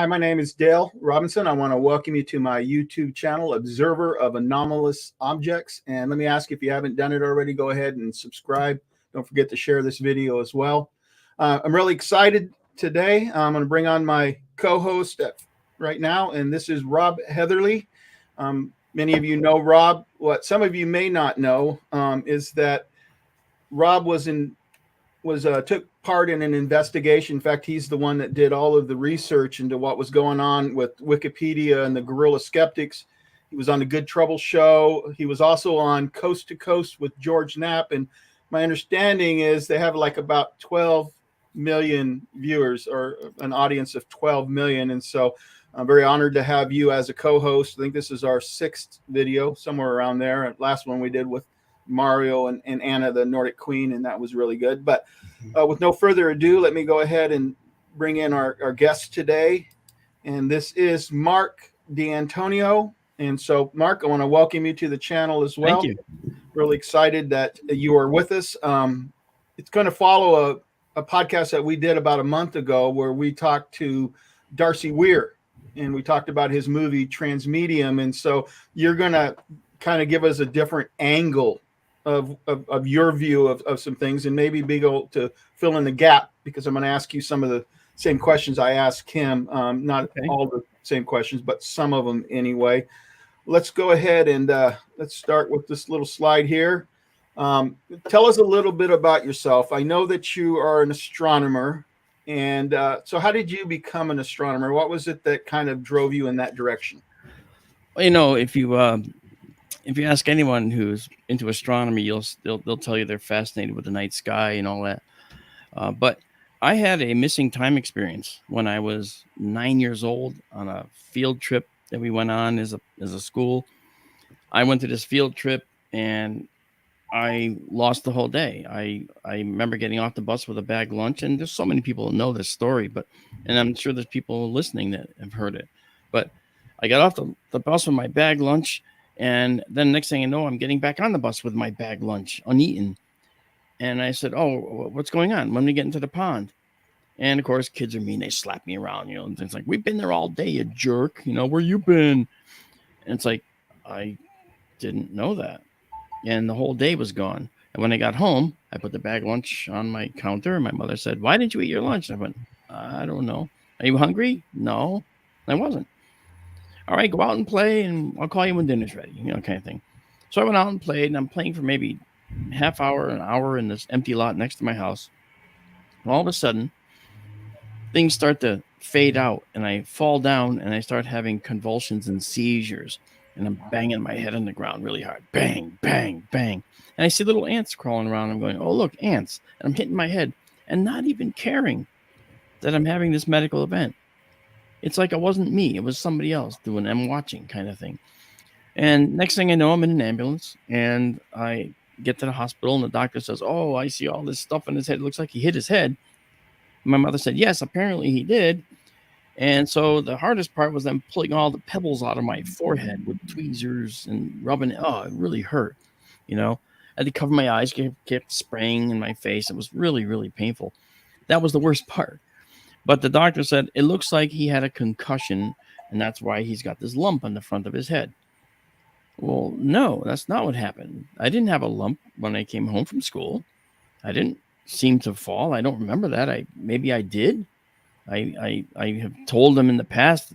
Hi, my name is Dale Robinson. I want to welcome you to my YouTube channel, Observer of Anomalous Objects. And let me ask you, if you haven't done it already, go ahead and subscribe. Don't forget to share this video as well. I'm really excited today. I'm going to bring on my co-host right now, and this is Rob Heatherly. Many of you know Rob. What some of you may not know is that Rob took part in an investigation. In fact, he's the one that did all of the research into what was going on with Wikipedia and the guerrilla skeptics. He was on the Good Trouble show. He was also on Coast to Coast with George Knapp. And my understanding is they have like about 12 million viewers, or an audience of 12 million. And so I'm very honored to have you as a co-host. I think this is our 6th video, somewhere around there. Last one we did with Mario and Anna, the Nordic Queen, and that was really good. But with no further ado, let me go ahead and bring in our guest today. And this is Marc D'Antonio. And so, Marc, I want to welcome you to the channel as well. Thank you. Really excited that you are with us. It's going to follow a podcast that we did about a month ago where we talked to Darcy Weir, and we talked about his movie Transmedium. And so you're going to kind of give us a different angle of your view of some things, and maybe be able to fill in the gap, because I'm going to ask you some of the same questions I asked him. Not all the same questions, but some of them anyway. Let's go ahead and let's start with this little slide here. Tell us a little bit about yourself. I know that you are an astronomer. And so how did you become an astronomer? What was it that kind of drove you in that direction? Well, you know, if you ask anyone who's into astronomy, they'll tell you they're fascinated with the night sky and all that. But I had a missing time experience when I was 9 years old on a field trip that we went on as a school. I went to this field trip and I lost the whole day. I remember getting off the bus with a bag lunch, and there's so many people who know this story, and I'm sure there's people listening that have heard it. But I got off the bus with my bag lunch, and then next thing I know, I'm getting back on the bus with my bag lunch uneaten. And I said, "Oh, what's going on? When we get into the pond?" And of course, kids are mean. They slap me around, and things like, "We've been there all day, you jerk. Where you been?" And it's like, I didn't know that. And the whole day was gone. And when I got home, I put the bag lunch on my counter, and my mother said, "Why didn't you eat your lunch?" And I went, "I don't know." "Are you hungry?" "No, I wasn't." "All right, go out and play, and I'll call you when dinner's ready," kind of thing. So I went out and played, and I'm playing for maybe half hour, an hour in this empty lot next to my house. And all of a sudden, things start to fade out, and I fall down, and I start having convulsions and seizures, and I'm banging my head on the ground really hard. Bang, bang, bang. And I see little ants crawling around. I'm going, "Oh, look, ants." And I'm hitting my head and not even caring that I'm having this medical event. It's like it wasn't me. It was somebody else doing I'm watching kind of thing. And next thing I know, I'm in an ambulance, and I get to the hospital, and the doctor says, "Oh, I see all this stuff in his head. It looks like he hit his head." My mother said, "Yes, apparently he did." And so the hardest part was them pulling all the pebbles out of my forehead with tweezers and rubbing. Oh, it really hurt. I had to cover my eyes, kept spraying in my face. It was really, really painful. That was the worst part. But the doctor said, it looks like he had a concussion, and that's why he's got this lump on the front of his head. Well, no, that's not what happened. I didn't have a lump when I came home from school. I didn't seem to fall. I don't remember that. Maybe I did. I have told them in the past,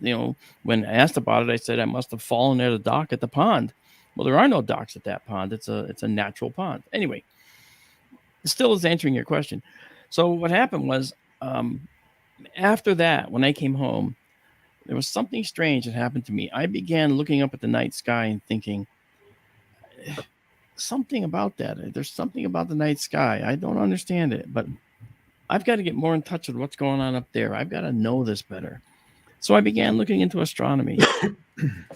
when asked about it, I said I must have fallen at a dock at the pond. Well, there are no docks at that pond. It's a natural pond. Anyway, it still is answering your question. So what happened was, after that, when I came home, there was something strange that happened to me. I began looking up at the night sky and thinking, something about that. There's something about the night sky. I don't understand it, but I've got to get more in touch with what's going on up there. I've got to know this better. So I began looking into astronomy,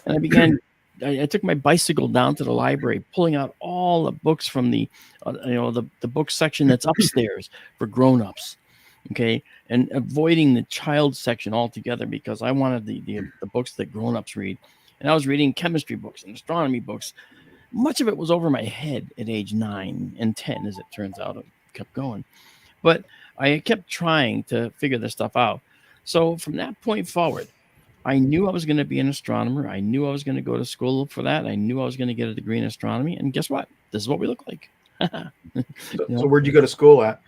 and I took my bicycle down to the library, pulling out all the books from the book section that's upstairs for grown-ups. Okay. And avoiding the child section altogether, because I wanted the books that grown-ups read. And I was reading chemistry books and astronomy books. Much of it was over my head at age 9 and 10, as it turns out. It kept going. But I kept trying to figure this stuff out. So from that point forward, I knew I was going to be an astronomer. I knew I was going to go to school for that. I knew I was going to get a degree in astronomy. And guess what? This is what we look like. So where'd you go to school at?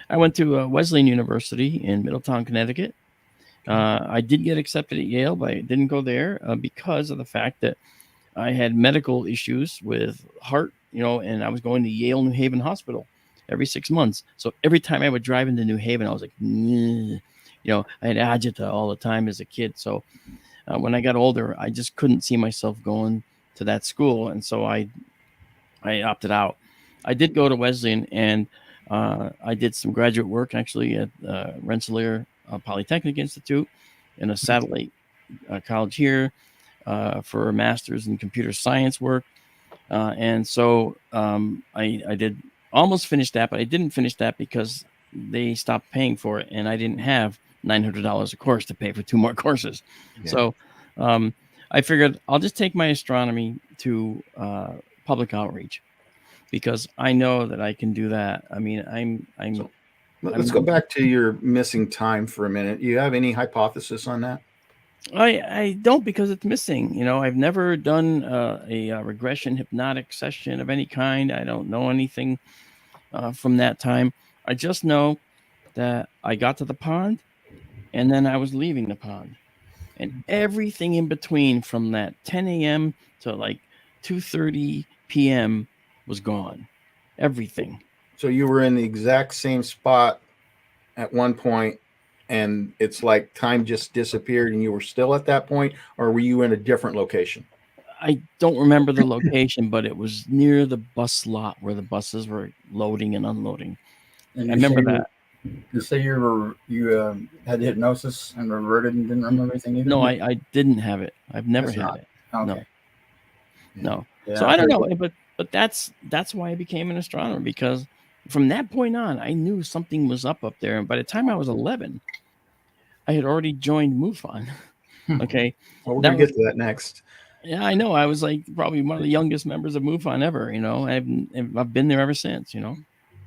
I went to Wesleyan University in Middletown, Connecticut. I did get accepted at Yale, but I didn't go there because of the fact that I had medical issues with heart, and I was going to Yale New Haven Hospital every 6 months. So every time I would drive into New Haven, I was like, I had agita all the time as a kid. So when I got older, I just couldn't see myself going to that school. And so I opted out. I did go to Wesleyan, and I did some graduate work actually at Rensselaer Polytechnic Institute in a satellite college here for a master's in computer science work. And so I did almost finish that, but I didn't finish that because they stopped paying for it, and I didn't have $900 a course to pay for 2 more courses. Yeah. So I figured I'll just take my astronomy to public outreach, because I know that I can do that. I mean, So let's go back to your missing time for a minute. You have any hypothesis on that? I don't, because it's missing. I've never done a regression hypnotic session of any kind. I don't know anything from that time. I just know that I got to the pond, and then I was leaving the pond. And everything in between from that 10 a.m. to like 2:30 p.m. was gone. Everything. So you were in the exact same spot at one point, and it's like time just disappeared and you were still at that point, or were you in a different location? I don't remember the location, but it was near the bus lot where the buses were loading and unloading. And I remember that. You say you had hypnosis and reverted and didn't remember anything either? No, I didn't have it. I've never had it. Okay. No. Yeah, so I don't know, but that's why I became an astronomer, because from that point on, I knew something was up there. And by the time I was 11, I had already joined MUFON. Okay. Well, we're going to get to that next. Yeah, I know. I was like probably one of the youngest members of MUFON ever. I've been there ever since.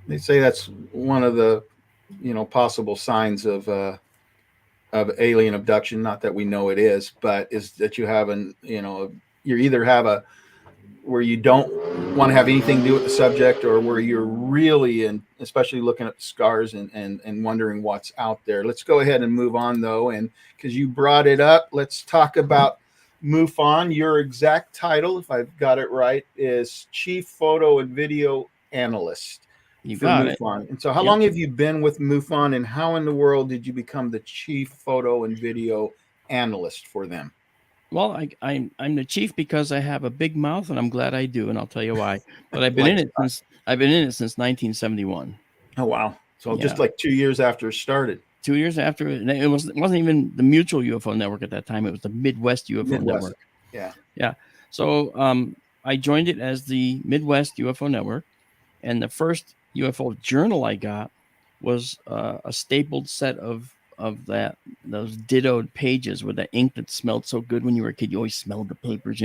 They say that's one of the possible signs of alien abduction. Not that we know it is, but is that you have you either have where you don't want to have anything to do with the subject, or where you're really especially looking at the scars and wondering what's out there. Let's go ahead and move on though, and because you brought it up, let's talk about MUFON. Your exact title, if I've got it right, is Chief Photo and Video Analyst. You got MUFON. And so how long have you been with MUFON, and how in the world did you become the Chief Photo and Video Analyst for them? Well, I'm the chief because I have a big mouth, and I'm glad I do, and I'll tell you why. But I've been in it since 1971. Oh wow! So just like 2 years after it started. 2 years after it wasn't even the Mutual UFO Network at that time. It was the Midwest UFO Network. Yeah. So I joined it as the Midwest UFO Network, and the first UFO journal I got was a stapled set of those dittoed pages with the ink that smelled so good when you were a kid. You always smelled the papers,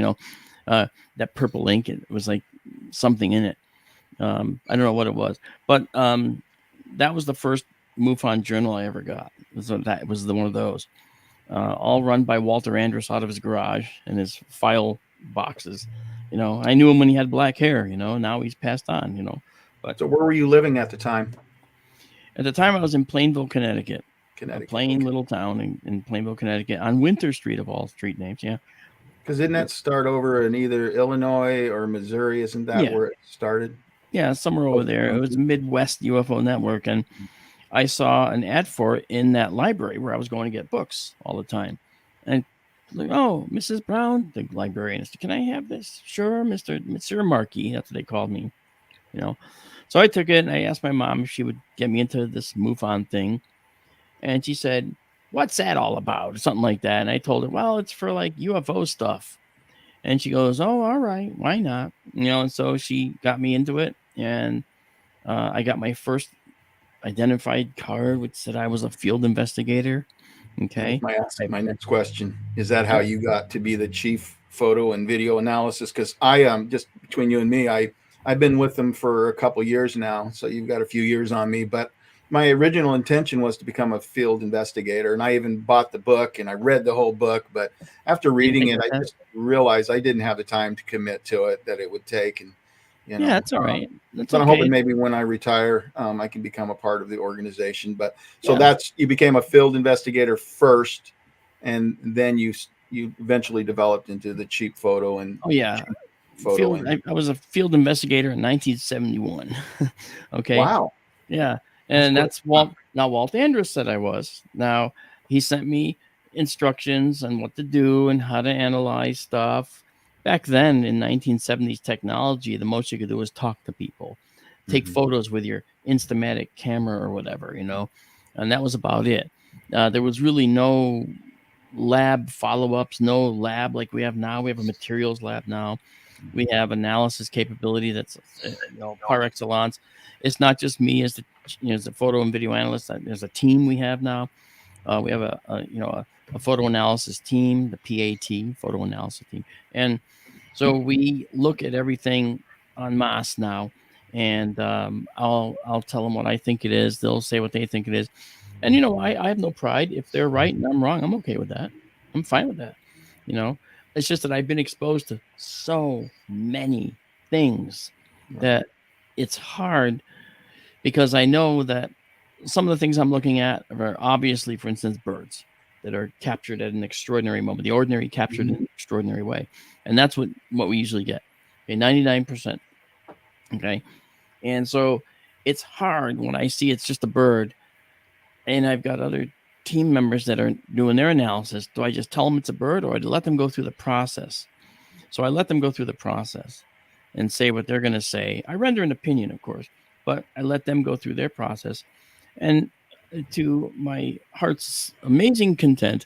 that purple ink. It was like something in it. I don't know what it was, but that was the first MUFON journal I ever got. So that was one of those, all run by Walter Andrus out of his garage and his file boxes. I knew him when he had black hair. Now he's passed on. But so where were you living at the time? At the time, I was in Plainville, Connecticut. A plain little town in Plainville, Connecticut, on Winter Street of all street names. Yeah. Because didn't that start over in either Illinois or Missouri? Isn't that where it started? Yeah, somewhere over there. It was Midwest UFO Network, and I saw an ad for it in that library where I was going to get books all the time. And like, oh, Mrs. Brown, the librarian, said, "Can I have this?" "Sure, Mr. Markey." That's what they called me. So I took it, and I asked my mom if she would get me into this MUFON thing. And she said, "What's that all about?" Or something like that. And I told her, "Well, it's for like UFO stuff." And she goes, "Oh, all right. Why not?" And so she got me into it. And I got my first identified card, which said I was a field investigator. Okay. My next question. Is that how you got to be the Chief Photo and Video Analysis? Because I just between you and me, I've been with them for a couple of years now. So you've got a few years on me. But my original intention was to become a field investigator, and I even bought the book and I read the whole book. But after You reading think it, about I that? just realized I didn't have the time to commit to it that it would take, and you Yeah, know. that's all right. That's But I'm hoping okay. maybe when I retire, I can become a part of the organization. But so Yeah. you became a field investigator first, and then you eventually developed into the cheap photo and Oh yeah. cheap photo. And I was a field investigator in 1971. Okay. wow, Yeah. that's And quick. that's Walt Andrus said I was. Now he sent me instructions on what to do and how to analyze stuff. Back then in 1970s technology, the most you could do was talk to people, take Mhm. photos with your Instamatic camera or whatever, and that was about it. There was really no lab follow-ups, no lab like we have now. We have a materials lab now. We have analysis capability that's par excellence. It's not just me as the photo and video analyst. There's a team we have now. We have a photo analysis team, the PAT, photo analysis team, and so we look at everything en masse now. And I'll tell them what I think it is. They'll say what they think it is. And I have no pride. If they're right and I'm wrong, I'm okay with that. I'm fine with that. You know, it's just that I've been exposed to so many things that it's hard, because I know that some of the things I'm looking at are obviously, for instance, birds that are captured at an extraordinary moment, the ordinary captured in an extraordinary way. And that's what we usually get. Okay, 99%. Okay. And so it's hard when I see it's just a bird and I've got other team members that are doing their analysis. Do I just tell them it's a bird, or do I let them go through the process? So I let them go through the process and say what they're going to say. I render an opinion, of course, but I let them go through their process. And to my heart's amazing content,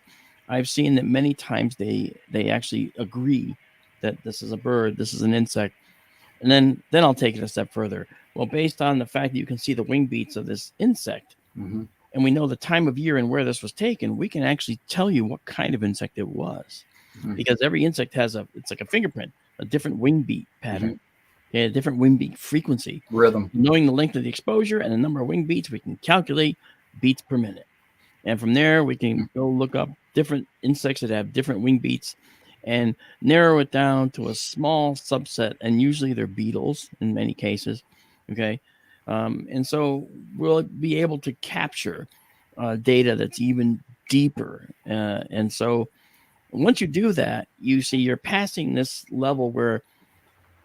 I've seen that many times they actually agree that this is a bird, this is an insect. And then I'll take it a step further. Well, based on the fact that you can see the wing beats of this insect, Mm-hmm. and we know the time of year and where this was taken, we can actually tell you what kind of insect it was. Mhm. Because every insect has it's like a fingerprint, a different wing beat pattern, a different wing beat frequency. Rhythm. Knowing the length of the exposure and the number of wing beats, we can calculate beats per minute. And from there, we can go look up different insects that have different wing beats and narrow it down to a small subset. And usually they're beetles in many cases. Okay. And so we'll be able to capture data that's even deeper. And so once you do that, you see you're passing this level where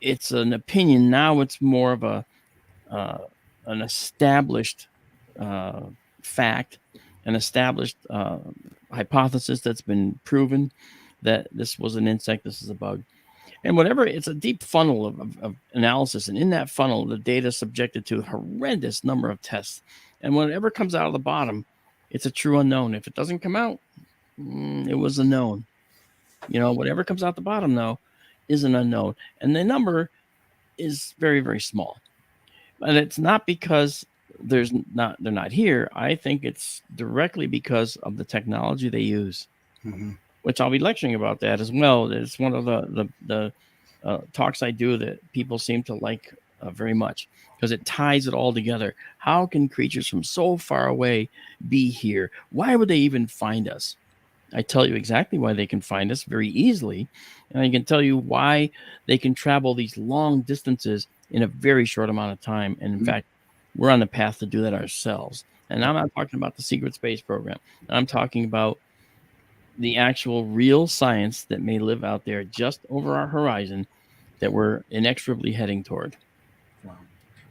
it's an opinion. Now it's more of an established fact, an established hypothesis that's been proven that this was an insect, this is a bug. And whatever, it's a deep funnel of analysis. And in that funnel, the data is subjected to a horrendous number of tests. And whatever comes out of the bottom, it's a true unknown. If it doesn't come out, it was a known. Whatever comes out the bottom, though, is an unknown. And the number is very, very small. And it's not because they're not here. I think it's directly because of the technology they use, which I'll be lecturing about that as well. It's one of the talks I do that people seem to like very much, because it ties it all together. How can creatures from so far away be here? Why would they even find us? I tell you exactly why they can find us very easily. And I can tell you why they can travel these long distances in a very short amount of time. And in fact, we're on the path to do that ourselves. And I'm not talking about the secret space program. I'm talking about the actual real science that may live out there just over our horizon that we're inexorably heading toward. Wow.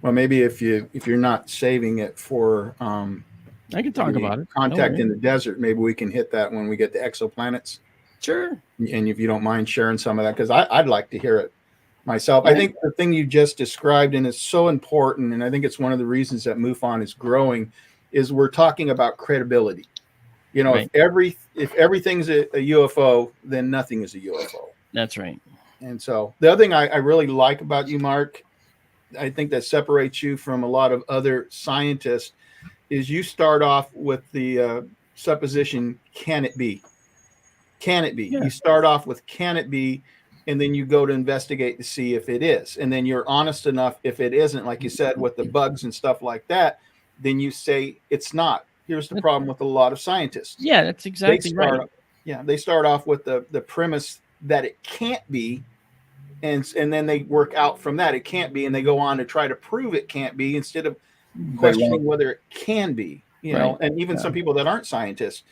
Well, maybe if you're not saving it for I can talk about it. contact in the desert, maybe we can hit that when we get to exoplanets. Sure. And if you don't mind sharing some of that, because I'd like to hear it myself. Yeah. I think the thing you just described, and it's so important, and I think it's one of the reasons that MUFON is growing, is we're talking about credibility. Right. If everything's a UFO, then nothing is a UFO. That's right. And so the other thing I really like about you, Mark, I think that separates you from a lot of other scientists, is you start off with the supposition, can it be? Can it be? Yeah. You start off with, can it be? And then you go to investigate to see if it is. And then you're honest enough if it isn't, like you said, with the bugs and stuff like that. then you say it's not. Here's the problem with a lot of scientists. Yeah, that's exactly right. Yeah, they start off with the premise that it can't be, and then they work out from that it can't be, and they go on to try to prove it can't be instead of questioning whether it can be. You know, and even some people that aren't scientists,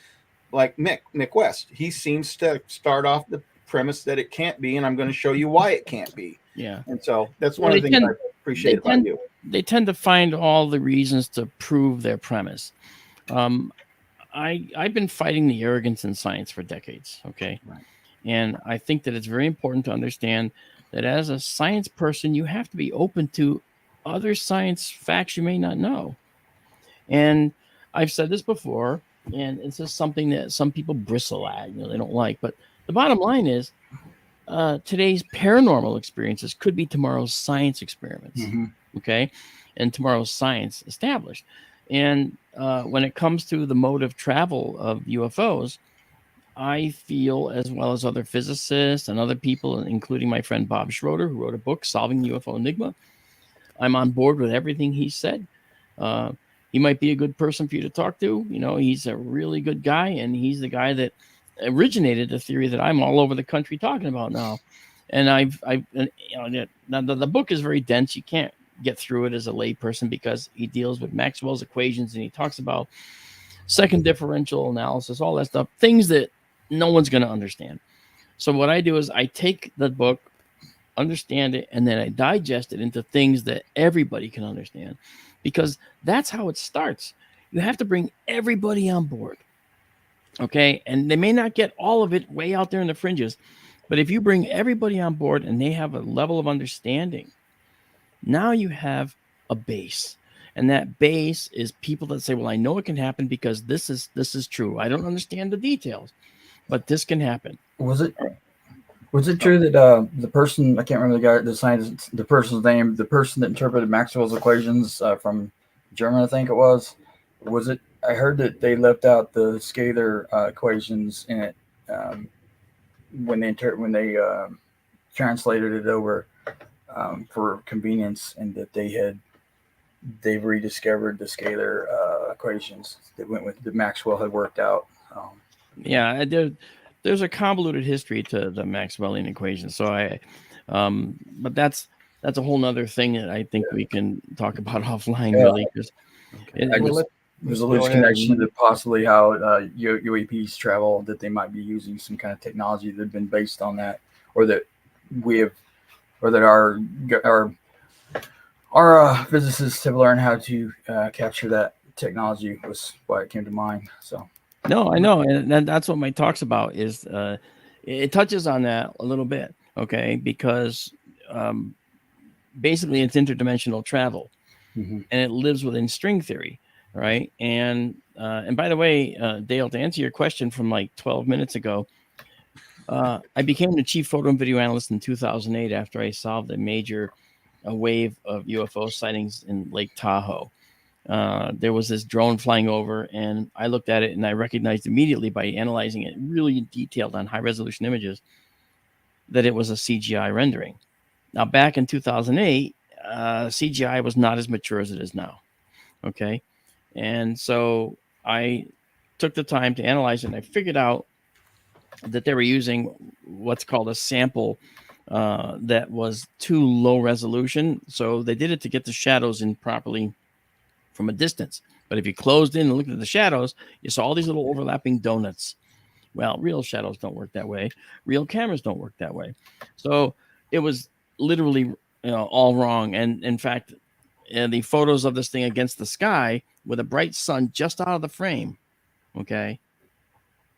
like Mick West, he seems to start off the premise that it can't be, and I'm going to show you why it can't be. Yeah, and so that's one of the things I appreciate about you. They tend to find all the reasons to prove their premise. I've been fighting the arrogance in science for decades, okay? Right. And I think that it's very important to understand that as a science person, you have to be open to other science facts you may not know. And I've said this before, and it's just something that some people bristle at, you know, they don't like. But the bottom line is today's paranormal experiences could be tomorrow's science experiments, okay? And tomorrow's science established. And when it comes to the mode of travel of UFOs, I feel, as well as other physicists and other people, including my friend Bob Schroeder, who wrote a book, Solving the UFO Enigma, I'm on board with everything he said. He might be a good person for you to talk to. You know, he's a really good guy, and he's the guy that originated the theory that I'm all over the country talking about now. And the book is very dense. You can't get through it as a layperson because he deals with Maxwell's equations, and he talks about second differential analysis, all that stuff, things that no one's going to understand. So what I do is I take the book, understand it, and then I digest it into things that everybody can understand, because that's how it starts. You have to bring everybody on board. Okay. And they may not get all of it way out there in the fringes, but if you bring everybody on board and they have a level of understanding, now you have a base. And that base is people that say, well, I know it can happen because this is true. I don't understand the details, but this can happen. Was it true that the person, I can't remember the guy, the scientist, the person's name, the person that interpreted Maxwell's equations from German, I think it was it? I heard that they left out the scalar equations in it when they translated it over for convenience, and that they've rediscovered the scalar equations that went with that Maxwell had worked out. Yeah, there's a convoluted history to the Maxwellian equations. So but that's a whole nother thing that I think we can talk about offline, really. There's a loose connection to possibly how UAPs travel, that they might be using some kind of technology that had been based on that, or that our physicists have learned how to capture that technology, was why it came to mind. So no, I know, and that's what my talk's about. Is it touches on that a little bit, okay? Because basically it's interdimensional travel, and it lives within string theory, right? And by the way, Dale, to answer your question from like 12 minutes ago, I became the chief photo and video analyst in 2008 after I solved a major wave of UFO sightings in Lake Tahoe. There was this drone flying over, and I looked at it and I recognized immediately by analyzing it really detailed on high resolution images that it was a CGI rendering. Now, back in 2008, CGI was not as mature as it is now. Okay. And so I took the time to analyze it, and I figured out that they were using what's called a sample that was too low resolution. So they did it to get the shadows in properly from a distance. But if you closed in and looked at the shadows, you saw all these little overlapping donuts. Well, real shadows don't work that way. Real cameras don't work that way. So it was literally all wrong. And in fact, the photos of this thing against the sky with a bright sun just out of the frame, okay,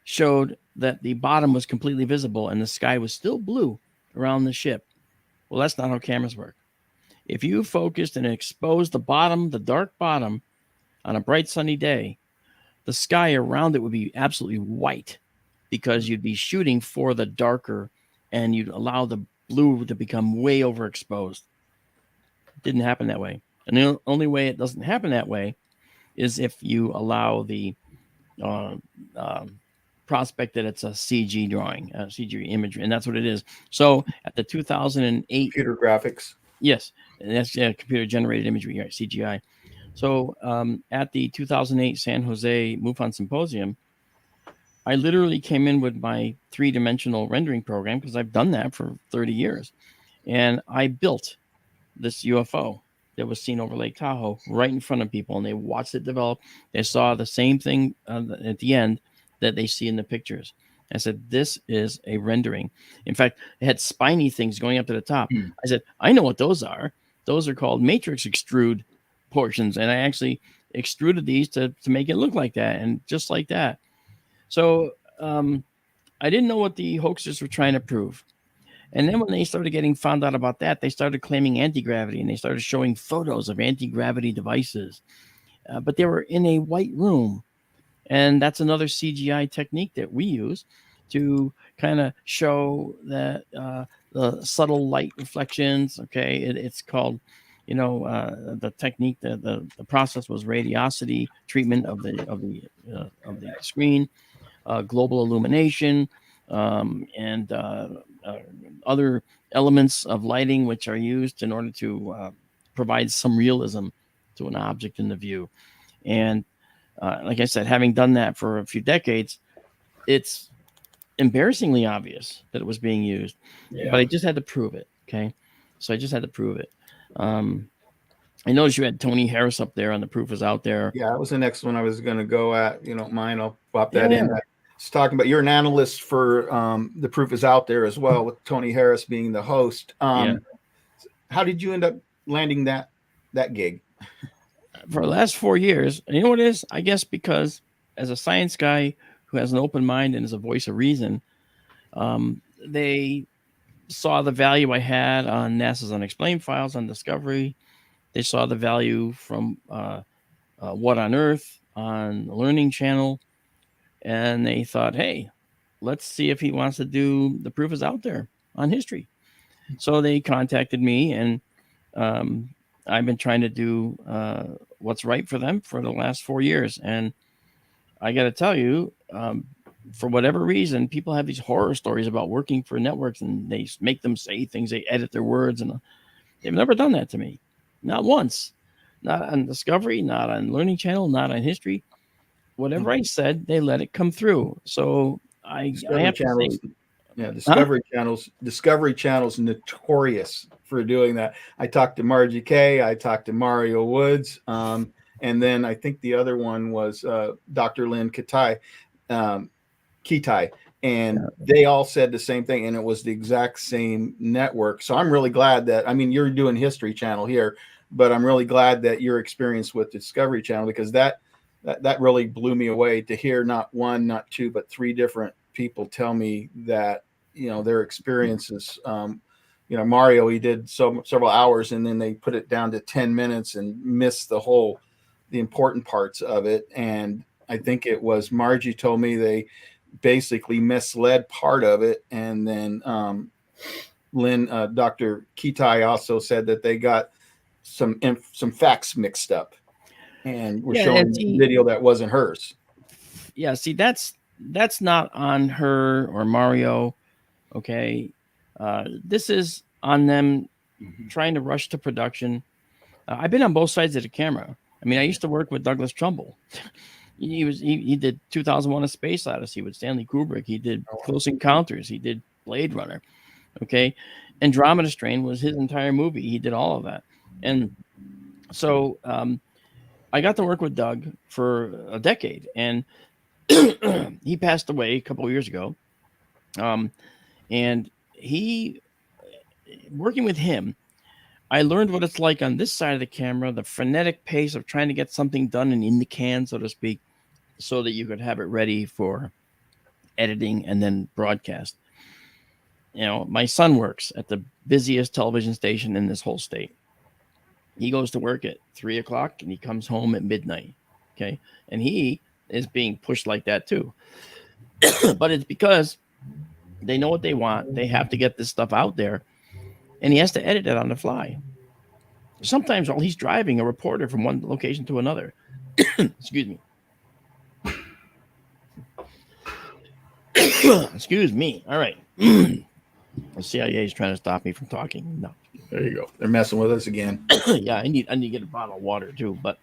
showed that the bottom was completely visible and the sky was still blue around the ship. Well, that's not how cameras work. If you focused and exposed the bottom, the dark bottom, on a bright sunny day, the sky around it would be absolutely white, because you'd be shooting for the darker, and you'd allow the blue to become way overexposed. It didn't happen that way. And the only way it doesn't happen that way is if you allow the prospect that it's a CG drawing, a CG imagery, and that's what it is. So at the 2008 computer graphics, yes, and that's computer generated imagery, right? CGI. So at the 2008 San Jose MUFON Symposium, I literally came in with my 3-dimensional rendering program, because I've done that for 30 years. And I built this UFO that was seen over Lake Tahoe right in front of people, and they watched it develop. They saw the same thing at the end that they see in the pictures. I said, this is a rendering. In fact, it had spiny things going up to the top. I said, I know what those are. Those are called matrix extrude portions. And I actually extruded these to make it look like that, and just like that. So I didn't know what the hoaxers were trying to prove. And then when they started getting found out about that, they started claiming anti-gravity, and they started showing photos of anti-gravity devices. But they were in a white room. And that's another CGI technique that we use to kind of show that the subtle light reflections. Okay, it's called, the technique, the process was radiosity treatment of the screen, global illumination, and other elements of lighting which are used in order to provide some realism to an object in the view. And like I said, having done that for a few decades, it's embarrassingly obvious that it was being used. Yeah. But I just had to prove it. Okay, so I just had to prove it. I noticed you had Tony Harris up there on the Proof Is Out There. Yeah, that was the next one I was going to go at. You don't mind, I'll pop that in. It's talking about, you're an analyst for The Proof Is Out There as well, with Tony Harris being the host. How did you end up landing that gig? For the last 4 years, you know what it is? I guess because as a science guy who has an open mind and is a voice of reason, they saw the value I had on NASA's Unexplained Files on Discovery. They saw the value from What on Earth on the Learning Channel. And they thought, hey, let's see if he wants to do The Proof Is Out There on history. So they contacted me, and I've been trying to do what's right for them for the last 4 years. And I got to tell you, for whatever reason, people have these horror stories about working for networks, and they make them say things, they edit their words, and they've never done that to me. Not once. Not on Discovery, not on Learning Channel, not on history. Whatever I said, they let it come through. So I have to say, Discovery Channel's notorious for doing that. I talked to Margie Kay, I talked to Mario Woods, and then I think the other one was Dr. Lynn Kitai, and they all said the same thing, and it was the exact same network. So I'm really glad that, I mean, you're doing History Channel here, but I'm really glad that your experience with Discovery Channel, because that really blew me away to hear not one, not two, but 3 different people tell me that, their experiences. Mario, he did several hours, and then they put it down to 10 minutes and missed the important parts of it. And I think it was Margie told me they basically misled part of it. And then Dr. Kitai also said that they got some facts mixed up and were showing a video that wasn't hers. Yeah, see, that's not on her or Mario. Okay, this is on them trying to rush to production. I've been on both sides of the camera. I mean, I used to work with Douglas Trumbull. He did 2001: A Space Odyssey with Stanley Kubrick. He did Close Encounters. He did Blade Runner. Okay, Andromeda Strain was his entire movie. He did all of that, and so I got to work with Doug for a decade, and he passed away a couple of years ago. And working with him, I learned what it's like on this side of the camera, the frenetic pace of trying to get something done and in the can, so to speak, so that you could have it ready for editing and then broadcast. My son works at the busiest television station in this whole state. He goes to work at 3:00 and he comes home at midnight. Okay. And he is being pushed like that too. But it's because they know what they want. They have to get this stuff out there, and he has to edit it on the fly. Sometimes while he's driving a reporter from one location to another. Excuse me. Excuse me. All right. The CIA is trying to stop me from talking. No. There you go. They're messing with us again. Yeah, I need to get a bottle of water too. But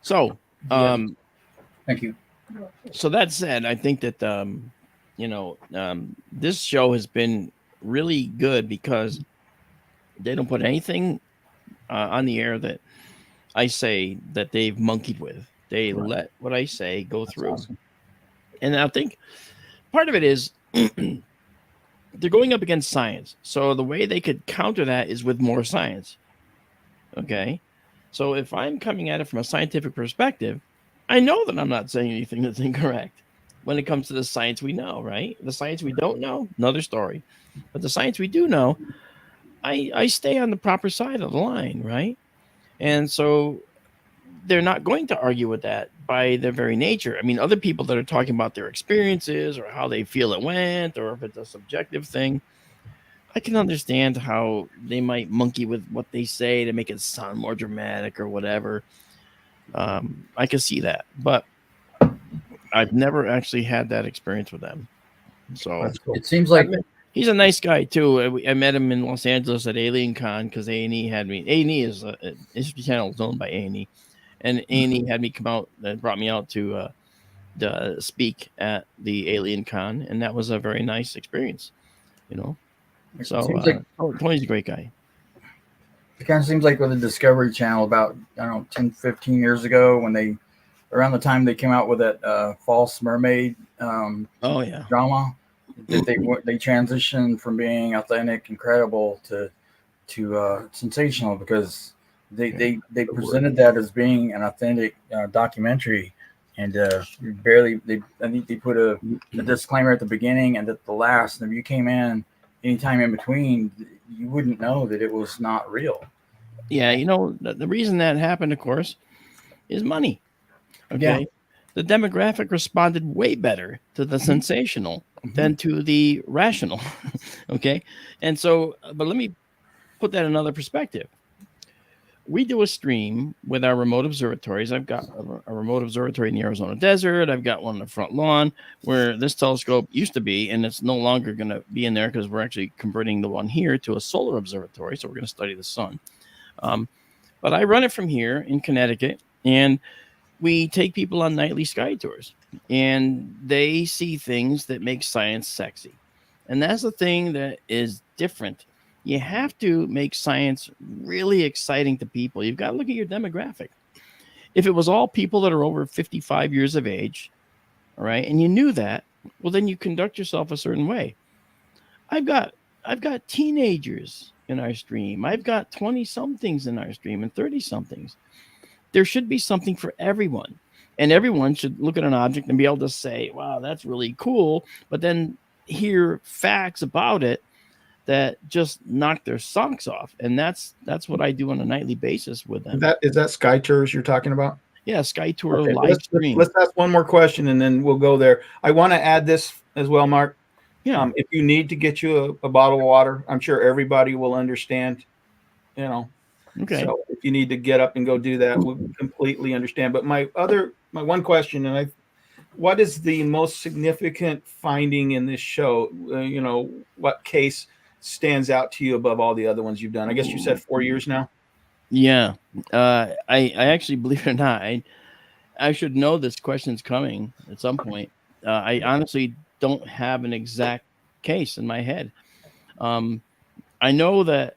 so, Thank you. so that said, I think that this show has been really good because they don't put anything on the air that I say that they've monkeyed with. They let what I say go through. Awesome. And I think part of it is they're going up against science. So the way they could counter that is with more science. Okay. So if I'm coming at it from a scientific perspective, I know that I'm not saying anything that's incorrect when it comes to the science we know, right? The science we don't know, another story. But the science we do know, I stay on the proper side of the line, right? And so they're not going to argue with that by their very nature. I mean, other people that are talking about their experiences or how they feel it went, or if it's a subjective thing, I can understand how they might monkey with what they say to make it sound more dramatic or whatever. I can see that, but I've never actually had that experience with them. So Cool. It seems like he's a nice guy too. I met him in Los Angeles at Alien Con because A&E had me. A&E is History Channel is owned by A&E, and A&E had me come out and brought me out to speak at the Alien Con, and that was a very nice experience, So Tony's a great guy. it kind of seems like with the Discovery Channel about, 10, 15 years ago when around the time they came out with that false mermaid drama, that they transitioned from being authentic and credible to sensational because they presented that as being an authentic documentary, and I think they put a disclaimer at the beginning and at the last, and if you came in anytime in between, you wouldn't know that it was not real. Yeah, the reason that happened, of course, is money. Okay. Yeah. The demographic responded way better to the sensational than to the rational. Okay. And so, but let me put that in another perspective. We do a stream with our remote observatories. I've got a remote observatory in the Arizona desert. I've got one on the front lawn where this telescope used to be, and it's no longer going to be in there because we're actually converting the one here to a solar observatory. So we're going to study the sun. But I run it from here in Connecticut, and we take people on nightly sky tours, and they see things that make science sexy. And that's the thing that is different. You have to make science really exciting to people. You've got to look at your demographic. If it was all people that are over 55 years of age, all right, and you knew that, well, then you conduct yourself a certain way. I've got teenagers in our stream. I've got 20-somethings in our stream and 30-somethings. There should be something for everyone. And everyone should look at an object and be able to say, wow, that's really cool. But then hear facts about it that just knock their socks off. And that's what I do on a nightly basis with them. Is that Sky Tours you're talking about? Yeah, Sky Tour Okay, live stream. Let's ask one more question and then we'll go there. I want to add this as well, Mark. Yeah. If you need to get you a bottle of water, I'm sure everybody will understand, Okay. So if you need to get up and go do that, we completely understand. But my one question, what is the most significant finding in this show? What case stands out to you above all the other ones you've done? I guess you said 4 years now. Yeah. I actually, believe it or not, I should know this question's coming at some point. I honestly don't have an exact case in my head. I know that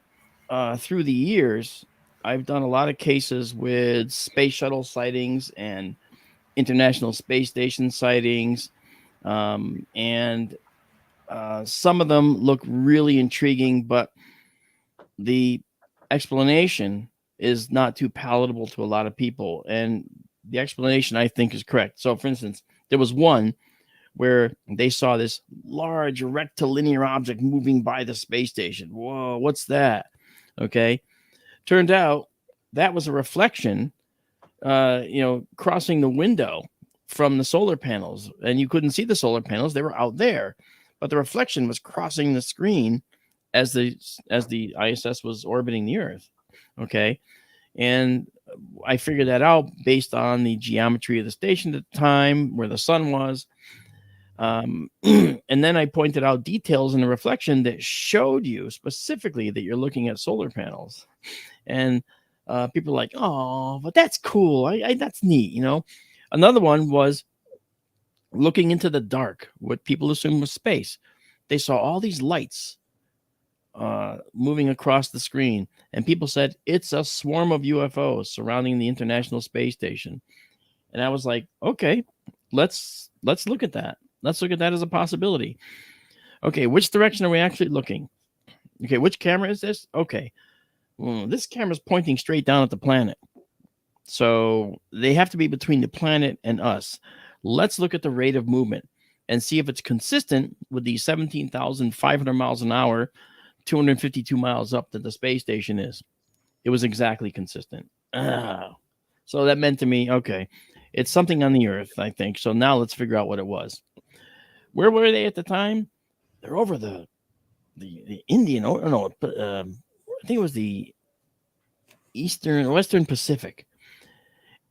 through the years, I've done a lot of cases with space shuttle sightings and International Space Station sightings. And some of them look really intriguing, but the explanation is not too palatable to a lot of people. And the explanation, I think, is correct. So, for instance, there was one where they saw this large rectilinear object moving by the space station. Whoa, what's that? Okay. Turned out that was a reflection, crossing the window from the solar panels. And you couldn't see the solar panels. They were out there. But the reflection was crossing the screen as the ISS was orbiting the Earth. Okay. And I figured that out based on the geometry of the station at the time, where the sun was. And then I pointed out details in the reflection that showed you specifically that you're looking at solar panels. And people are like, oh, but that's cool. That's neat, you know. Another one was looking into the dark, what people assume was space. They saw all these lights moving across the screen, and people said it's a swarm of UFOs surrounding the International Space Station. And I was like, okay, let's look at that. Let's look at that as a possibility. Okay, which direction are we actually looking? Okay, which camera is this? Okay, this camera's pointing straight down at the planet. So they have to be between the planet and us. Let's look at the rate of movement and see if it's consistent with the 17,500 miles an hour, 252 miles up that the space station is. It was exactly consistent. So that meant to me, okay, it's something on the Earth, I think. So now let's figure out what it was. Where were they at the time? They're over the Indian, I think it was the Western Pacific.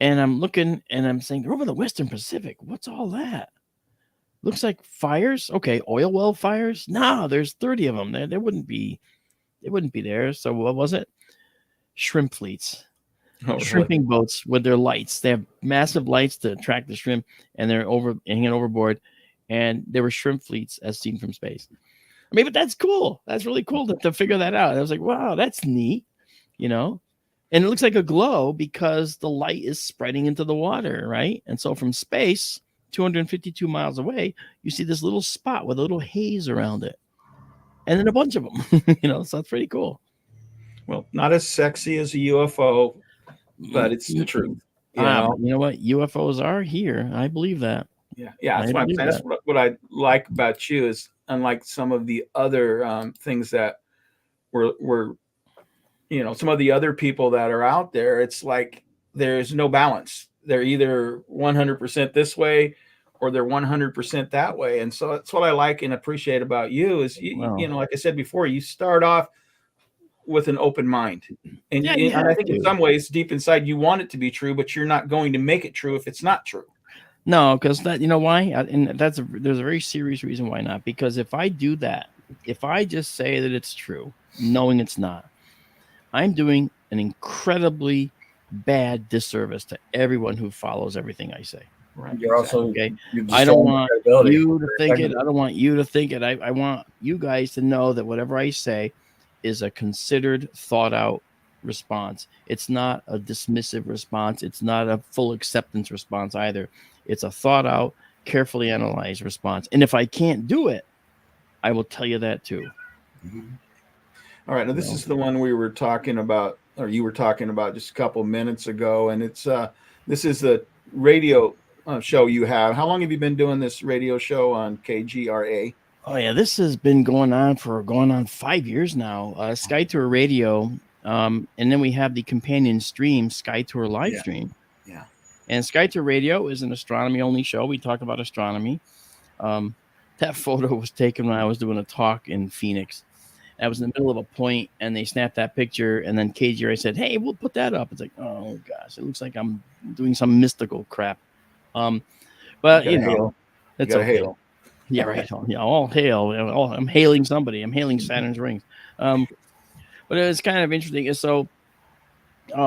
And I'm looking and I'm saying, they're over the Western Pacific. What's all that? Looks like fires. Okay, oil well fires. No, there's 30 of them. There wouldn't be there. So what was it? Shrimp fleets. Shrimping boats with their lights. They have massive lights to attract the shrimp, and they're hanging overboard. And there were shrimp fleets as seen from space. I mean, but that's cool. That's really cool to figure that out. I was like, wow, that's neat, you know? And it looks like a glow because the light is spreading into the water, right? And so from space, 252 miles away, you see this little spot with a little haze around it. And then a bunch of them, you know, so it's pretty cool. Well, not as sexy as a UFO, but it's the truth. You know what? UFOs are here. I believe that. Yeah. That's what I'm saying. That's what I like about you is unlike some of the other things that were some of the other people that are out there, it's like there's no balance. They're either 100% this way or they're 100% that way. And so that's what I like and appreciate about you is, like I said before, you start off with an open mind. And, and I think in some ways, deep inside, you want it to be true, but you're not going to make it true if it's not true. No, because that, you know why? And there's a very serious reason why not. Because if I do that, if I just say that it's true, knowing it's not, I'm doing an incredibly bad disservice to everyone who follows everything I say. Right. You're also okay. I don't want you to think it. I don't want you to think it. I want you guys to know that whatever I say is a considered, thought out response. It's not a dismissive response. It's not a full acceptance response either. It's a thought out, carefully analyzed response. And if I can't do it, I will tell you that too. Mm-hmm. All right. Now this is the one we were talking about, or you were talking about just a couple minutes ago. And it's this is the radio show you have. How long have you been doing this radio show on KGRA? Oh yeah, this has been going on 5 years now. Sky Tour Radio, and then we have the companion stream, Sky Tour Live Stream. Yeah. And Sky Tour Radio is an astronomy-only show. We talk about astronomy. That photo was taken when I was doing a talk in Phoenix. I was in the middle of a point, and they snapped that picture, and then KGRA said, hey, we'll put that up. It's like, oh, gosh, it looks like I'm doing some mystical crap. But, it's okay. Hail. Yeah, right. Yeah, all hail. I'm hailing somebody. I'm hailing Saturn's rings. But it's kind of interesting. So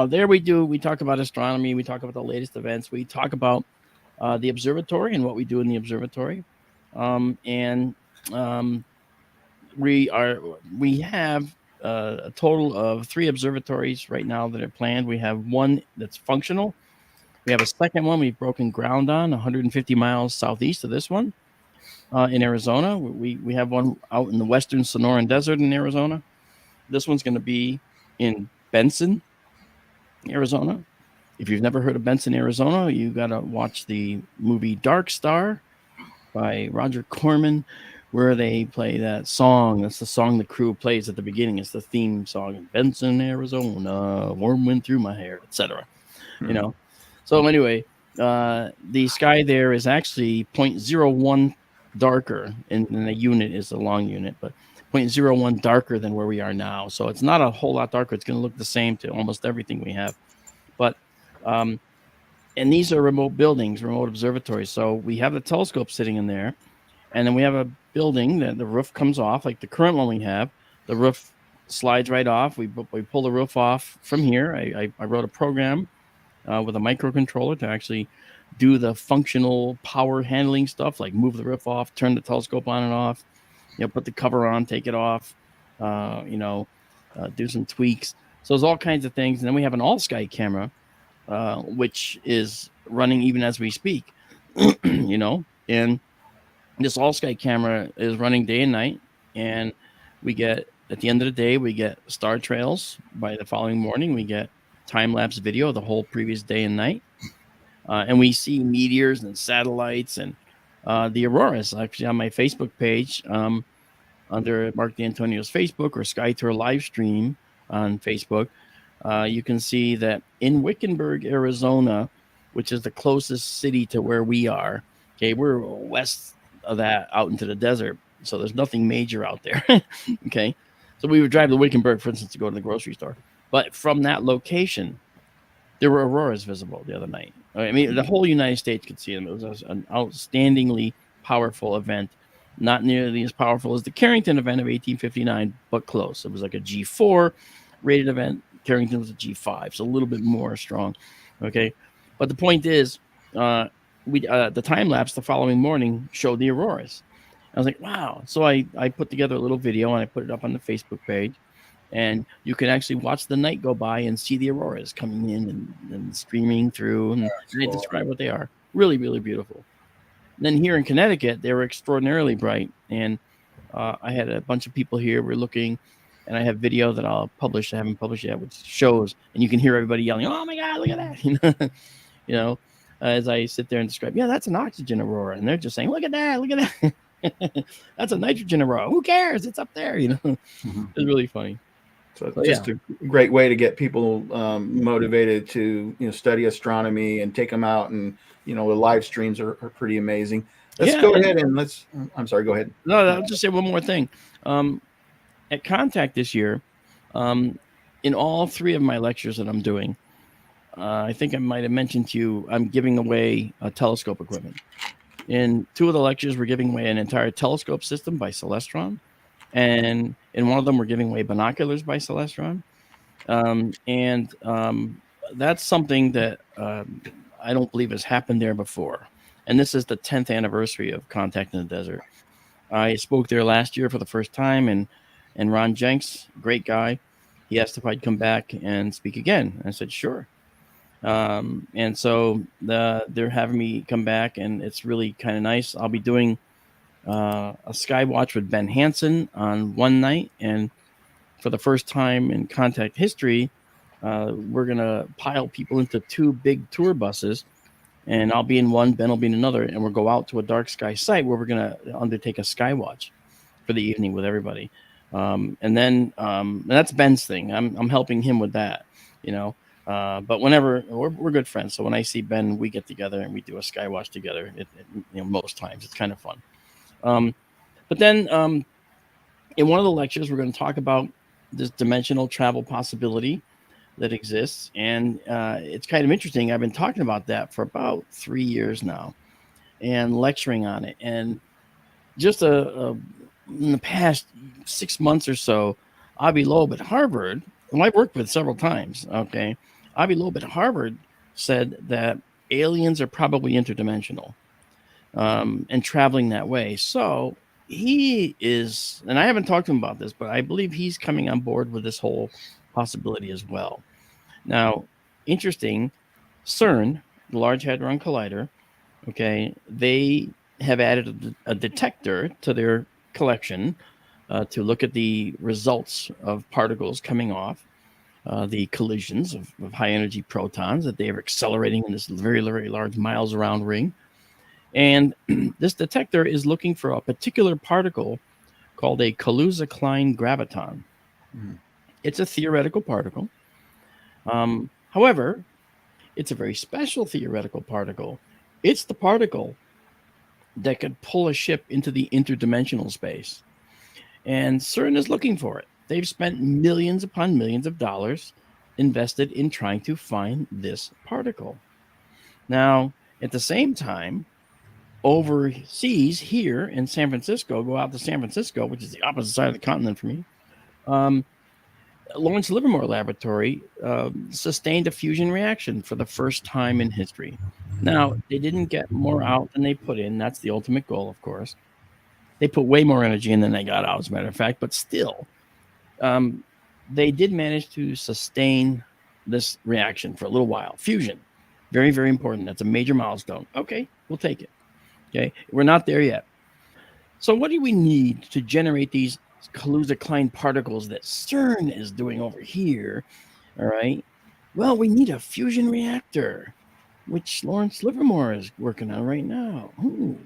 there we talk about astronomy. We talk about the latest events. We talk about the observatory and what we do in the observatory. We have a total of 3 observatories right now that are planned. We have one that's functional. We have a second one we've broken ground on 150 miles southeast of this one in Arizona. We have one out in the western Sonoran Desert in Arizona. This one's going to be in Benson, Arizona. If you've never heard of Benson, Arizona, you got to watch the movie Dark Star by Roger Corman, where they play that song. That's the song the crew plays at the beginning. It's the theme song. Benson, Arizona, warm wind through my hair, etc. So anyway, the sky there is actually 0.01 darker, and the unit is a long unit, but 0.01 darker than where we are now. So it's not a whole lot darker. It's going to look the same to almost everything we have. But and these are remote buildings, remote observatories. So we have the telescope sitting in there. And then we have a building that the roof comes off, like the current one we have. The roof slides right off. We pull the roof off from here. I wrote a program with a microcontroller to actually do the functional power handling stuff, like move the roof off, turn the telescope on and off, put the cover on, take it off, do some tweaks. So there's all kinds of things. And then we have an all sky camera, which is running even as we speak, and this all sky camera is running day and night. And we get, at the end of the day, we get star trails. By the following morning, we get time-lapse video of the whole previous day and night. And we see meteors and satellites and the auroras. Actually, on my Facebook page, under Marc D'Antonio's Facebook or Sky Tour live stream on Facebook, you can see that in Wickenburg, Arizona, which is the closest city to where we are, okay, we're west of that out into the desert. So there's nothing major out there. Okay. So we would drive to Wickenburg, for instance, to go to the grocery store. But from that location, there were auroras visible the other night. I mean, the whole United States could see them. It was an outstandingly powerful event, not nearly as powerful as the Carrington event of 1859, but close. It was like a G4 rated event. Carrington was a G5, so a little bit more strong. Okay, but the point is, the time lapse the following morning showed the auroras. I was like, wow. So I put together a little video and I put it up on the Facebook page. And you can actually watch the night go by and see the auroras coming in and streaming through. And I describe what they are. Really, really beautiful. And then here in Connecticut, they were extraordinarily bright. And I had a bunch of people here. We're looking. And I have video that I'll publish. I haven't published yet, which shows. And you can hear everybody yelling, oh, my God, look at that. As I sit there and describe, yeah, that's an oxygen aurora. And they're just saying, look at that, look at that. That's a nitrogen aurora. Who cares? It's up there. Mm-hmm. It's really funny. So it's just a great way to get people motivated to study astronomy and take them out, and the live streams are pretty amazing. Let's go ahead and I'm sorry, go ahead. No, I'll just say one more thing. At Contact this year, in all 3 of my lectures that I'm doing, I think I might have mentioned to you, I'm giving away telescope equipment. In 2 of the lectures, we're giving away an entire telescope system by Celestron. And in one of them, we're giving away binoculars by Celestron. That's something that I don't believe has happened there before. And this is the 10th anniversary of Contact in the Desert. I spoke there last year for the first time, and Ron Jenks, great guy, he asked if I'd come back and speak again. I said, sure. And so they're having me come back, and it's really kind of nice. I'll be doing a sky watch with Ben Hansen on one night, and for the first time in Contact history, we're gonna pile people into 2 big tour buses, and I'll be in one, Ben will be in another, and we'll go out to a dark sky site where we're gonna undertake a sky watch for the evening with everybody. And that's Ben's thing. I'm helping him with that, but whenever we're good friends, so when I see Ben, we get together and we do a sky watch together. Most times it's kind of fun. But then in one of the lectures, we're going to talk about this dimensional travel possibility that exists, and it's kind of interesting. I've been talking about that for about 3 years now, and lecturing on it. And just in the past 6 months or so, Avi Loeb at Harvard, who I've worked with several times, okay, Avi Loeb at Harvard said that aliens are probably interdimensional and traveling that way. So he is, and I haven't talked to him about this, but I believe he's coming on board with this whole possibility as well. Now, interesting, CERN, the Large Hadron Collider, okay, they have added a detector to their collection to look at the results of particles coming off the collisions of high energy protons that they are accelerating in this very, very large miles around ring. And this detector is looking for a particular particle called a Kaluza-Klein graviton. Mm-hmm. It's a theoretical particle. However, it's a very special theoretical particle. It's the particle that could pull a ship into the interdimensional space. And CERN is looking for it. They've spent millions upon millions of dollars invested in trying to find this particle. Now, at the same time, overseas here in San Francisco, go out to San Francisco, which is the opposite side of the continent for me. Lawrence Livermore Laboratory sustained a fusion reaction for the first time in history. Now, they didn't get more out than they put in. That's the ultimate goal, of course. They put way more energy in than they got out, as a matter of fact. But still, they did manage to sustain this reaction for a little while. Fusion, very, very important. That's a major milestone. Okay, we'll take it. Okay, we're not there yet. So what do we need to generate these Kaluza-Klein particles that CERN is doing over here? All right. Well, we need a fusion reactor, which Lawrence Livermore is working on right now. Ooh.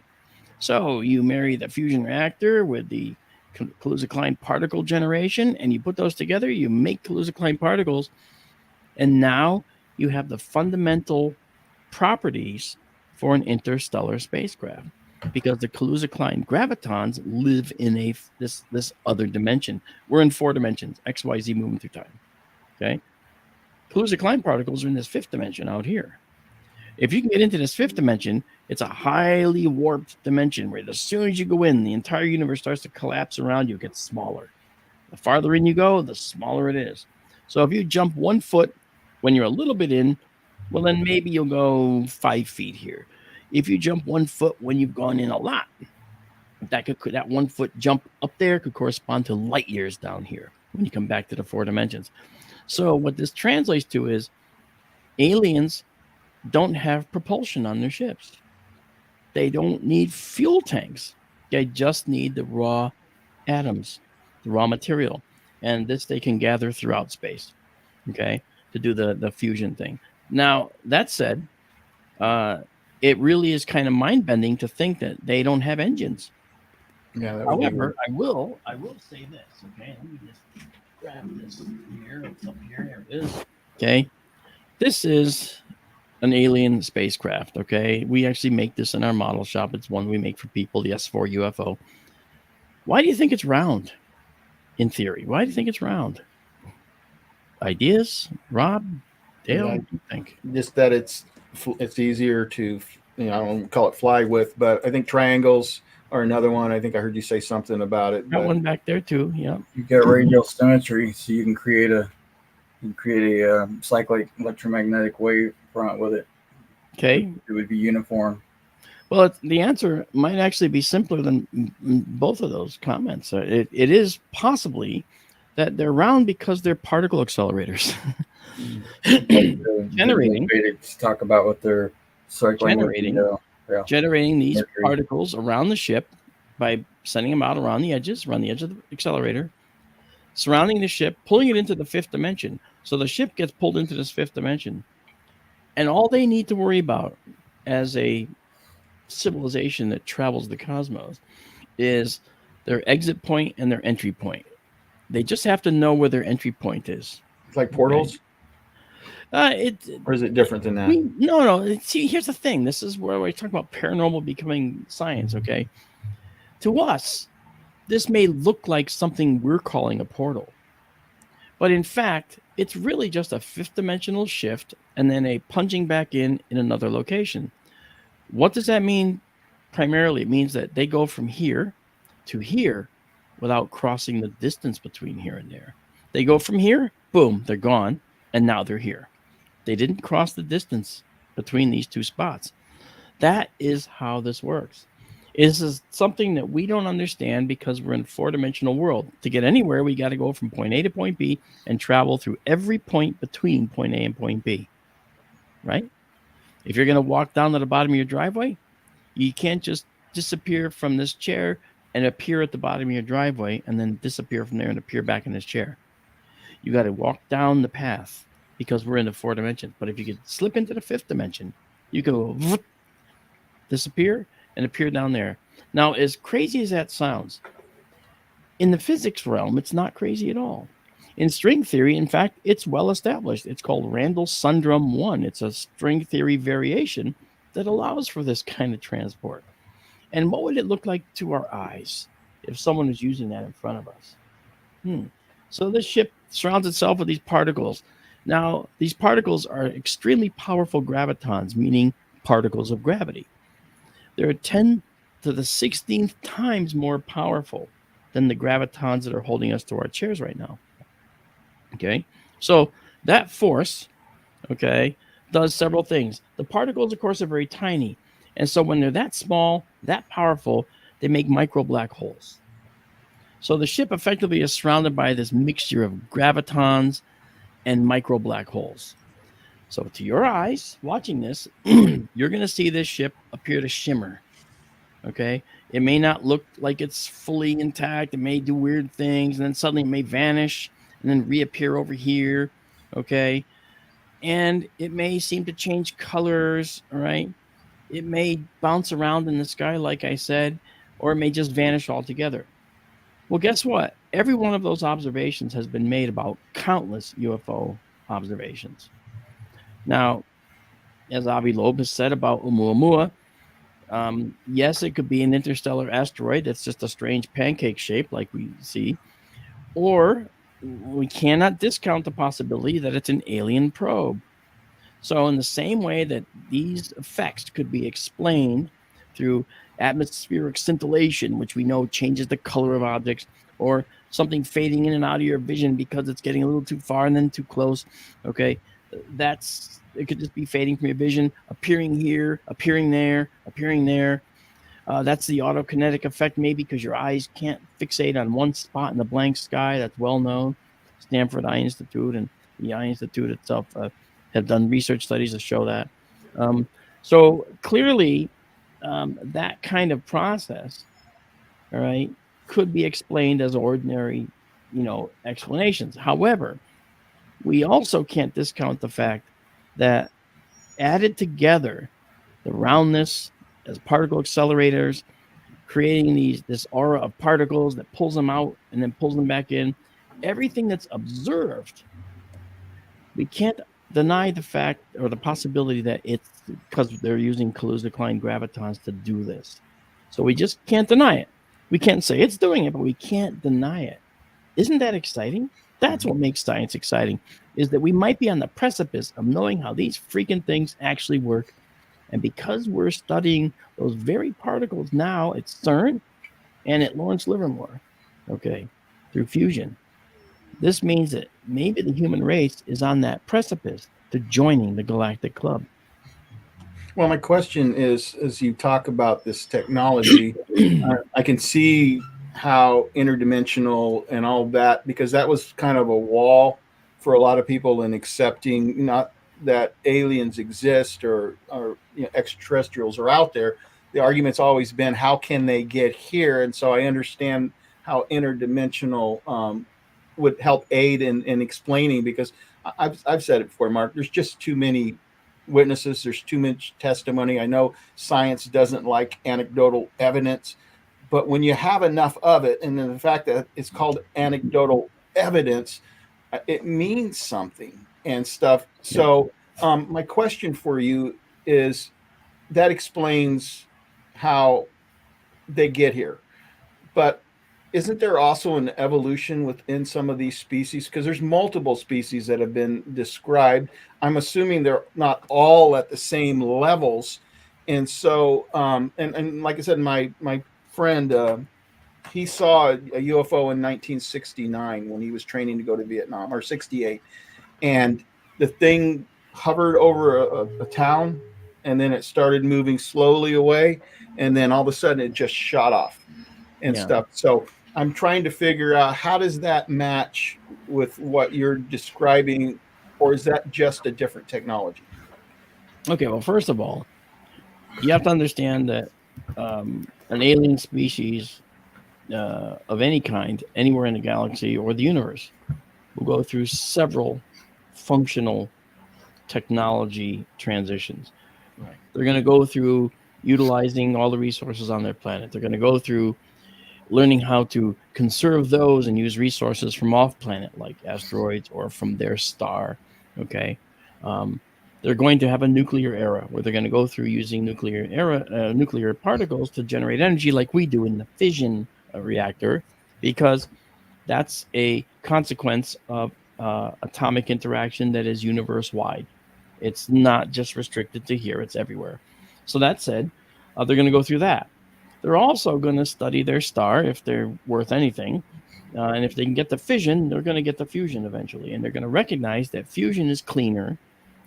So you marry the fusion reactor with the Kaluza-Klein particle generation, and you put those together, you make Kaluza-Klein particles, and now you have the fundamental properties for an interstellar spacecraft, because the Kaluza-Klein gravitons live in this other dimension. We're in 4 dimensions, X, Y, Z, moving through time. Okay, Kaluza-Klein particles are in this 5th dimension out here. If you can get into this 5th dimension, it's a highly warped dimension where as soon as you go in, the entire universe starts to collapse around you, it gets smaller. The farther in you go, the smaller it is. So if you jump 1 foot when you're a little bit in, well, then maybe you'll go 5 feet here. If you jump 1 foot when you've gone in a lot, that 1 foot jump up there could correspond to light years down here when you come back to the 4 dimensions. So what this translates to is aliens don't have propulsion on their ships. They don't need fuel tanks. They just need the raw atoms, the raw material. And this they can gather throughout space, okay, to do the fusion thing. Now, that said, it really is kind of mind-bending to think that they don't have engines. Yeah. However, I will say this, okay? Let me just grab this here. It's up here. There it is. Okay. This is an alien spacecraft, okay? We actually make this in our model shop. It's one we make for people, the S4 UFO. Why do you think it's round, in theory? Why do you think it's round? Ideas? Rob? Dale, what do you think? Just that it's easier to, I don't call it fly with, but I think triangles are another one. I think I heard you say something about it. Got one back there too. Yeah. You get radial symmetry, so you can create a cyclic electromagnetic wave front with it. Okay. It would be uniform. Well, the answer might actually be simpler than both of those comments. It is possibly that they're round because they're particle accelerators. Generating. To talk about what they're cycling. Generating these particles around the ship by sending them out around the edge of the accelerator, surrounding the ship, pulling it into the 5th dimension. So the ship gets pulled into this 5th dimension. And all they need to worry about as a civilization that travels the cosmos is their exit point and their entry point. They just have to know where their entry point is. It's like portals? Or is it different than that? No. See, here's the thing. This is where we talk about paranormal becoming science, okay? To us, this may look like something we're calling a portal. But in fact, it's really just a 5th dimensional shift and then a punching back in another location. What does that mean? Primarily, it means that they go from here to here without crossing the distance between here and there. They go from here, boom, they're gone, and now they're here. They didn't cross the distance between these 2 spots. That is how this works. This is something that we don't understand because we're in a 4-dimensional world. To get anywhere, we got to go from point A to point B and travel through every point between point A and point B, right? If you're going to walk down to the bottom of your driveway, you can't just disappear from this chair and appear at the bottom of your driveway and then disappear from there and appear back in this chair. You got to walk down the path because we're in the 4 dimensions. But if you could slip into the 5th dimension, you can go disappear and appear down there. Now, as crazy as that sounds, in the physics realm, it's not crazy at all. In string theory, in fact, it's well established. It's called Randall-Sundrum 1. It's a string theory variation that allows for this kind of transport. And what would it look like to our eyes if someone was using that in front of us? So this ship surrounds itself with these particles. Now, these particles are extremely powerful gravitons, meaning particles of gravity. they're 10 to the 16th times more powerful than the gravitons that are holding us to our chairs right now. Okay, so that force, okay, does several things. The particles, of course, are very tiny, and so when they're that small, that powerful, they make micro black holes. So the ship effectively is surrounded by this mixture of gravitons and micro black holes. So to your eyes watching this, you're going to see this ship appear to shimmer. Okay, it may not look like it's fully intact. It may do weird things, and then suddenly it may vanish and then reappear over here. Okay, and it may seem to change colors. All right, it may bounce around in the sky, like I said, or it may just vanish altogether. Well, guess what? Every one of those observations has been made about countless UFO observations. Now, as Avi Loeb has said about Oumuamua, yes, it could be an interstellar asteroid that's just a strange pancake shape like we see, or we cannot discount the possibility that it's an alien probe. So in the same way that these effects could be explained through atmospheric scintillation, which we know changes the color of objects, or something fading in and out of your vision because it's getting a little too far and then too close, okay, it could just be fading from your vision, appearing here, appearing there, appearing there. That's the autokinetic effect, maybe because your eyes can't fixate on one spot in the blank sky. That's well known. Stanford Eye Institute and the Eye Institute itself have done research studies to show that. So clearly, that kind of process, all right, could be explained as ordinary, explanations. However, we also can't discount the fact that added together, the roundness as particle accelerators, creating this aura of particles that pulls them out and then pulls them back in, everything that's observed, we can't deny the fact or the possibility that it's because they're using Kaluza-Klein gravitons to do this. So we just can't deny it. We can't say it's doing it, but we can't deny it. Isn't that exciting? That's what makes science exciting, is that we might be on the precipice of knowing how these freaking things actually work. And because we're studying those very particles now at CERN and at Lawrence Livermore, okay, through fusion, this means that maybe the human race is on that precipice to joining the galactic club. Well, my question is, as you talk about this technology, I can see how interdimensional and all that, because that was kind of a wall for a lot of people in accepting not that aliens exist or extraterrestrials are out there. The argument's always been, how can they get here? And so I understand how interdimensional would help aid in explaining, because I've said it before, Mark, there's just too many witnesses, there's too much testimony. I know science doesn't like anecdotal evidence, but when you have enough of it, and then the fact that it's called anecdotal evidence, it means something and stuff. So my question for you is, that explains how they get here, but isn't there also an evolution within some of these species? Because there's multiple species that have been described. I'm assuming they're not all at the same levels. And so, and like I said, my friend, he saw a UFO in 1969 when he was training to go to Vietnam, or 68. And the thing hovered over a town, and then it started moving slowly away. And then all of a sudden it just shot off and stuff. So I'm trying to figure out, how does that match with what you're describing, or is that just a different technology? Okay, well, first of all, you have to understand that an alien species of any kind, anywhere in the galaxy or the universe, will go through several functional technology transitions. Right. They're going to go through utilizing all the resources on their planet. They're going to go through learning how to conserve those and use resources from off planet, like asteroids or from their star. Okay. They're going to have a nuclear era where they're going to go through using nuclear particles to generate energy, like we do in the fission reactor, because that's a consequence of atomic interaction that is universe wide. It's not just restricted to here, it's everywhere. So that said, They're going to go through that. They're also going to study their star if they're worth anything. And if they can get the fission, they're going to get the fusion eventually. And they're going to recognize that fusion is cleaner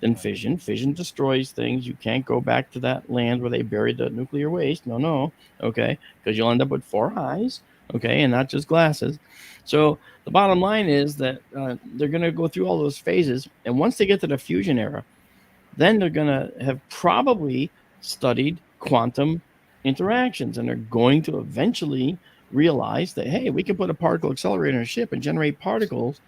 than fission. Fission destroys things. You can't go back to that land where they buried the nuclear waste. No. Okay. Because you'll end up with 4 eyes. Okay. And not just glasses. So the bottom line is that they're going to go through all those phases. And once they get to the fusion era, then they're going to have probably studied quantum interactions. And they're going to eventually realize that, hey, we can put a particle accelerator in a ship and generate particles.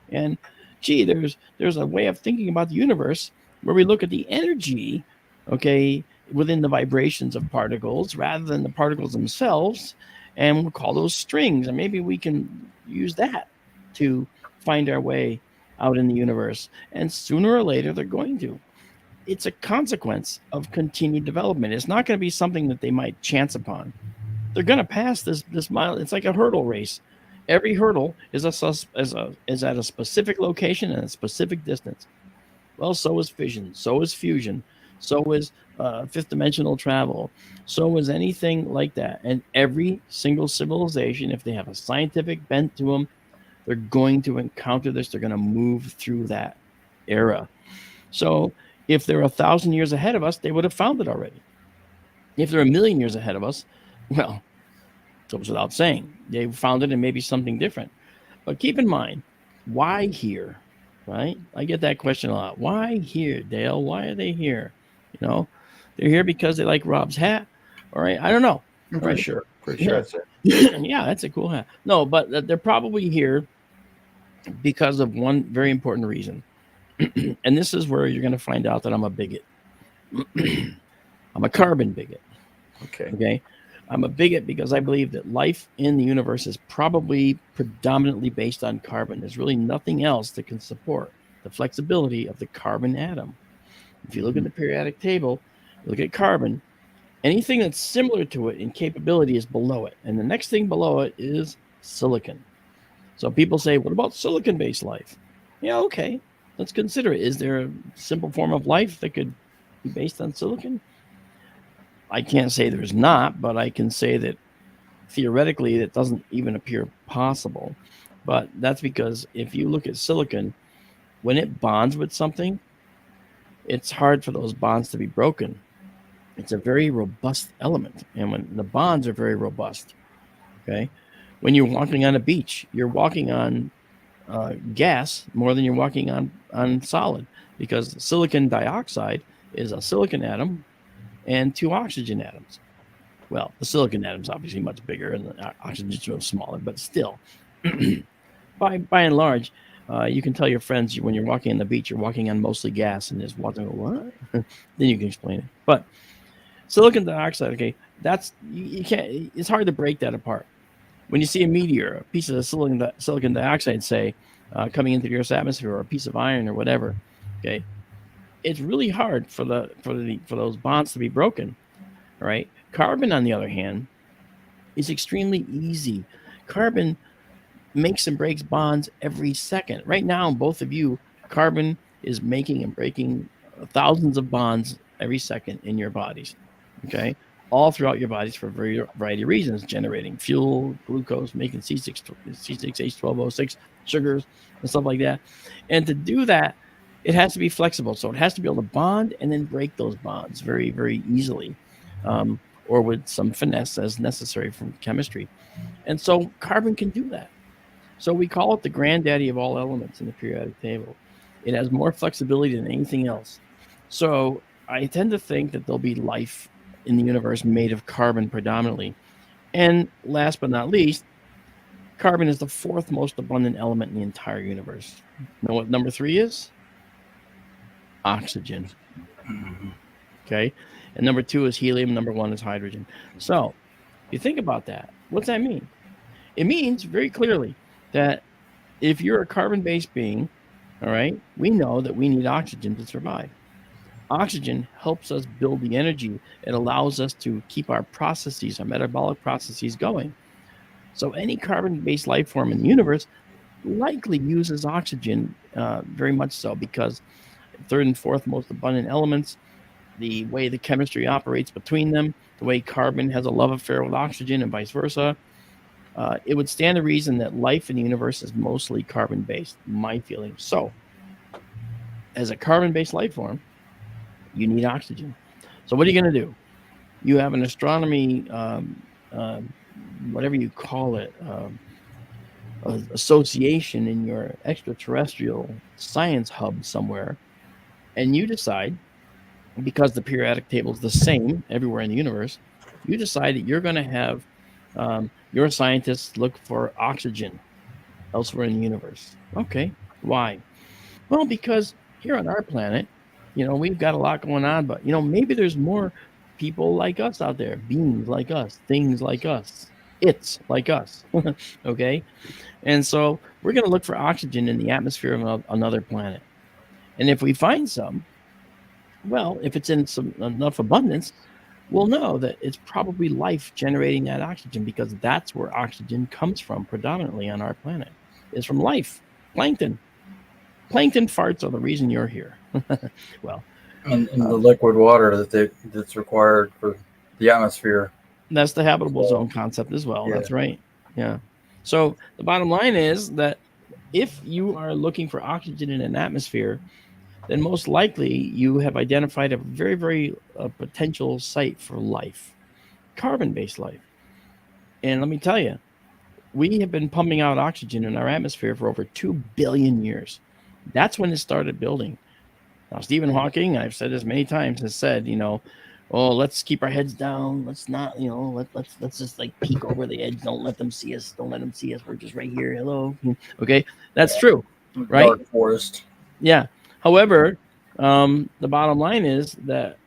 And gee, there's a way of thinking about the universe where we look at the energy, okay, within the vibrations of particles rather than the particles themselves, and we'll call those strings. And maybe we can use that to find our way out in the universe. And sooner or later, they're going to. It's a consequence of continued development. It's not going to be something that they might chance upon. They're going to pass this mile. It's like a hurdle race. Every hurdle is at a specific location and a specific distance. Well, so is fission. So is fusion. So is fifth dimensional travel. So is anything like that. And every single civilization, if they have a scientific bent to them, they're going to encounter this. They're going to move through that era. So if they're 1,000 years ahead of us, they would have found it already. If they're 1,000,000 years ahead of us, well, it goes without saying. They found it and maybe something different. But keep in mind, why here, right? I get that question a lot. Why here, Dale? Why are they here? You know, they're here because they like Rob's hat. All right. I don't know. For sure. Yeah. Yeah, that's a cool hat. No, but they're probably here because of one very important reason. And this is where you're going to find out that I'm a bigot. I'm a carbon bigot. Okay. I'm a bigot because I believe that life in the universe is probably predominantly based on carbon. There's really nothing else that can support the flexibility of the carbon atom. If you look at the periodic table, look at carbon, anything that's similar to it in capability is below it. And the next thing below it is silicon. So people say, what about silicon-based life? Yeah, okay. Let's consider it. Is there a simple form of life that could be based on silicon? I can't say there's not, but I can say that theoretically it doesn't even appear possible. But that's because if you look at silicon, when it bonds with something, it's hard for those bonds to be broken. It's a very robust element. And when the bonds are very robust, okay? When you're walking on a beach, you're walking on gas more than you're walking on solid, because silicon dioxide is a silicon atom and 2 oxygen atoms. Well, the silicon atom's obviously much bigger and the oxygen's much smaller, but still, by and large, you can tell your friends when you're walking on the beach, you're walking on mostly gas, and just walking, what? Then you can explain it. But silicon dioxide, okay, that's you can't. It's hard to break that apart. When you see a meteor, a piece of silicon dioxide, say, coming into the Earth's atmosphere, or a piece of iron or whatever, okay, it's really hard for those bonds to be broken. All right. Carbon, on the other hand, is extremely easy. Carbon makes and breaks bonds every second. Right now, both of you, carbon is making and breaking thousands of bonds every second in your bodies. Okay. All throughout your bodies for a variety of reasons, generating fuel, glucose, making C6H12O6 sugars and stuff like that. And to do that, it has to be flexible. So it has to be able to bond and then break those bonds very, very easily, or with some finesse as necessary from chemistry. And so carbon can do that. So we call it the granddaddy of all elements in the periodic table. It has more flexibility than anything else. So I tend to think that there'll be life in the universe made of carbon predominantly. And last but not least, carbon is the 4th most abundant element in the entire universe. Know what number 3 is? Oxygen. Okay. And number 2 is helium. Number 1 is hydrogen. So you think about that. What's that mean? It means very clearly that if you're a carbon-based being, all right, we know that we need oxygen to survive. Oxygen helps us build the energy. It allows us to keep our processes, our metabolic processes going. So any carbon-based life form in the universe likely uses oxygen very much so, because 3rd and 4th most abundant elements, the way the chemistry operates between them, the way carbon has a love affair with oxygen and vice versa, it would stand to reason that life in the universe is mostly carbon-based, my feeling. So, as a carbon-based life form, you need oxygen. So what are you going to do? You have an astronomy, whatever you call it, association in your extraterrestrial science hub somewhere, and you decide, because the periodic table is the same everywhere in the universe, you decide that you're going to have your scientists look for oxygen elsewhere in the universe. Okay, why? Well, because here on our planet, we've got a lot going on, but maybe there's more people like us out there, beings like us, things like us, it's like us. Okay, and so we're going to look for oxygen in the atmosphere of another planet, and if we find some, well, if it's in enough abundance, we'll know that it's probably life generating that oxygen, because that's where oxygen comes from predominantly on our planet, is from life, plankton. Plankton farts are the reason you're here. Well, and the liquid water that's required for the atmosphere. That's the habitable zone concept as well. Yeah. That's right. Yeah. So the bottom line is that if you are looking for oxygen in an atmosphere, then most likely you have identified a very, very potential site for life, carbon-based life. And let me tell you, we have been pumping out oxygen in our atmosphere for over 2 billion years. That's when it started building. Now, Stephen Hawking, I've said this many times, has said, oh, let's keep our heads down. Let's not, let's just like peek over the edge. Don't let them see us. Don't let them see us. We're just right here. Hello. Okay. That's true. Right. Dark forest. Yeah. However, the bottom line is that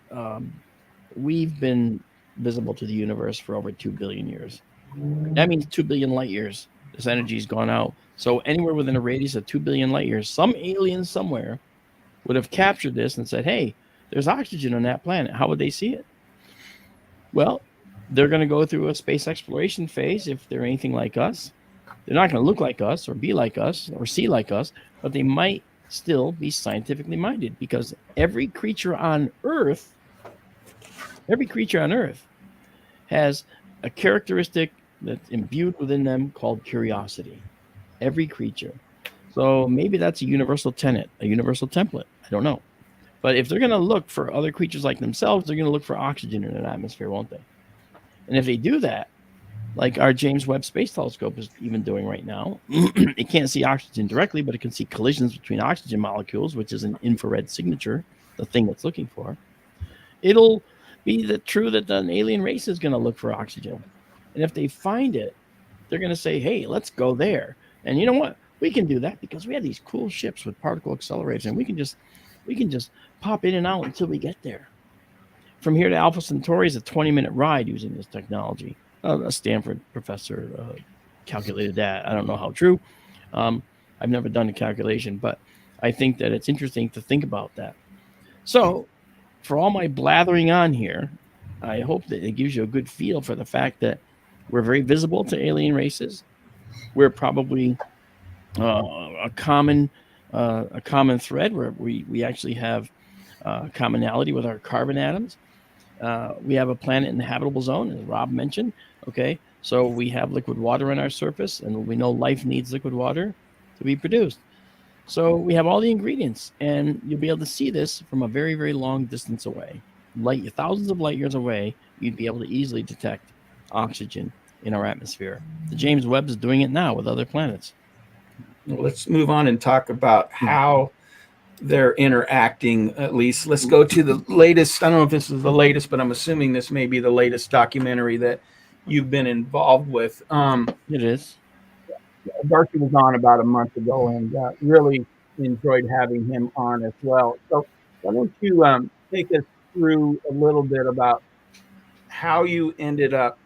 we've been visible to the universe for over 2 billion years. That means 2 billion light years. This energy's gone out. So anywhere within a radius of 2 billion light years, some alien somewhere would have captured this and said, hey, there's oxygen on that planet. How would they see it? Well, they're going to go through a space exploration phase if they're anything like us. They're not going to look like us or be like us or see like us, but they might still be scientifically minded, because every creature on Earth has a characteristic that's imbued within them called curiosity. Every creature. So maybe that's a universal tenet, a universal template. I don't know. But if they're going to look for other creatures like themselves, they're going to look for oxygen in an atmosphere, won't they? And if they do that, like our James Webb Space Telescope is even doing right now, it can't see oxygen directly, but it can see collisions between oxygen molecules, which is an infrared signature, the thing it's looking for. It'll be true that an alien race is going to look for oxygen. And if they find it, they're going to say, hey, let's go there. And you know what? We can do that because we have these cool ships with particle accelerators, and we can just pop in and out until we get there. From here to Alpha Centauri is a 20-minute ride using this technology. A Stanford professor calculated that. I don't know how true. I've never done a calculation, but I think that it's interesting to think about that. So, for all my blathering on here, I hope that it gives you a good feel for the fact that we're very visible to alien races. We're probably a common thread where we actually have commonality with our carbon atoms. We have a planet in the habitable zone, as Rob mentioned. Okay, so we have liquid water on our surface, and we know life needs liquid water to be produced. So we have all the ingredients, and you'll be able to see this from a very, very long distance away. Thousands of light years away, you'd be able to easily detect oxygen in our atmosphere. The James Webb is doing it now with other planets. Well, let's move on and talk about how they're interacting. At least let's go to the latest. I don't know if this is the latest, but I'm assuming this may be the latest documentary that you've been involved with. It is. Darcy was on about a month ago, and really enjoyed having him on as well. So why don't you take us through a little bit about how you ended up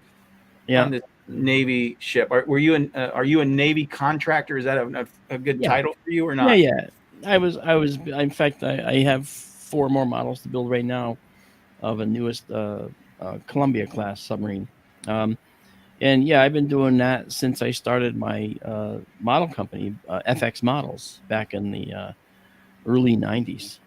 on this Navy ship? Are you a Navy contractor? Is that a good title for you or not? Yeah. I was. In fact, I have 4 more models to build right now of a newest Columbia class submarine. And yeah, I've been doing that since I started my model company, FX Models, back in the early 90s.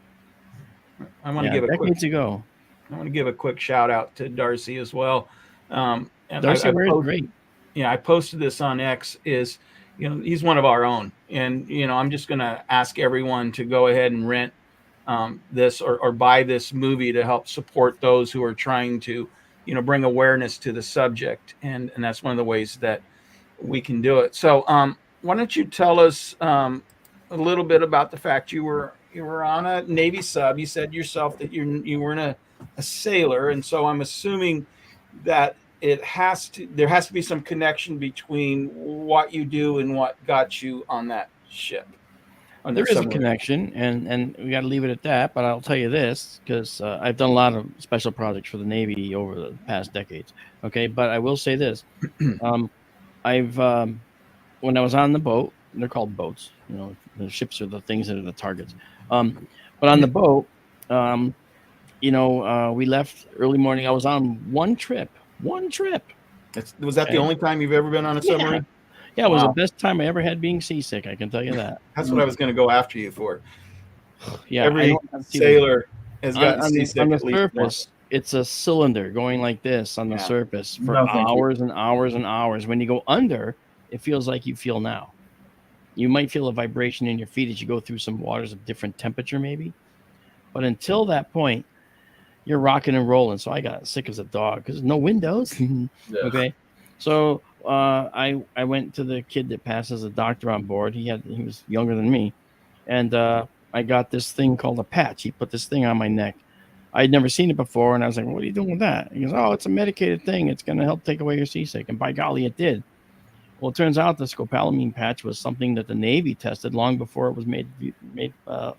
I want to give a decades ago. I want to give a quick shout out to Darcy as well. And Darcy wears great. Yeah, I posted this on X. Is he's one of our own, and I'm just going to ask everyone to go ahead and rent this or buy this movie to help support those who are trying to bring awareness to the subject, and that's one of the ways that we can do it. So why don't you tell us a little bit about the fact you were on a Navy sub. You said yourself that you weren't a sailor, and so I'm assuming that there has to be some connection between what you do and what got you on that ship. There is a connection, and we got to leave it at that. But I'll tell you this, because I've done a lot of special projects for the Navy over the past decades. Okay, but I will say this: I've when I was on the boat, they're called boats. The ships are the things that are the targets. But on the boat, we left early morning. I was on one trip. Was that the only time you've ever been on a submarine? Yeah, it was the best time I ever had being seasick. I can tell you that. That's what I was going to go after you for. Yeah, every sailor has gotten seasick on the at least surface. once. It's a cylinder going like this on the surface for hours and hours and hours. When you go under, it feels like you feel now. You might feel a vibration in your feet as you go through some waters of different temperature, maybe. But until that point, you're rocking and rolling. So I got sick as a dog because there's no windows. Okay. So I went to the kid that passed as a doctor on board. He was younger than me. And I got this thing called a patch. He put this thing on my neck. I'd never seen it before. And I was like, what are you doing with that? He goes, oh, it's a medicated thing. It's going to help take away your seasick. And by golly, it did. Well, it turns out the scopolamine patch was something that the Navy tested long before it was made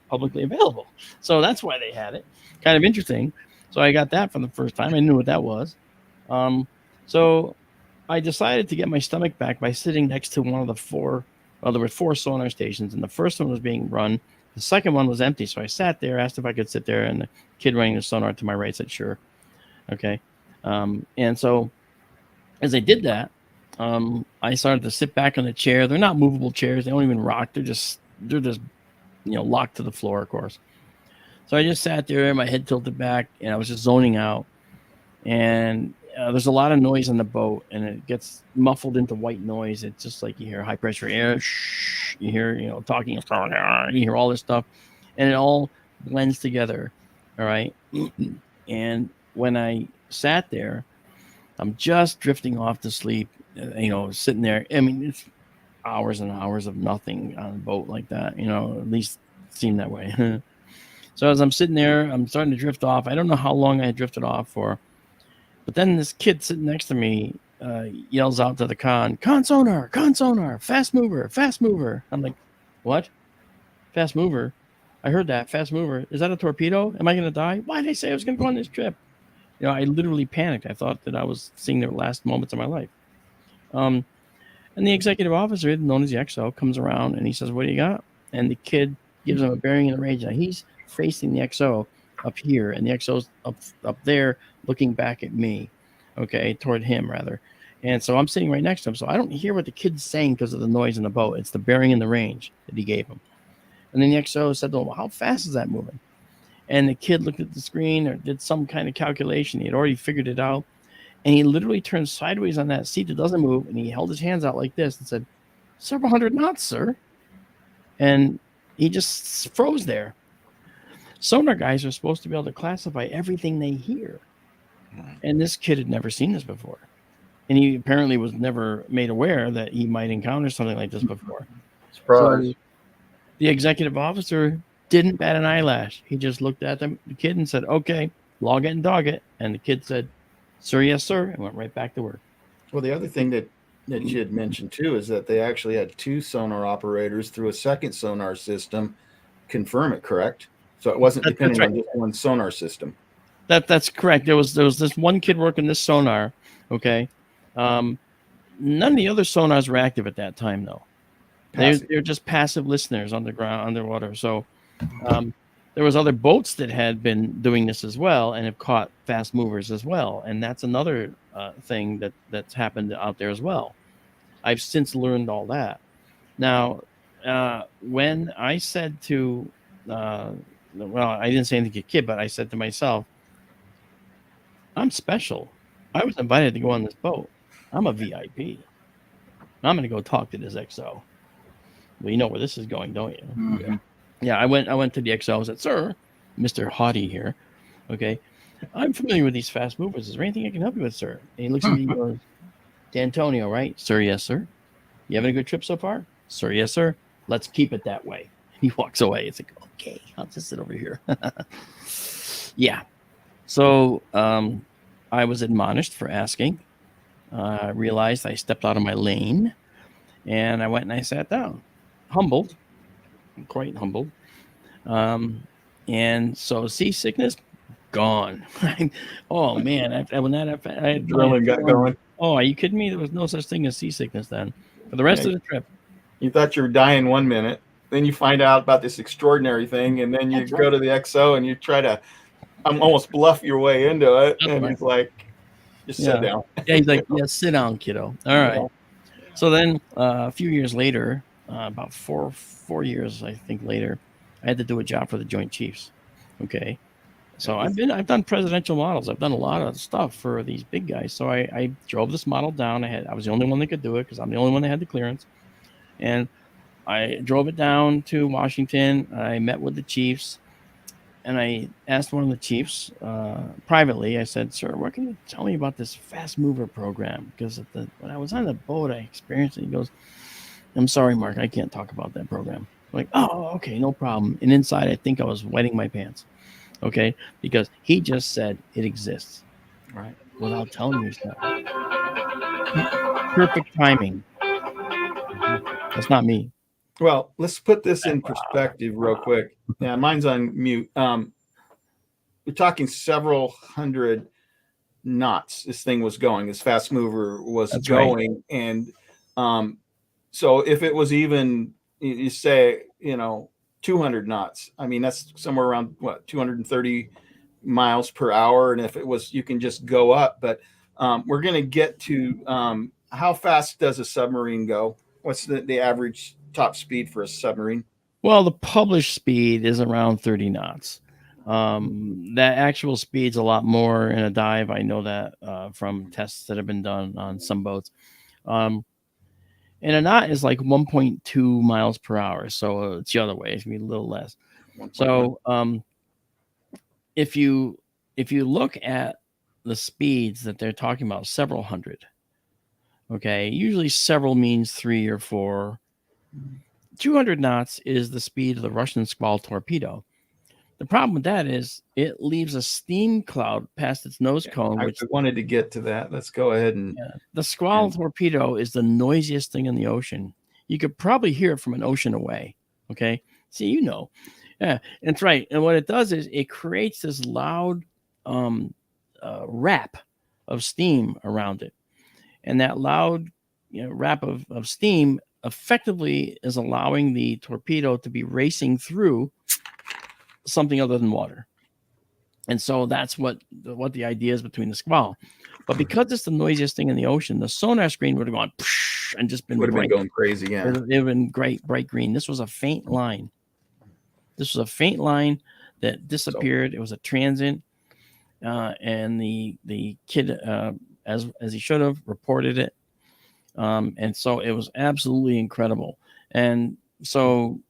publicly available. So that's why they had it. Kind of interesting. So I got that for the first time. I knew what that was. So I decided to get my stomach back by sitting next to one of the four. Well, there were 4 sonar stations, and the first one was being run. The second one was empty. So I sat there, asked if I could sit there, and the kid running the sonar to my right said, sure. Okay. And so as I did that, I started to sit back on the chair. They're not movable chairs. They don't even rock. They're just locked to the floor, of course. So I just sat there, my head tilted back, and I was just zoning out. And there's a lot of noise on the boat, and it gets muffled into white noise. It's just like you hear high pressure air, you hear talking, you hear all this stuff, and it all blends together. All right. And when I sat there, I'm just drifting off to sleep. Sitting there. I mean, it's hours and hours of nothing on a boat like that. At least it seemed that way. So as I'm sitting there, I'm starting to drift off. I don't know how long I had drifted off for, but then this kid sitting next to me yells out to the con sonar, fast mover. I'm like, what? Fast mover? I heard that. Fast mover. Is that a torpedo? Am I going to die? Why did they say I was going to go on this trip? I literally panicked. I thought that I was seeing the last moments of my life. And the executive officer, known as the XO, comes around and he says, what do you got? And the kid gives him a bearing in the range. Now he's facing the XO up here, and the XO's up there looking back at me, okay, toward him rather. And so I'm sitting right next to him. So I don't hear what the kid's saying because of the noise in the boat. It's the bearing in the range that he gave him. And then the XO said to him, well, how fast is that moving? And the kid looked at the screen or did some kind of calculation. He had already figured it out. And he literally turned sideways on that seat that doesn't move, and he held his hands out like this and said, several hundred knots, sir. And he just froze there. Sonar guys are supposed to be able to classify everything they hear. And this kid had never seen this before. And he apparently was never made aware that he might encounter something like this before. Surprise. So the executive officer didn't bat an eyelash. He just looked at the kid and said, okay, log it and dog it. And the kid said, sir, yes, sir, and went right back to work. Well, the other thing that you had mentioned, too, is that they actually had 2 sonar operators through a second sonar system confirm it, correct? So it wasn't depending on just one sonar system. That's correct. There was this one kid working this sonar, okay? None of the other sonars were active at that time, though. They're just passive listeners underwater. So there was other boats that had been doing this as well and have caught fast movers as well. And that's another thing that's happened out there as well. I've since learned all that. Now, when I said to, I didn't say anything to kid, but I said to myself, I'm special. I was invited to go on this boat. I'm a VIP. I'm going to go talk to this XO. Well, you know where this is going, don't you? Mm-hmm. Yeah, I went to the XO. I said, sir, Mr. Haughty here. Okay. I'm familiar with these fast movers. Is there anything I can help you with, sir? And he looks at me and goes, D'Antonio, right? Sir, yes, sir. You having a good trip so far? Sir, yes, sir. Let's keep it that way. He walks away. It's like, okay, I'll just sit over here. Yeah. So I was admonished for asking. I realized I stepped out of my lane, and I went and I sat down, humbled, quite humbled. And so seasickness gone. Oh man, I had Adrenaline got going. Oh, are you kidding me? There was no such thing as seasickness then. For the rest of the trip, You thought you were dying 1 minute, then you find out about this extraordinary thing, and then you That's go right. to the XO and you try to almost bluff your way into it, That's and right. he's like, "Just sit down." Yeah, he's like, yeah, sit down, kiddo. All right. So then a few years later, about four years, I think later, I had to do a job for the Joint Chiefs. Okay. So I've done presidential models. I've done a lot of stuff for these big guys. So I drove this model down. I was the only one that could do it because I'm the only one that had the clearance. And I drove it down to Washington. I met with the chiefs, and I asked one of the chiefs privately. I said, "Sir, what can you tell me about this fast mover program?" Because when I was on the boat, I experienced it. He goes, "I'm sorry, Mark, I can't talk about that program." I'm like, "Oh, okay, no problem." And inside, I think I was wetting my pants. Okay, because he just said it exists, right? Without telling me so. Perfect timing. That's not me. Well, let's put this in perspective real quick. Yeah, mine's on mute. We're talking several hundred knots. This thing was going. This fast mover was That's going, right. And so if it was even, you say, 200 knots. I mean, that's somewhere around 230 miles per hour. And if it was, you can just go up. But we're going to get to how fast does a submarine go? What's the average top speed for a submarine? Well, the published speed is around 30 knots. That actual speed's a lot more in a dive. I know that from tests that have been done on some boats. And a knot is like 1.2 miles per hour. So it's the other way. It's going to be a little less. 1. So if you look at the speeds that they're talking about, several hundred. Okay. Usually several means 3 or 4. 200 knots is the speed of the Russian Squall torpedo. The problem with that is it leaves a steam cloud past its nose cone. I wanted to get to that. Let's go ahead and. Yeah, the Squall torpedo is the noisiest thing in the ocean. You could probably hear it from an ocean away. Okay. See, yeah, that's right. And what it does is it creates this loud wrap of steam around it. And that loud wrap of steam effectively is allowing the torpedo to be racing through something other than water. And so that's what the idea is between the Squall. But because it's the noisiest thing in the ocean, the sonar screen would have gone and just been going crazy. Yeah, it would have been bright green. This was a faint line. That disappeared. It was a transient, and the kid, as he should have, reported it. And so it was absolutely incredible. And so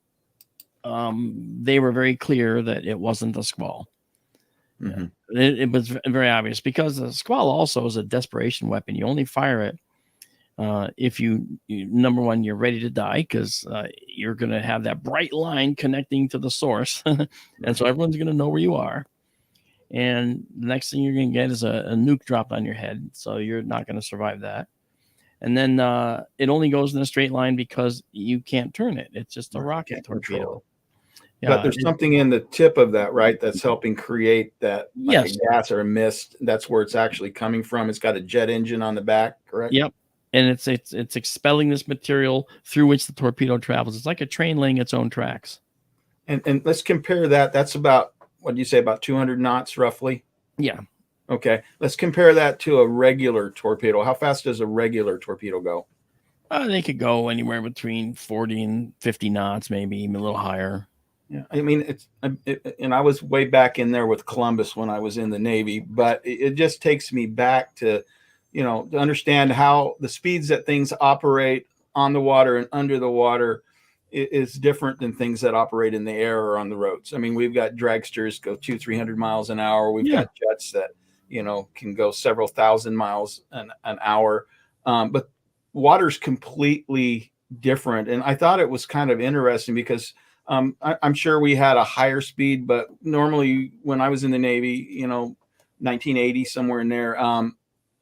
they were very clear that it wasn't a Squall. Mm-hmm. It was very obvious because the Squall also is a desperation weapon. You only fire it if you number one, you're ready to die because you're going to have that bright line connecting to the source. And so everyone's going to know where you are. And the next thing you're going to get is a nuke dropped on your head. So you're not going to survive that. And then it only goes in a straight line because you can't turn it. It's just a rocket torpedo. Yeah, but there's something in the tip of that, right? That's helping create that like a gas or a mist. That's where it's actually coming from. It's got a jet engine on the back, correct? Yep. And it's expelling this material through which the torpedo travels. It's like a train laying its own tracks. And let's compare that. That's about, what do you say, about 200 knots roughly? Yeah. Okay. Let's compare that to a regular torpedo. How fast does a regular torpedo go? They could go anywhere between 40 and 50 knots, maybe even a little higher. Yeah, I mean, and I was way back in there with Columbus when I was in the Navy, but it just takes me back to, to understand how the speeds that things operate on the water and under the water is different than things that operate in the air or on the roads. I mean, we've got dragsters go 200-300 miles an hour. We've got jets that, can go several thousand miles an hour. But water's completely different. And I thought it was kind of interesting because I'm sure we had a higher speed, but normally when I was in the Navy, 1980, somewhere in there,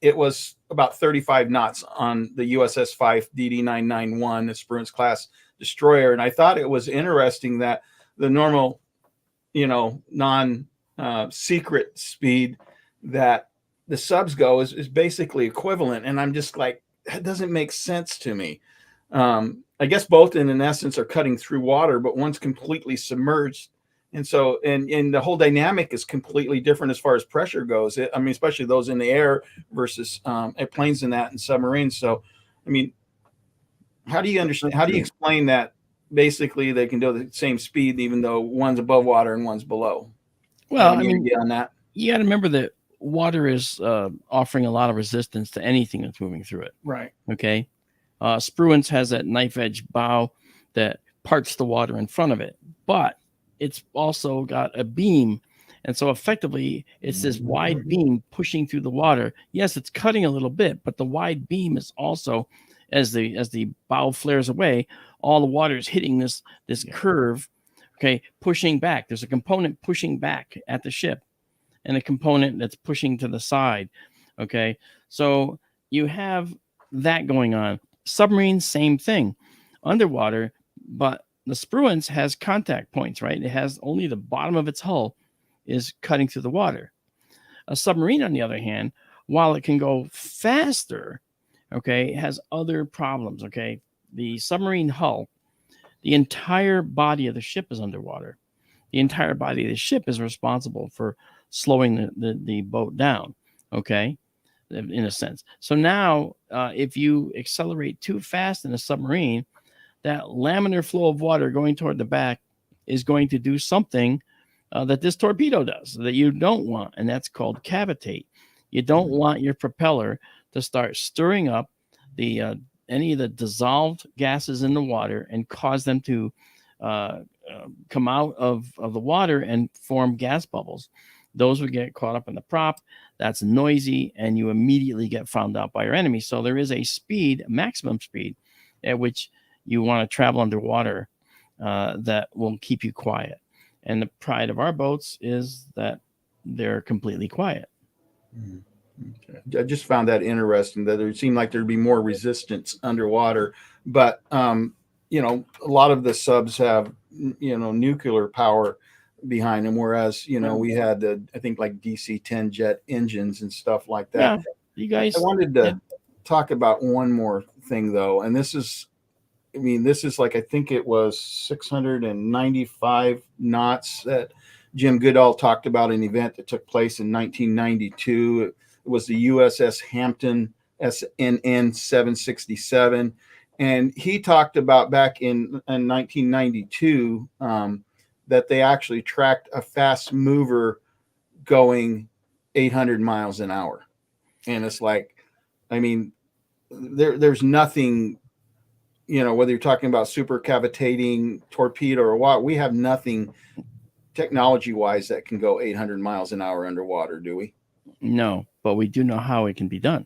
it was about 35 knots on the USS Fife DD-991, the Spruance class destroyer. And I thought it was interesting that the normal, non-secret speed that the subs go is basically equivalent. And I'm just like, that doesn't make sense to me. I guess both in essence are cutting through water, but one's completely submerged. And so, and the whole dynamic is completely different as far as pressure goes. I mean, especially those in the air versus planes in that and submarines. So, I mean, how do you understand, how do you explain that basically they can do the same speed, even though one's above water and one's below? Well, I mean, on that, you got to remember that water is offering a lot of resistance to anything that's moving through it. Right. Okay. Spruance has that knife edge bow that parts the water in front of it, but it's also got a beam. And so effectively it's this wide beam pushing through the water. Yes, it's cutting a little bit, but the wide beam is also, as the bow flares away, all the water is hitting this curve, okay, pushing back. There's a component pushing back at the ship and a component that's pushing to the side. Okay. So you have that going on. Submarines, same thing. Underwater, but the Spruance has contact points, right? It has only the bottom of its hull is cutting through the water. A submarine, on the other hand, while it can go faster, okay, it has other problems, okay? The submarine hull, the entire body of the ship is underwater. The entire body of the ship is responsible for slowing the boat down, okay? In a sense. So now, if you accelerate too fast in a submarine, that laminar flow of water going toward the back is going to do something that this torpedo does that you don't want, and that's called cavitate. You don't want your propeller to start stirring up the any of the dissolved gases in the water and cause them to come out of the water and form gas bubbles. Those would get caught up in the prop. That's noisy, and you immediately get found out by your enemy. So there is a speed, maximum speed, at which you want to travel underwater that will keep you quiet. And the pride of our boats is that they're completely quiet. Okay. I just found that interesting that it seemed like there'd be more resistance underwater, but a lot of the subs have nuclear power behind them, whereas we had I think like DC-10 jet engines and stuff like that. Yeah, you guys. I wanted to talk about one more thing though, and this is like, I think it was 695 knots that Jim Goodall talked about, an event that took place in 1992. It was the USS Hampton SNN 767, and he talked about back in 1992 that they actually tracked a fast mover going 800 miles an hour. And it's like, I mean, there's nothing, whether you're talking about super cavitating torpedo or what, we have nothing technology wise that can go 800 miles an hour underwater, do we? No, but we do know how it can be done.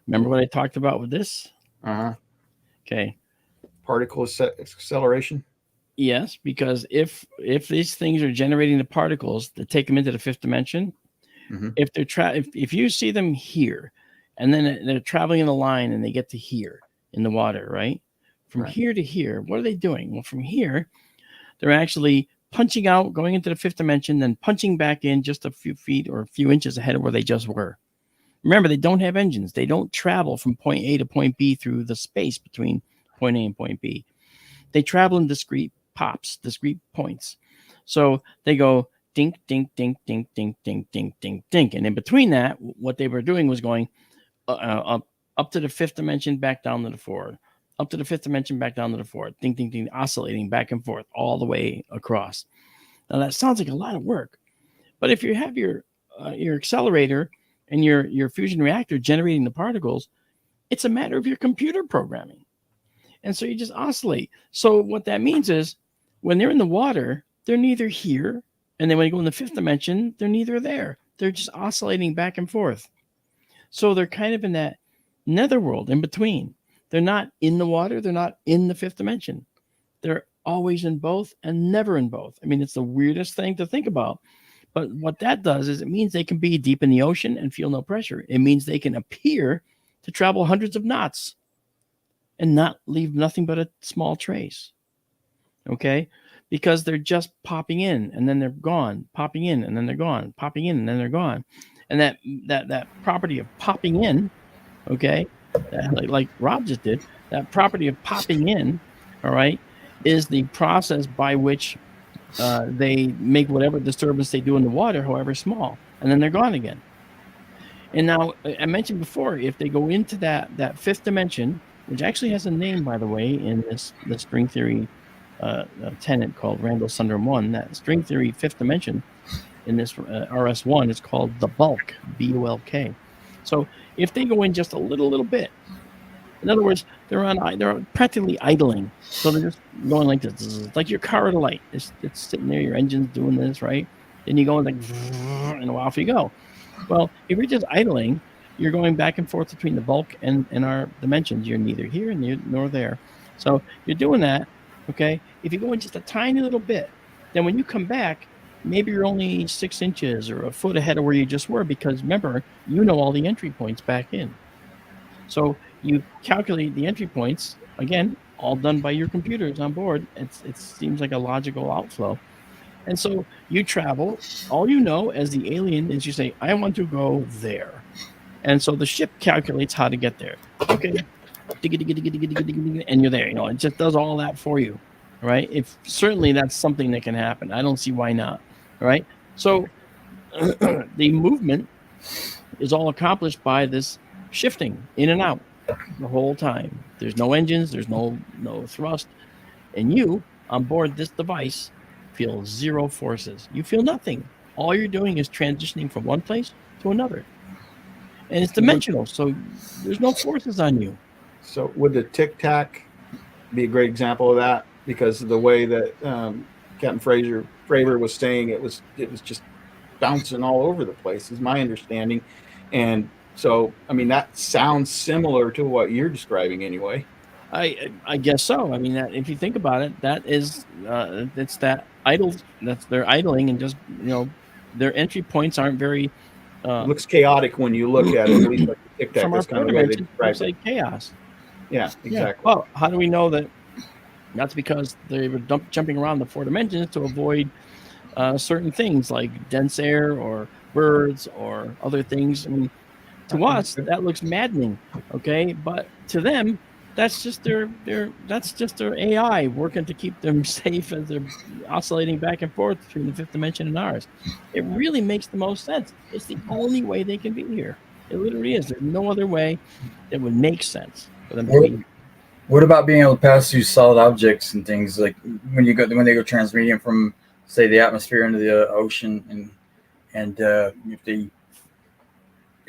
Remember what I talked about with this? Okay. Particle acceleration. Yes, because if these things are generating the particles that take them into the fifth dimension, if they're if you see them here, and then they're traveling in a line and they get to here in the water, right? From here to here, what are they doing? Well, from here, they're actually punching out, going into the fifth dimension, then punching back in just a few feet or a few inches ahead of where they just were. Remember, they don't have engines. They don't travel from point A to point B through the space between point A and point B. They travel in discrete pops, discrete points. So they go dink, dink, dink, dink, dink, dink, dink, dink, dink. And in between that, what they were doing was going up to the fifth dimension, back down to the fourth, up to the fifth dimension, back down to the fourth, ding, ding, ding, oscillating back and forth all the way across. Now that sounds like a lot of work, but if you have your accelerator and your fusion reactor generating the particles, it's a matter of your computer programming. And so you just oscillate. So what that means is when they're in the water, they're neither here. And then when you go in the fifth dimension, they're neither there. They're just oscillating back and forth. So they're kind of in that netherworld in between. They're not in the water. They're not in the fifth dimension. They're always in both and never in both. I mean, it's the weirdest thing to think about. But what that does is it means they can be deep in the ocean and feel no pressure. It means they can appear to travel hundreds of knots and not leave nothing but a small trace. Okay? Because they're just popping in and then they're gone, popping in and then they're gone, popping in and then they're gone. And that property of popping in, okay, like Rob just did, that property of popping in, all right, is the process by which they make whatever disturbance they do in the water, however small, and then they're gone again. And now I mentioned before, if they go into that fifth dimension, which actually has a name, by the way, in the string theory tenet called Randall-Sundrum 1, that string theory fifth dimension in this RS1 is called the bulk, B-U-L-K. So if they go in just a little bit, in other words, they're practically idling. So they're just going like this, like your car at a light. It's sitting there, your engine's doing this, right? Then you go like, and off you go. Well, if you're just idling, you're going back and forth between the bulk and our dimensions. You're neither here nor there. So you're doing that, okay? If you go in just a tiny little bit, then when you come back, maybe you're only 6 inches or a foot ahead of where you just were, because remember, you know all the entry points back in. So you calculate the entry points, again, all done by your computers on board. It seems like a logical outflow. And so you travel, all you know as the alien is you say, I want to go there. And so the ship calculates how to get there. Okay. And you're there, it just does all that for you. Right? If certainly that's something that can happen. I don't see why not. All right. So the movement is all accomplished by this shifting in and out the whole time. There's no engines, there's no thrust, and you on board this device feel zero forces. You feel nothing. All you're doing is transitioning from one place to another, and it's dimensional, so there's no forces on you. So would the Tic Tac be a great example of that? Because of the way that Captain Fravor was saying, it was just bouncing all over the place, is my understanding. And so, I mean, that sounds similar to what you're describing anyway. I guess so. I mean, that if you think about it, that is it's that idle. They're idling, and just their entry points aren't very. It looks chaotic when you look at it. At least like the Tic Tac. From our that's kind of the way they describe it. Like chaos. Yeah, exactly. Yeah. Well, how do we know that? That's because they were jumping around the 4 dimensions to avoid certain things like dense air or birds or other things. I mean, to us, that looks maddening, okay? But to them, that's just their AI working to keep them safe as they're oscillating back and forth between the fifth dimension and ours. It really makes the most sense. It's the only way they can be here. It literally is. There's no other way that would make sense for them to be here. What about being able to pass through solid objects and things, like when they go transmedium from, say, the atmosphere into the ocean, and if they,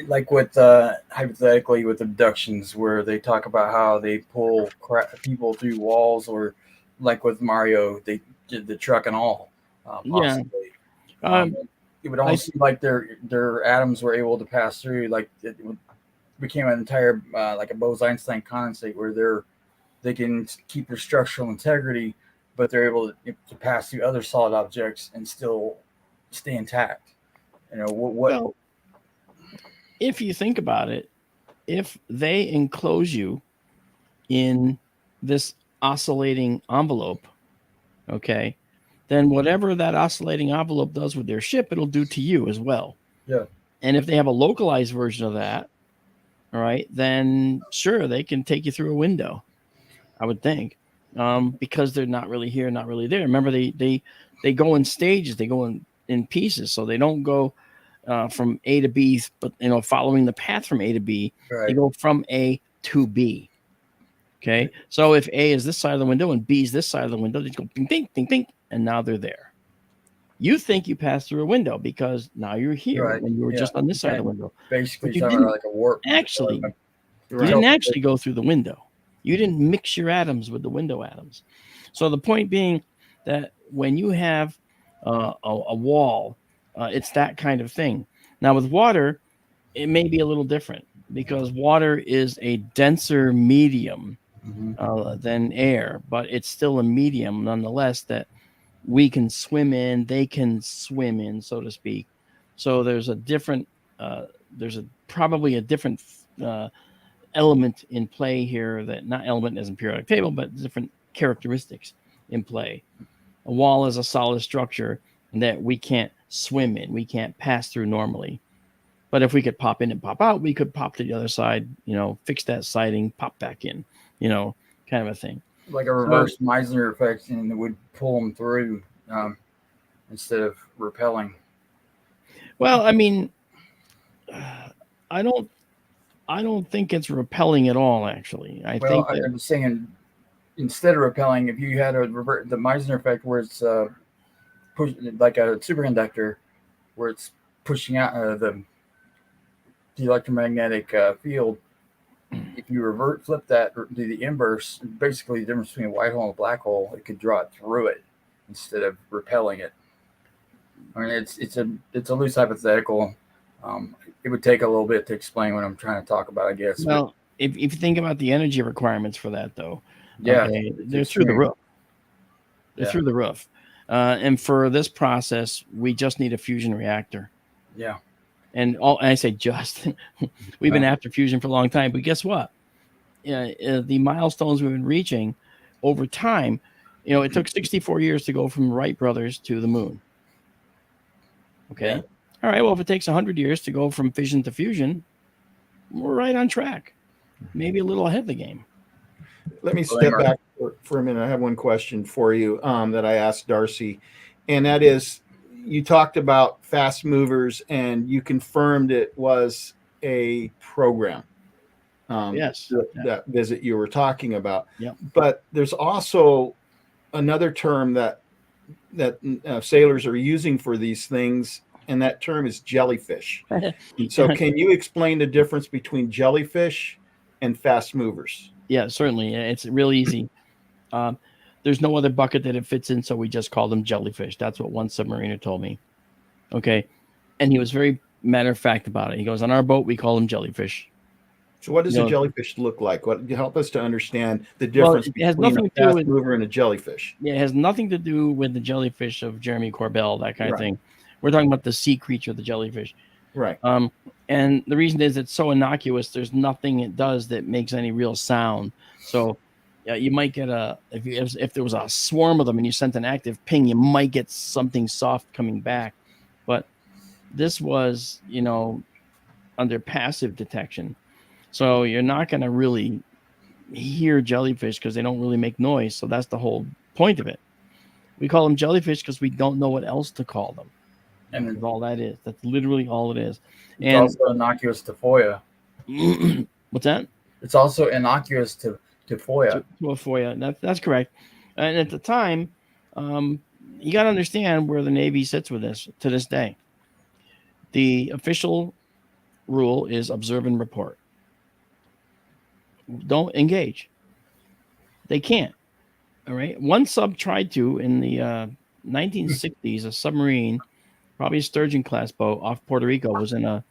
like with hypothetically with abductions, where they talk about how they pull people through walls, or like with Mario, they did the truck and all. Possibly. It would almost seem like their atoms were able to pass through, like it became an entire like a Bose-Einstein condensate, where they can keep their structural integrity, but they're able to pass through other solid objects and still stay intact. Well, if you think about it, if they enclose you in this oscillating envelope, okay, then whatever that oscillating envelope does with their ship, it'll do to you as well. Yeah. And if they have a localized version of that, all right, then sure, they can take you through a window, I would think, because they're not really here, not really there. Remember, they go in stages, they go in pieces, so they don't go from A to B, but following the path from A to B, Right. They go from A to B. Okay, so if A is this side of the window and B is this side of the window, they just go ding, ding, ding, ding, and now they're there. You think you passed through a window because now you're here Right. when you were just on this side of the window. Basically, But you talking didn't about like a warp. actually, you Right. didn't actually go through the window. You didn't mix your atoms with the window atoms. So the point being that when you have a wall, it's that kind of thing. Now with water, it may be a little different because water is a denser medium than air, but it's still a medium nonetheless that we can swim in, they can swim in, so to speak. So there's a different, probably a different element in play here, that not element as in periodic table, but different characteristics in play. A wall is a solid structure that we can't swim in, we can't pass through normally. But if we could pop in and pop out, we could pop to the other side, fix that siding, pop back in, kind of a thing. Like a reverse Meissner effect, and it would pull them through instead of repelling. Well, I mean, I don't think it's repelling at all. Actually, I think I'm saying instead of repelling, if you had the Meissner effect, where it's push like a superconductor, where it's pushing out the electromagnetic field. If you flip that, or do the inverse, basically the difference between a white hole and a black hole, it could draw it through it instead of repelling it. I mean, it's a loose hypothetical. It would take a little bit to explain what I'm trying to talk about, I guess. Well, if you think about the energy requirements for that, though, yeah, they're through the roof. They're through the roof. And for this process, we just need a fusion reactor. Yeah. And I say just, we've been after fusion for a long time, but guess what? The milestones we've been reaching over time, it took 64 years to go from Wright brothers to the moon. Okay. Yeah. All right. Well, if it takes 100 years to go from fission to fusion, we're right on track. Maybe a little ahead of the game. Let me step back for a minute. I have one question for you that I asked Darcy, and that is, you talked about fast movers and you confirmed it was a program. Yes. That visit you were talking about. Yep. But there's also another term that sailors are using for these things, and that term is jellyfish. So can you explain the difference between jellyfish and fast movers? Yeah, certainly. It's real easy. There's no other bucket that it fits in, so we just call them jellyfish. That's what one submariner told me. Okay. And he was very matter of fact about it. He goes, on our boat, we call them jellyfish. So what does a jellyfish look like? Help us to understand the difference between a fast mover and a jellyfish. Yeah, it has nothing to do with the jellyfish of Jeremy Corbell, that kind of thing. We're talking about the sea creature, the jellyfish. Right. And the reason is it's so innocuous. There's nothing it does that makes any real sound. So you might get if there was a swarm of them and you sent an active ping, you might get something soft coming back. But this was, under passive detection. So you're not going to really hear jellyfish because they don't really make noise. So that's the whole point of it. We call them jellyfish because we don't know what else to call them. And that's all that is. That's literally all it is. It's also innocuous to FOIA. What's that? It's also innocuous to FOIA. To a FOIA. That's correct. And at the time, you got to understand where the Navy sits with this to this day. The official rule is observe and report. Don't engage. They can't. All right. One sub tried to in the 1960s. A submarine, probably a Sturgeon class boat off Puerto Rico, was in a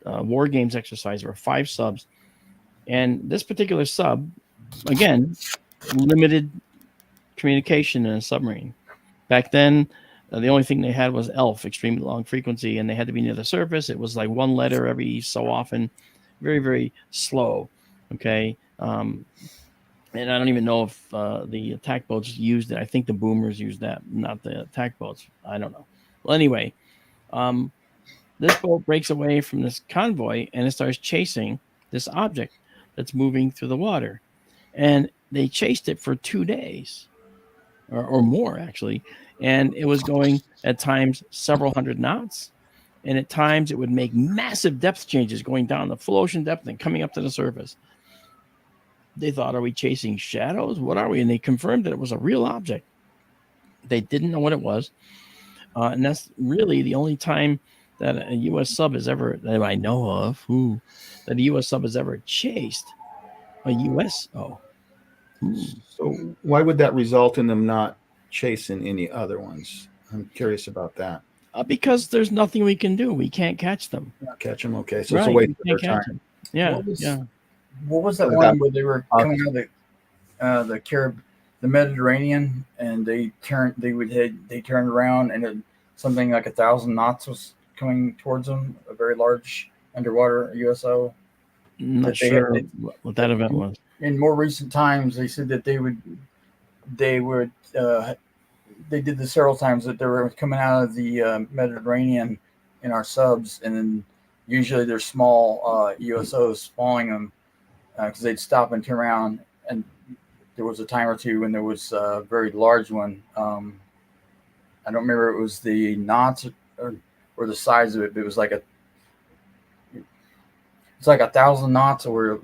war games exercise. There were 5 subs, and this particular sub, again, limited communication in a submarine. Back then, the only thing they had was ELF, extremely long frequency, and they had to be near the surface. It was like one letter every so often, very, very slow. Okay. And I don't even know if the attack boats used it. I think the boomers used that, not the attack boats. I don't know. Well, anyway, this boat breaks away from this convoy and it starts chasing this object that's moving through the water. And they chased it for 2 days or more, actually. And it was going at times several hundred knots. And at times it would make massive depth changes going down the full ocean depth and coming up to the surface. They thought, are we chasing shadows? What are we? And they confirmed that it was a real object. They didn't know what it was. And that's really the only time that a U.S. sub has ever, that I know of, that a U.S. sub has ever chased a USO. So why would that result in them not chasing any other ones? I'm curious about that. Because there's nothing we can do. We can't catch them. Not catch them. Okay, so it's a waste of their time. Them. Yeah, What was that one where they were coming out of the Mediterranean, and they turned around, and something like 1,000 knots was coming towards them, a very large underwater USO. I'm not sure what that event was. In more recent times, they said that they did this several times, that they were coming out of the Mediterranean in our subs, and then usually they're small USOs following them, because they'd stop and turn around. And there was a time or two when there was a very large one. I don't remember if it was the knots or the size of it, but it was like it's like 1,000 knots, or it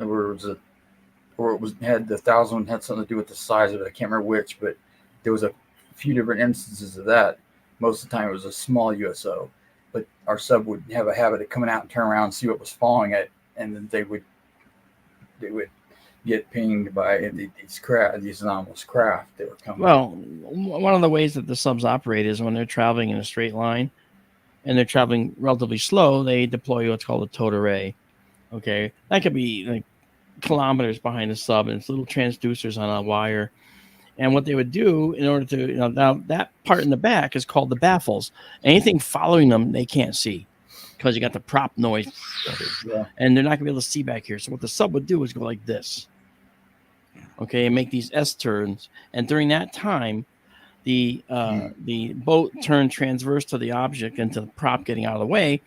had the 1,000 had something to do with the size of it. I can't remember which, but there was a few different instances of that. Most of the time it was a small USO, but our sub would have a habit of coming out and turn around and see what was following it, and then they would get pinged by these anomalous craft that were coming. Well, one of the ways that the subs operate is when they're traveling in a straight line and they're traveling relatively slow, they deploy what's called a towed array. Okay, that could be like kilometers behind the sub, and it's little transducers on a wire. And what they would do in order to, now that part in the back is called the baffles. Anything following them, they can't see because you got the prop noise, and they're not gonna be able to see back here. So what the sub would do is go like this, okay, and make these S turns. And during that time, the boat turned transverse to the object and to the prop getting out of the way.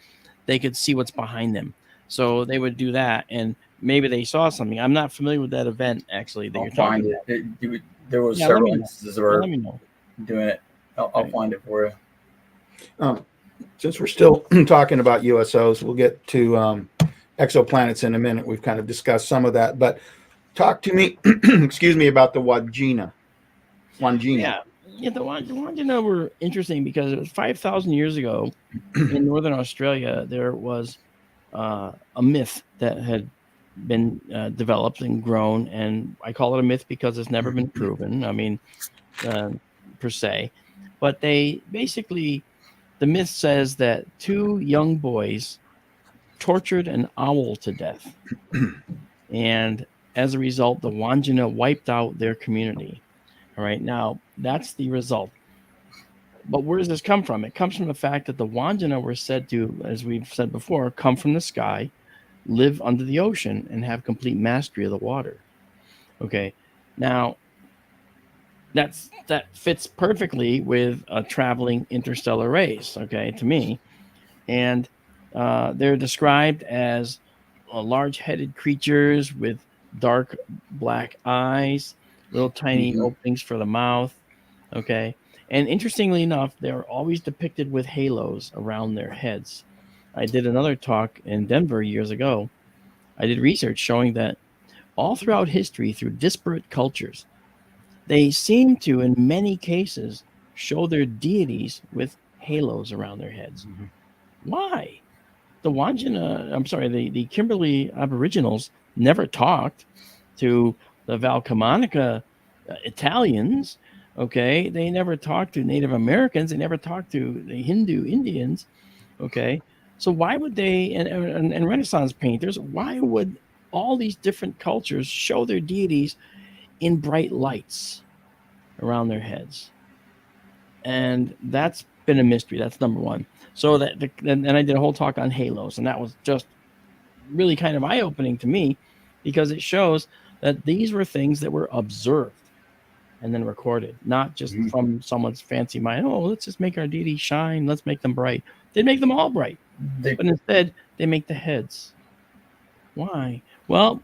They could see what's behind them. So they would do that, and maybe they saw something. I'm not familiar with that event, actually. That you're talking about. There was several instances where doing it. I'll find it for you. Since we're still talking about USOs, we'll get to exoplanets in a minute. We've kind of discussed some of that, but talk to me, excuse me, about the Wandjina. Yeah, the Wandjina were interesting because it was 5,000 years ago in northern Australia. There was a myth that had been developed and grown, and I call it a myth because it's never been proven. I mean, per se, but they basically, the myth says that 2 young boys tortured an owl to death, and as a result, the Wandjina wiped out their community. All right, now that's the result. But where does this come from? It comes from the fact that the Wandjina were said to, as we've said before, come from the sky, live under the ocean, and have complete mastery of the water. Okay, now that fits perfectly with a traveling interstellar race, okay, to me. And they're described as large-headed creatures with dark black eyes, little tiny openings for the mouth, okay. And interestingly enough, they're always depicted with halos around their heads. I did another talk in Denver years ago. I did research showing that all throughout history, through disparate cultures, they seem to, in many cases, show their deities with halos around their heads. Why? The the Kimberley Aboriginals never talked to the Valcamonica Italians. Okay, they never talked to Native Americans. They never talked to the Hindu Indians. Okay, so why would they, and Renaissance painters, why would all these different cultures show their deities in bright lights around their heads? And that's been a mystery. That's number one. So and I did a whole talk on halos, and that was just really kind of eye-opening to me, because it shows that these were things that were observed and then recorded, not just from someone's fancy mind. Oh, let's just make our deity shine. Let's make them bright. They make them all bright, but instead they make the heads. Why? Well,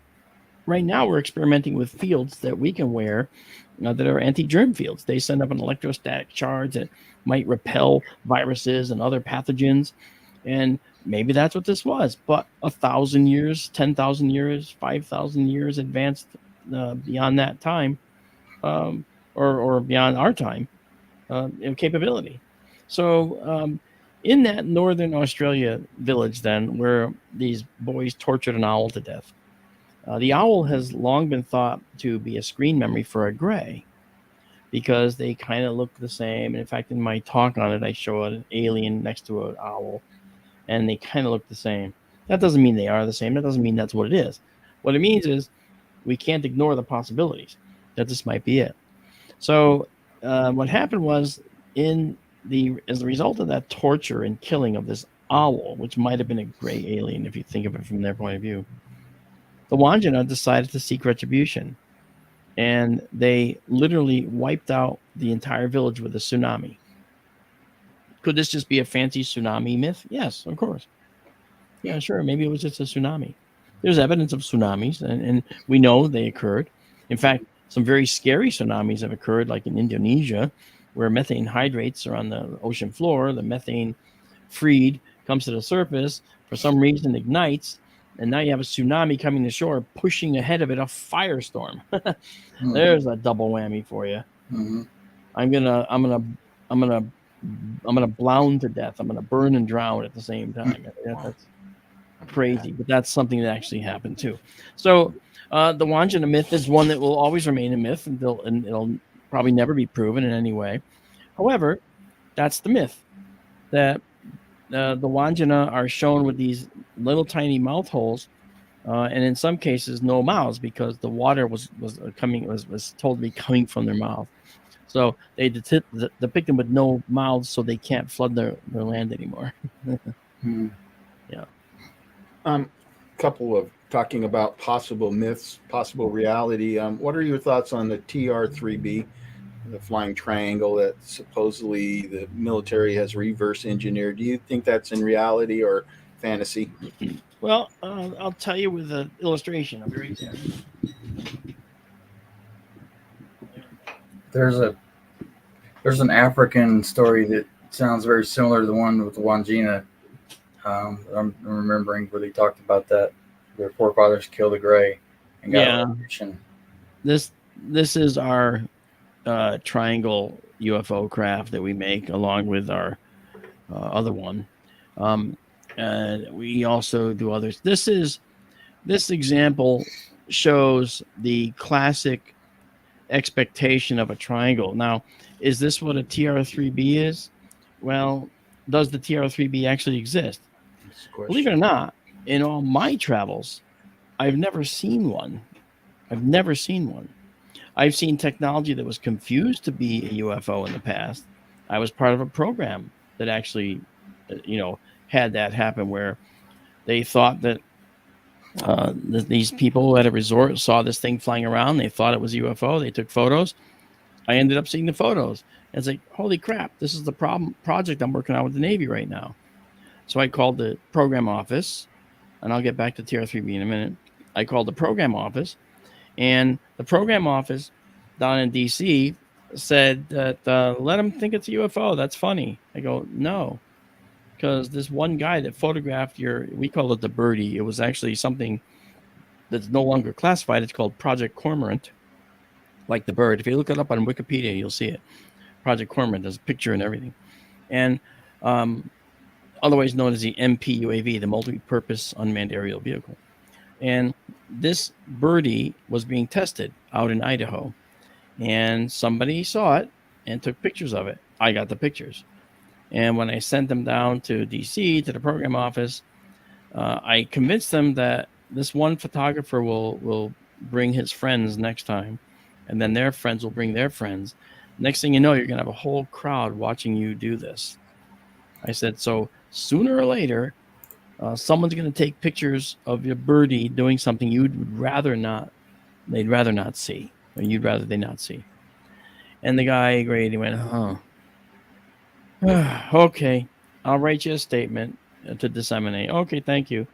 right now we're experimenting with fields that we can wear that are anti-germ fields. They send up an electrostatic charge that might repel viruses and other pathogens, and maybe that's what this was. But 1,000 years, 10,000 years, 5,000 years advanced beyond that time, or beyond our time capability. So in that northern Australia village, then, where these boys tortured an owl to death, the owl has long been thought to be a screen memory for a gray, because they kind of look the same. And in fact, in my talk on it, I show an alien next to an owl, and they kind of look the same. That doesn't mean they are the same. That doesn't mean that's what it is. What it means is we can't ignore the possibilities that this might be it. So what happened was, as a result of that torture and killing of this owl, which might have been a gray alien if you think of it from their point of view, the Wandjina decided to seek retribution, and they literally wiped out the entire village with a tsunami. Could this just be a fancy tsunami myth? Yes, of course. Yeah, sure. Maybe it was just a tsunami. There's evidence of tsunamis, and we know they occurred. In fact, some very scary tsunamis have occurred, like in Indonesia, where methane hydrates are on the ocean floor. The methane freed comes to the surface, for some reason ignites, and now you have a tsunami coming to shore, pushing ahead of it a firestorm. There's a double whammy for you. Mm-hmm. I'm gonna blown to death. I'm gonna burn and drown at the same time. That's crazy, but that's something that actually happened too. So the Wandjina myth is one that will always remain a myth, and it'll probably never be proven in any way. However, that's the myth, that the Wandjina are shown with these little tiny mouth holes, and in some cases no mouths, because the water was told to be coming from their mouth. So they depict them with no mouths, so they can't flood their land anymore. Yeah. Couple of talking about possible myths, possible reality. What are your thoughts on the TR-3B, the flying triangle that supposedly the military has reverse engineered? Do you think that's in reality or fantasy? Well, I'll tell you with an illustration. I'll be right there. There's an African story that sounds very similar to the one with the Wandjina. I'm remembering where they talked about that their forefathers killed a gray and got a revolution. This is our triangle UFO craft that we make, along with our other one. And we also do others. This example shows the classic expectation of a triangle. Now, is this what a TR-3B is? Well, does the TR-3B actually exist? Believe it or not, in all my travels, I've never seen one. I've seen technology that was confused to be a UFO in the past. I was part of a program that actually, had that happen, where they thought that these people at a resort saw this thing flying around. They thought it was a UFO. They took photos. I ended up seeing the photos. And it's like, holy crap, this is the project I'm working on with the Navy right now. So I called the program office, and I'll get back to TR-3B in a minute. I called the program office, and the program office down in D.C. said that let them think it's a UFO. That's funny. I go, no, because this one guy that photographed we call it the birdie. It was actually something that's no longer classified. It's called Project Cormorant, like the bird. If you look it up on Wikipedia, you'll see it. Project Cormorant, there's a picture and everything. And otherwise known as the MPUAV, the Multi-Purpose Unmanned Aerial Vehicle. And this birdie was being tested out in Idaho. And somebody saw it and took pictures of it. I got the pictures. And when I sent them down to DC, to the program office, I convinced them that this one photographer will bring his friends next time. And then their friends will bring their friends. Next thing you know, you're going to have a whole crowd watching you do this. I said, so sooner or later, someone's going to take pictures of your birdie doing something they'd rather not see, or they not see. And the guy agreed. He went, okay, I'll write you a statement to disseminate. Okay, thank you.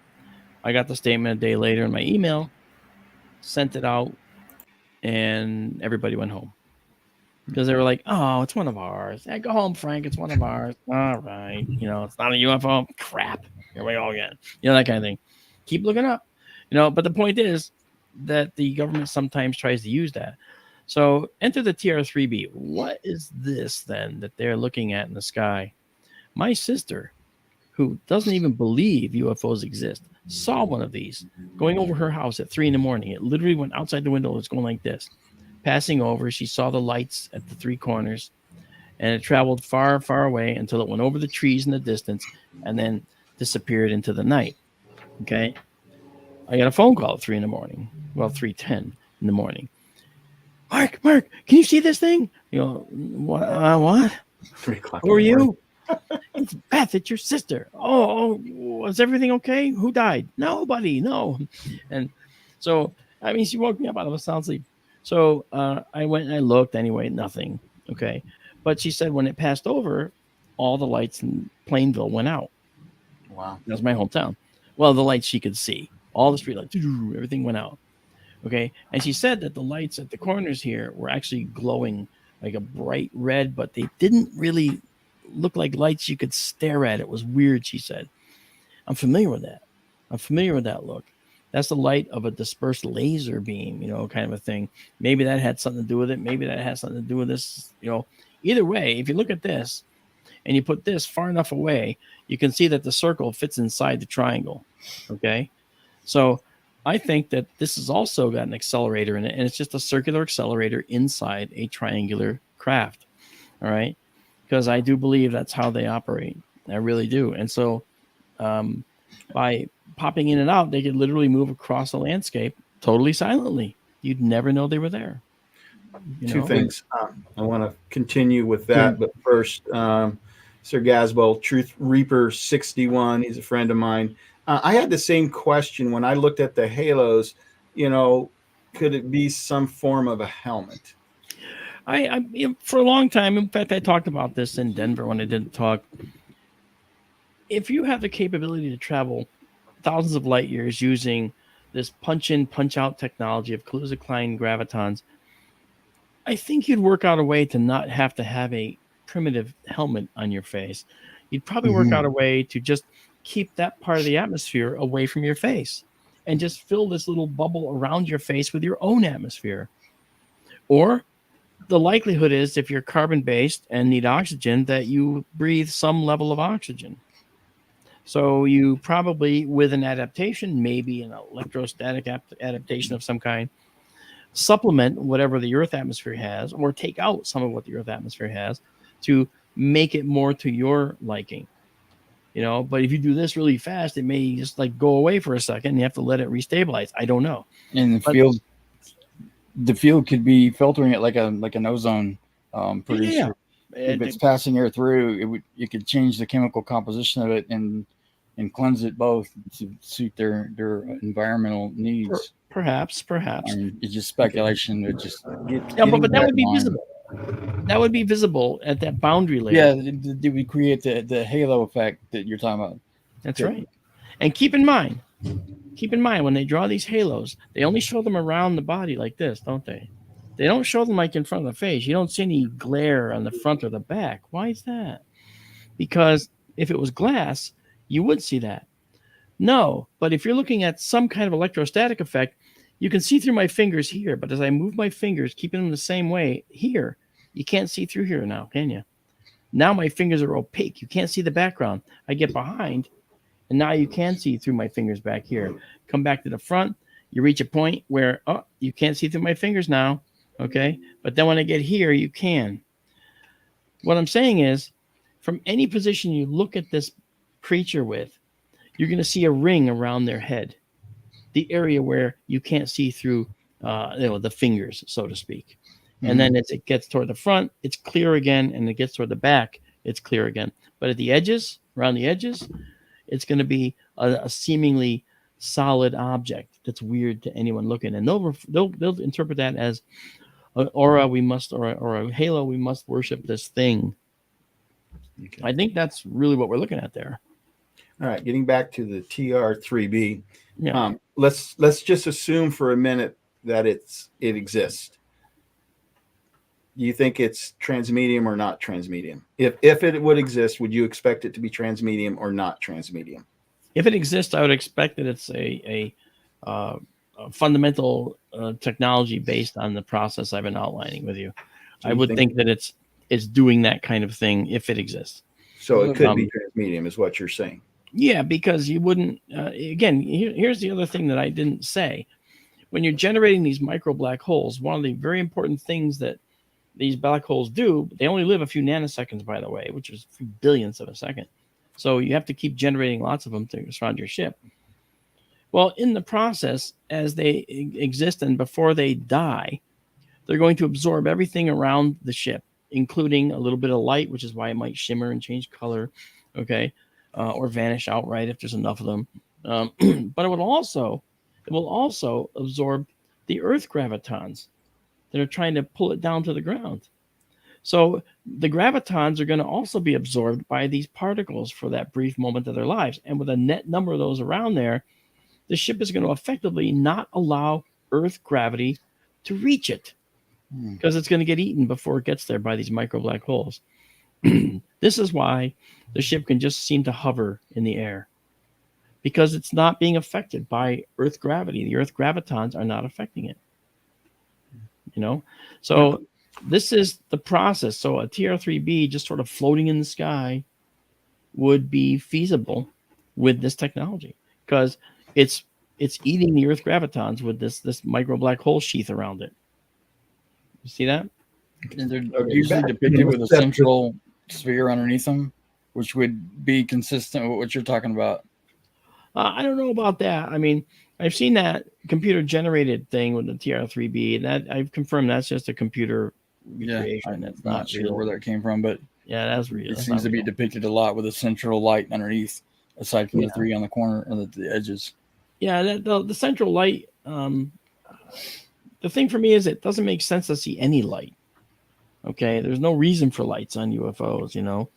I got the statement a day later in my email, sent it out, and everybody went home. Because they were like, oh, it's one of ours. Hey, go home, Frank. It's one of ours. All right. It's not a UFO. Crap. Here we go again. That kind of thing. Keep looking up. But the point is, that the government sometimes tries to use that. So enter the TR3B. What is this then that they're looking at in the sky? My sister, who doesn't even believe UFOs exist, saw one of these going over her house at 3 a.m. It literally went outside the window. It's going like this. Passing over, she saw the lights at the three corners, and it traveled far, far away until it went over the trees in the distance and then disappeared into the night. Okay. I got a phone call at 3 a.m. Well, 3:10 in the morning. Mark, can you see this thing? You know, what? 3 o'clock. Who are you? It's Beth. It's your sister. Oh, was everything okay? Who died? Nobody. No. And so, I mean, she woke me up out of a sound sleep. So I went and I looked anyway. Nothing. Okay. But she said when it passed over, all the lights in Plainville went out. Wow. That was my hometown. Well, the lights she could see, all the street lights, everything went out. Okay. And she said that the lights at the corners here were actually glowing like a bright red, but they didn't really look like lights you could stare at. It was weird, she said. I'm familiar with that. I'm familiar with that look. That's the light of a dispersed laser beam, you know, kind of a thing. Maybe that had something to do with it. Maybe that has something to do with this, you know. Either way, if you look at this and you put this far enough away, you can see that the circle fits inside the triangle. Okay. So I think that this has also got an accelerator in it, and it's just a circular accelerator inside a triangular craft. All right. Because I do believe that's how they operate. I really do. And so by popping in and out, they could literally move across the landscape totally silently. You'd never know they were there. Two things. I want to continue with that, but first, Sir Gaswell, Truth Reaper 61, he's a friend of mine. I had the same question when I looked at the halos. You know, could it be some form of a helmet? I for a long time, in fact, I talked about this in Denver when I did talk. If you have the capability to travel thousands of light years using this punch-in, punch-out technology of Kaluza-Klein gravitons, I think you'd work out a way to not have to have a primitive helmet on your face. You'd probably work out a way to just keep that part of the atmosphere away from your face and just fill this little bubble around your face with your own atmosphere. Or the likelihood is, if you're carbon-based and need oxygen, that you breathe some level of oxygen. So you probably, with an adaptation, maybe an electrostatic adaptation of some kind, supplement whatever the Earth atmosphere has, or take out some of what the Earth atmosphere has to make it more to your liking. You know, but if you do this really fast, it may just like go away for a second and you have to let it restabilize. I don't know. And the field could be filtering it like an ozone producer. If it's passing air through, you could change the chemical composition of it and cleanse it both to suit their environmental needs. Perhaps. It's just speculation. It just but that would be visible. That would be visible at that boundary layer. Yeah, it would create the halo effect that you're talking about. That's right. And keep in mind when they draw these halos, they only show them around the body like this, don't they? They don't show them like in front of the face. You don't see any glare on the front or the back. Why is that? Because if it was glass, you would see that. No, but if you're looking at some kind of electrostatic effect, you can see through my fingers here, but as I move my fingers, keeping them the same way here, you can't see through here now, can you? Now my fingers are opaque. You can't see the background. I get behind, and now you can see through my fingers back here. Come back to the front. You reach a point where, you can't see through my fingers now, okay? But then when I get here, you can. What I'm saying is, from any position you look at this creature with, you're going to see a ring around their head, the area where you can't see through the fingers, so to speak. And then as it gets toward the front, it's clear again, and it gets toward the back, it's clear again. But at the edges, around the edges, it's going to be a seemingly solid object that's weird to anyone looking, and they'll interpret that as an aura or a halo. We must worship this thing. Okay. I think that's really what we're looking at there. All right, getting back to the TR3B. Yeah. Let's just assume for a minute that it exists. Do you think it's transmedium or not transmedium? If it would exist, would you expect it to be transmedium or not transmedium? If it exists, I would expect that it's a fundamental technology based on the process I've been outlining with you. So I would think that it's doing that kind of thing if it exists. So it could be transmedium, is what you're saying. Yeah, because you wouldn't. Again, here's the other thing that I didn't say. When you're generating these micro black holes, one of the very important things that these black holes do, they only live a few nanoseconds, by the way, which is a few billionths of a second. So you have to keep generating lots of them to surround your ship. Well, in the process, as they exist and before they die, they're going to absorb everything around the ship, including a little bit of light, which is why it might shimmer and change color, okay, or vanish outright if there's enough of them. But it will also absorb the Earth gravitons that are trying to pull it down to the ground. So the gravitons are going to also be absorbed by these particles for that brief moment of their lives. And with a net number of those around there, the ship is going to effectively not allow Earth gravity to reach it because it's going to get eaten before it gets there by these micro black holes. This is why the ship can just seem to hover in the air, because it's not being affected by Earth gravity. The Earth gravitons are not affecting it. So this is the process. So a TR3B just sort of floating in the sky would be feasible with this technology because it's eating the Earth gravitons with this micro black hole sheath around it. You see that? And they're usually depicted with a central sphere underneath them, which would be consistent with what you're talking about. I don't know about that. I mean, I've seen that computer generated thing with the TR3B, and that I've confirmed that's just a computer recreation. That's not sure where that came from, but yeah, that's real. It seems to be depicted a lot with a central light underneath, aside from the three on the corner and the edges. Yeah, the central light. The thing for me is it doesn't make sense to see any light. Okay, there's no reason for lights on UFOs.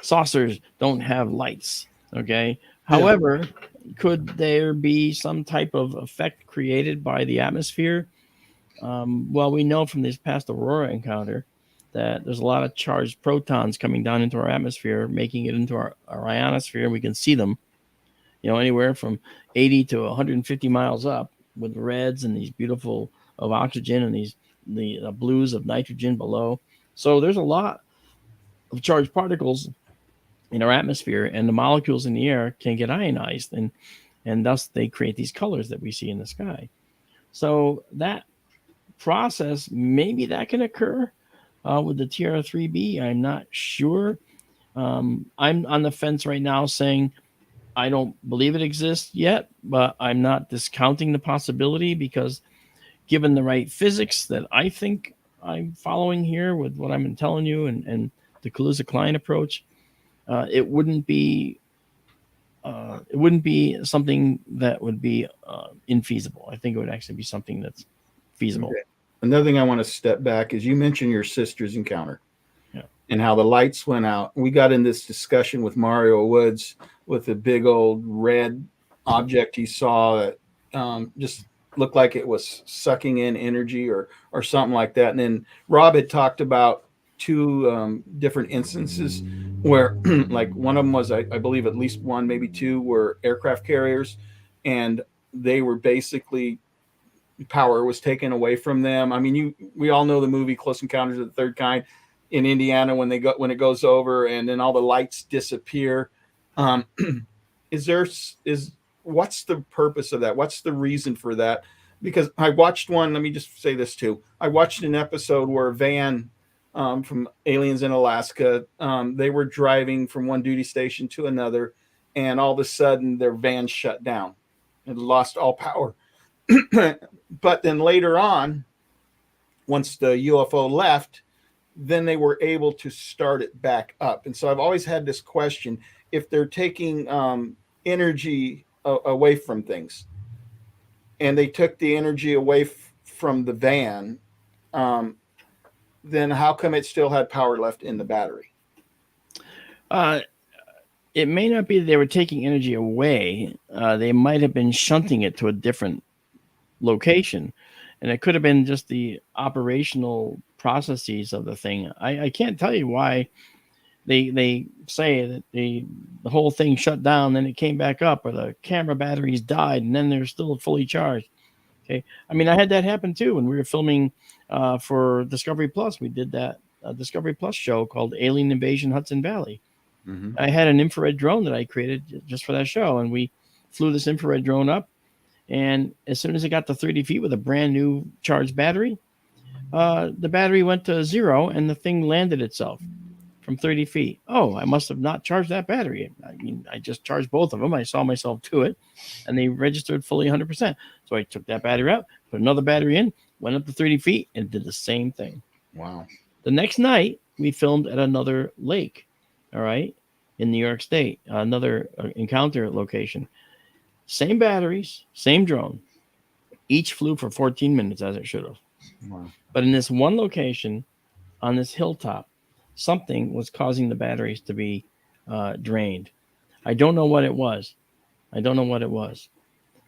Saucers don't have lights. Okay. However, could there be some type of effect created by the atmosphere? Well, we know from this past Aurora encounter that there's a lot of charged protons coming down into our atmosphere, making it into our ionosphere. We can see them, anywhere from 80 to 150 miles up with reds and these beautiful of oxygen and the blues of nitrogen below. So there's a lot of charged particles in our atmosphere, and the molecules in the air can get ionized, and thus they create these colors that we see in the sky. So that process, maybe that can occur with the TR3B. I'm not sure. I'm on the fence right now saying I don't believe it exists yet, but I'm not discounting the possibility because given the right physics that I think I'm following here with what I'm telling you and the Kaluza-Klein approach, it wouldn't be something that would be infeasible. I think it would actually be something that's feasible. Okay. Another thing I want to step back is you mentioned your sister's encounter, and how the lights went out. We got in this discussion with Mario Woods with a big old red object he saw that just looked like it was sucking in energy or something like that. And then Rob had talked about two different instances where like one of them was, I believe at least one, maybe two were aircraft carriers, and they were basically power was taken away from them. I mean, we all know the movie Close Encounters of the Third Kind in Indiana when it goes over and then all the lights disappear. What's the purpose of that? What's the reason for that? Because I watched one, let me just say this too. I watched an episode where a van from Aliens in Alaska, they were driving from one duty station to another, and all of a sudden their van shut down and lost all power. But then later on, once the UFO left, then they were able to start it back up. And so I've always had this question, if they're taking energy away from things, and they took the energy away from the van, then how come it still had power left in the battery? It may not be that they were taking energy away. They might have been shunting it to a different location, and it could have been just the operational processes of the thing. I can't tell you why they say that the whole thing shut down, then it came back up, or the camera batteries died, and then they're still fully charged. Okay, I mean, I had that happen too when we were filming for Discovery Plus. We did that Discovery Plus show called Alien Invasion Hudson Valley. Mhm. I had an infrared drone that I created just for that show, and we flew this infrared drone up. And as soon as it got to 30 feet with a brand new charged battery, the battery went to 0, and the thing landed itself from 30 feet. Oh, I must have not charged that battery. I mean, I just charged both of them. I saw myself to it, and they registered fully 100%. So I took that battery out, put another battery in, went up to 30 feet, and did the same thing. Wow. The next night, we filmed at another lake, all right, in New York State, another encounter location. Same batteries, same drone. Each flew for 14 minutes as it should have. Wow. But in this one location, on this hilltop, something was causing the batteries to be drained. I don't know what it was.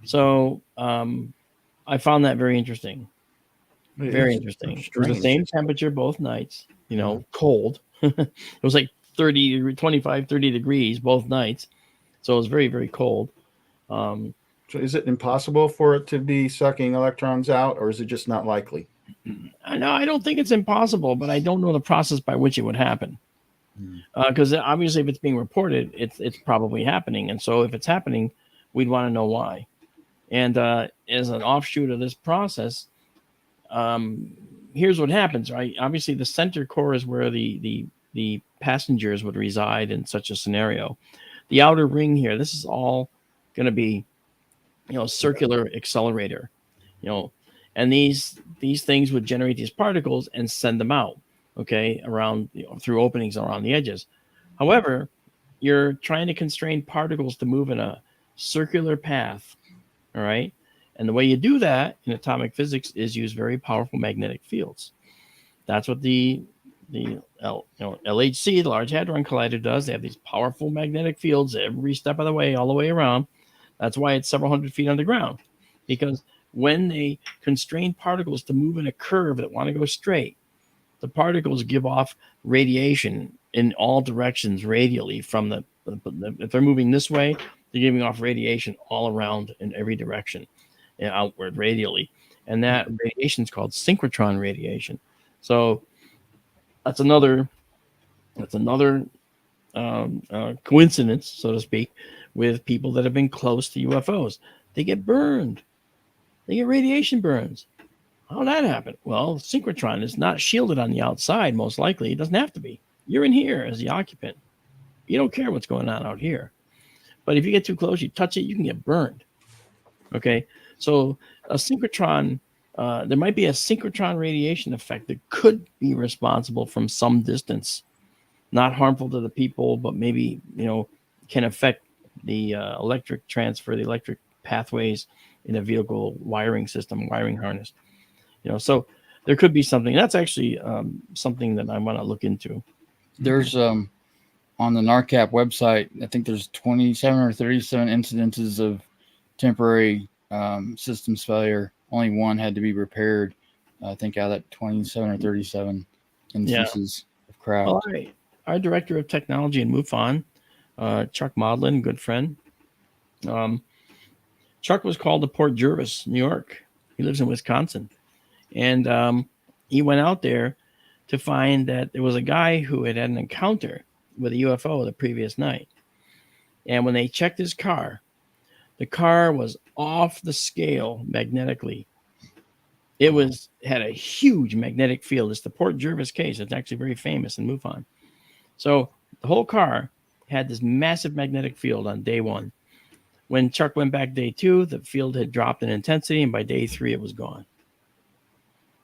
So I found that very interesting. Very interesting. It was the same temperature both nights, cold. It was like 25, 30 degrees both nights. So it was very, very cold. So is it impossible for it to be sucking electrons out, or is it just not likely? No, I don't think it's impossible, but I don't know the process by which it would happen. Because obviously, if it's being reported, it's probably happening. And so if it's happening, we'd want to know why. And as an offshoot of this process, here's what happens, right? Obviously, the center core is where the passengers would reside in such a scenario. The outer ring here, this is all going to be, circular accelerator, and these things would generate these particles and send them out, okay, around through openings around the edges. However, you're trying to constrain particles to move in a circular path, all right? And the way you do that in atomic physics is use very powerful magnetic fields. That's what the LHC, the Large Hadron Collider, does. They have these powerful magnetic fields every step of the way, all the way around. That's why it's several hundred feet underground, because when they constrain particles to move in a curve that want to go straight, the particles give off radiation in all directions radially from the if they're moving this way, they're giving off radiation all around in every direction and outward radially. And that radiation is called synchrotron radiation. So that's another coincidence, so to speak, with people that have been close to UFOs. They get burned. They get radiation burns. How did that happen? Well, synchrotron is not shielded on the outside, most likely. It doesn't have to be. You're in here as the occupant. You don't care what's going on out here. But if you get too close, you touch it, you can get burned. Okay? So a synchrotron, there might be a synchrotron radiation effect that could be responsible from some distance. Not harmful to the people, but maybe, can affect the electric transfer, the electric pathways in a vehicle wiring system, wiring harness. So there could be something. That's actually something that I want to look into. There's on the NARCAP website, I think there's 27 or 37 incidences of temporary systems failure. Only one had to be repaired. I think out of that 27 or 37 instances of crowd. Well, our director of technology in MUFON, Chuck Maudlin, good friend. Chuck was called to Port Jervis, New York. He lives in Wisconsin. And he went out there to find that there was a guy who had an encounter with a UFO the previous night. And when they checked his car, the car was off the scale magnetically. It had a huge magnetic field. It's the Port Jervis case. It's actually very famous in MUFON. So the whole car had this massive magnetic field on day one. When Chuck went back day 2, the field had dropped in intensity, and by day 3, it was gone.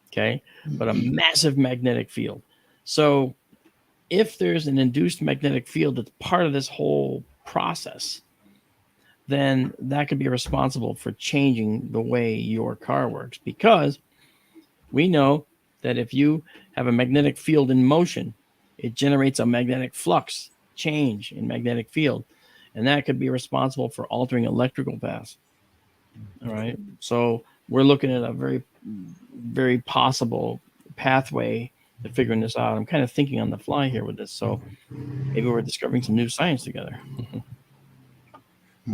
Okay, but a massive magnetic field. So if there's an induced magnetic field that's part of this whole process, then that could be responsible for changing the way your car works, because we know that if you have a magnetic field in motion, it generates a magnetic flux change in magnetic field, and that could be responsible for altering electrical paths. All right, so we're looking at a very, very possible pathway figuring this out. I'm kind of thinking on the fly here with this, so maybe we're discovering some new science together.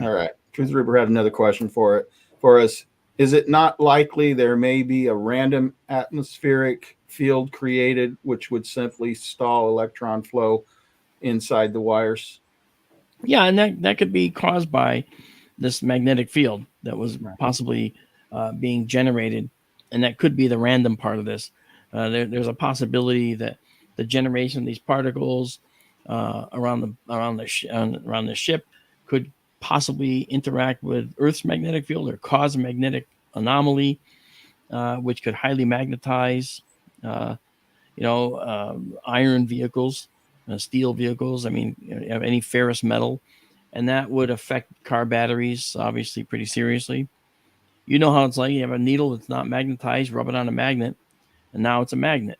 All right. Truth Reaper had another question for us. Is it not likely there may be a random atmospheric field created which would simply stall electron flow inside the wires? Yeah, and that could be caused by this magnetic field that was Right. possibly being generated, and that could be the random part of this. There's a possibility that the generation of these particles around the ship could possibly interact with Earth's magnetic field or cause a magnetic anomaly, which could highly magnetize, iron vehicles, steel vehicles. I mean, any ferrous metal, and that would affect car batteries, obviously, pretty seriously. You know how it's like. You have a needle that's not magnetized, rub it on a magnet, and now it's a magnet,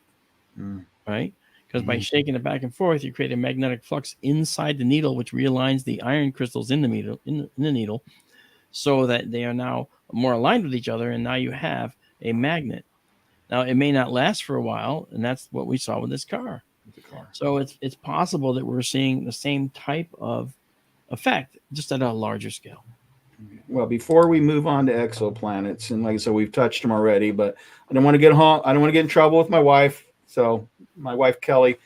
right? Because by shaking it back and forth, you create a magnetic flux inside the needle, which realigns the iron crystals in the needle, so that they are now more aligned with each other, and now you have a magnet. Now, it may not last for a while, and that's what we saw with this car. So it's possible that we're seeing the same type of effect, just at a larger scale. Well, before we move on to exoplanets, and like I said, we've touched them already, but I don't want to get home. I don't want to get in trouble with my wife. So my wife, Kelly,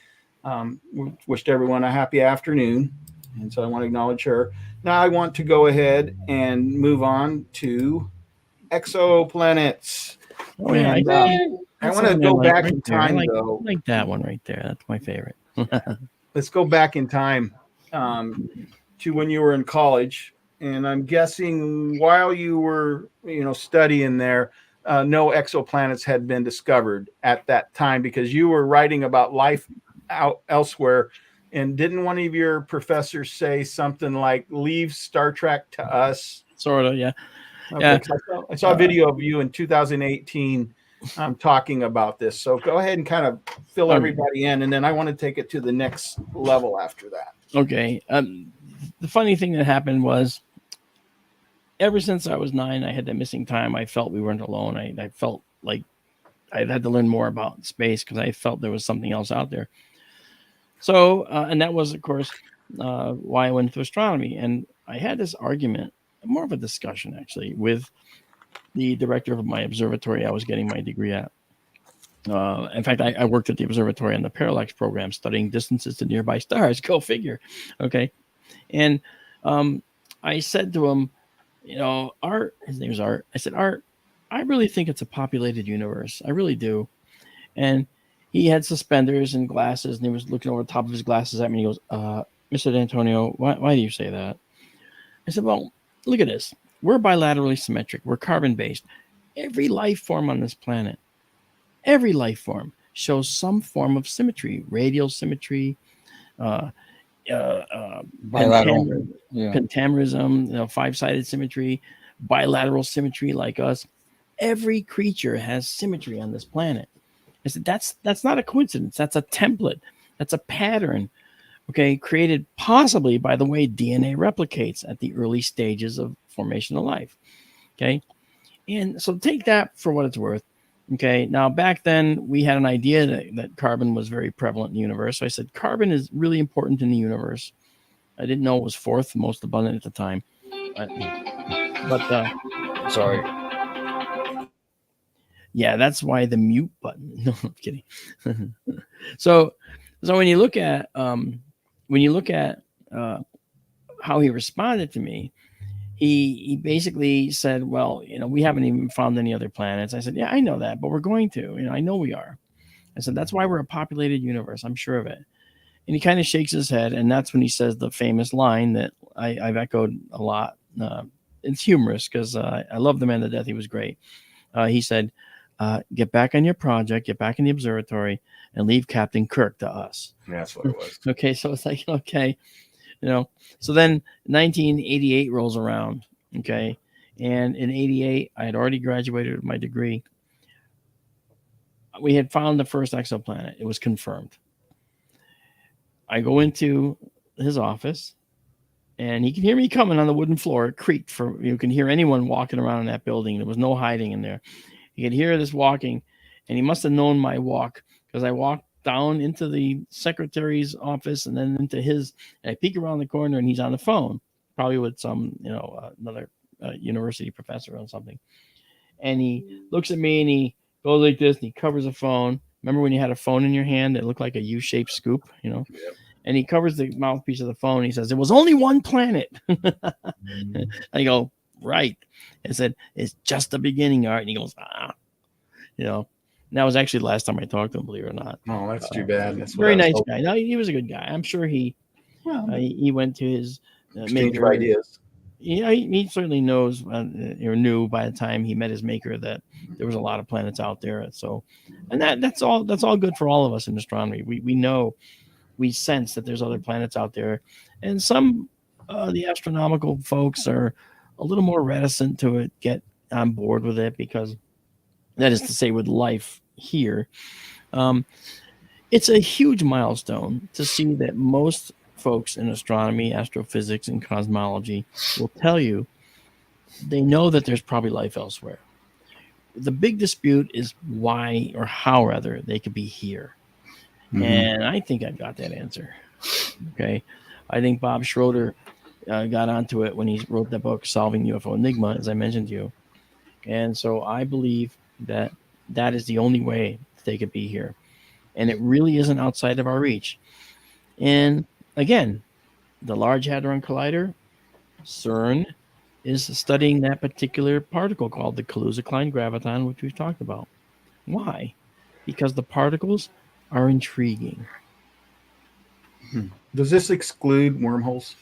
wished everyone a happy afternoon. And so I want to acknowledge her. Now I want to go ahead and move on to exoplanets. Oh, yeah. I want to go back in time, though. I like that one right there. That's my favorite. Let's go back in time to when you were in college. And I'm guessing while you were, studying there, no exoplanets had been discovered at that time because you were writing about life out elsewhere. And didn't one of your professors say something like, leave Star Trek to us? Sort of, yeah. Okay, Yeah. I saw a video of you in 2018 talking about this. So go ahead and kind of fill everybody in. And then I want to take it to the next level after that. Okay. The funny thing that happened was, ever since I was 9, I had that missing time. I felt we weren't alone. I felt like I had to learn more about space because I felt there was something else out there. So, and that was, of course, why I went into astronomy. And I had this argument, more of a discussion, actually, with the director of my observatory I was getting my degree at. In fact, I worked at the observatory on the Parallax program, studying distances to nearby stars. Go figure. Okay. And I said to him, Art, his name is Art. I said, Art, I really think it's a populated universe. I really do. And he had suspenders and glasses, and he was looking over the top of his glasses at me. And he goes, Mr. D'Antonio, why do you say that? I said, well, look at this. We're bilaterally symmetric. We're carbon-based. Every life form on this planet, every life form shows some form of symmetry, radial symmetry, Bilateral, pentamerism, five-sided symmetry, bilateral symmetry like us. Every creature has symmetry on this planet. I said, that's not a coincidence. That's a template. That's a pattern, okay, created possibly by the way DNA replicates at the early stages of formation of life, okay? And so take that for what it's worth, okay? Now, back then, we had an idea that carbon was very prevalent in the universe. So I said, carbon is really important in the universe. I didn't know it was fourth most abundant at the time. Sorry. Yeah, that's why the mute button. No, I'm kidding. So when you look at how he responded to me, he basically said, well, we haven't even found any other planets. I said, yeah, I know that, but we're going to. I know we are. I said, that's why we're a populated universe. I'm sure of it. And he kind of shakes his head, and that's when he says the famous line that I've echoed a lot. It's humorous because I love the man to death. He was great. He said, get back on your project, get back in the observatory, and leave Captain Kirk to us. That's what it was. Okay, so it's like, okay, So then 1988 rolls around, okay? And in 88, I had already graduated with my degree. We had found the first exoplanet. It was confirmed. I go into his office, and he can hear me coming on the wooden floor. It creaked. You can hear anyone walking around in that building. There was no hiding in there. He could hear this walking, and he must have known my walk because I walked down into the secretary's office and then into his. And I peek around the corner and he's on the phone, probably with some, another university professor or something. And he looks at me and he goes like this and he covers the phone. Remember when you had a phone in your hand that looked like a U-shaped scoop, Yep. And he covers the mouthpiece of the phone. He says, "There was only one planet." I go, "Right." I said, "It's just the beginning, Art." And he goes, "Ah." And that was actually the last time I talked to him, believe it or not. Oh, that's too bad. That's Very nice guy. No, he was a good guy. I'm sure he went to his exchange of maker. ideas. Yeah, he certainly knows or knew by the time he met his maker that there was a lot of planets out there. So, and that's all good for all of us in astronomy. We know, we sense that there's other planets out there, and some the astronomical folks are a little more reticent to get on board with it because, that is to say, with life here, it's a huge milestone to see that most folks in astronomy, astrophysics, and cosmology will tell you they know that there's probably life elsewhere. The big dispute is why, or how rather, they could be here. Mm-hmm. And I think I've got that answer. Okay. I think Bob Schroeder got onto it when he wrote the book Solving UFO Enigma, as I mentioned to you. And so I believe that that is the only way they could be here. And it really isn't outside of our reach. And again, the Large Hadron Collider, CERN, is studying that particular particle called the Kaluza-Klein graviton, which we've talked about. Why? Because the particles are intriguing. Does this exclude wormholes?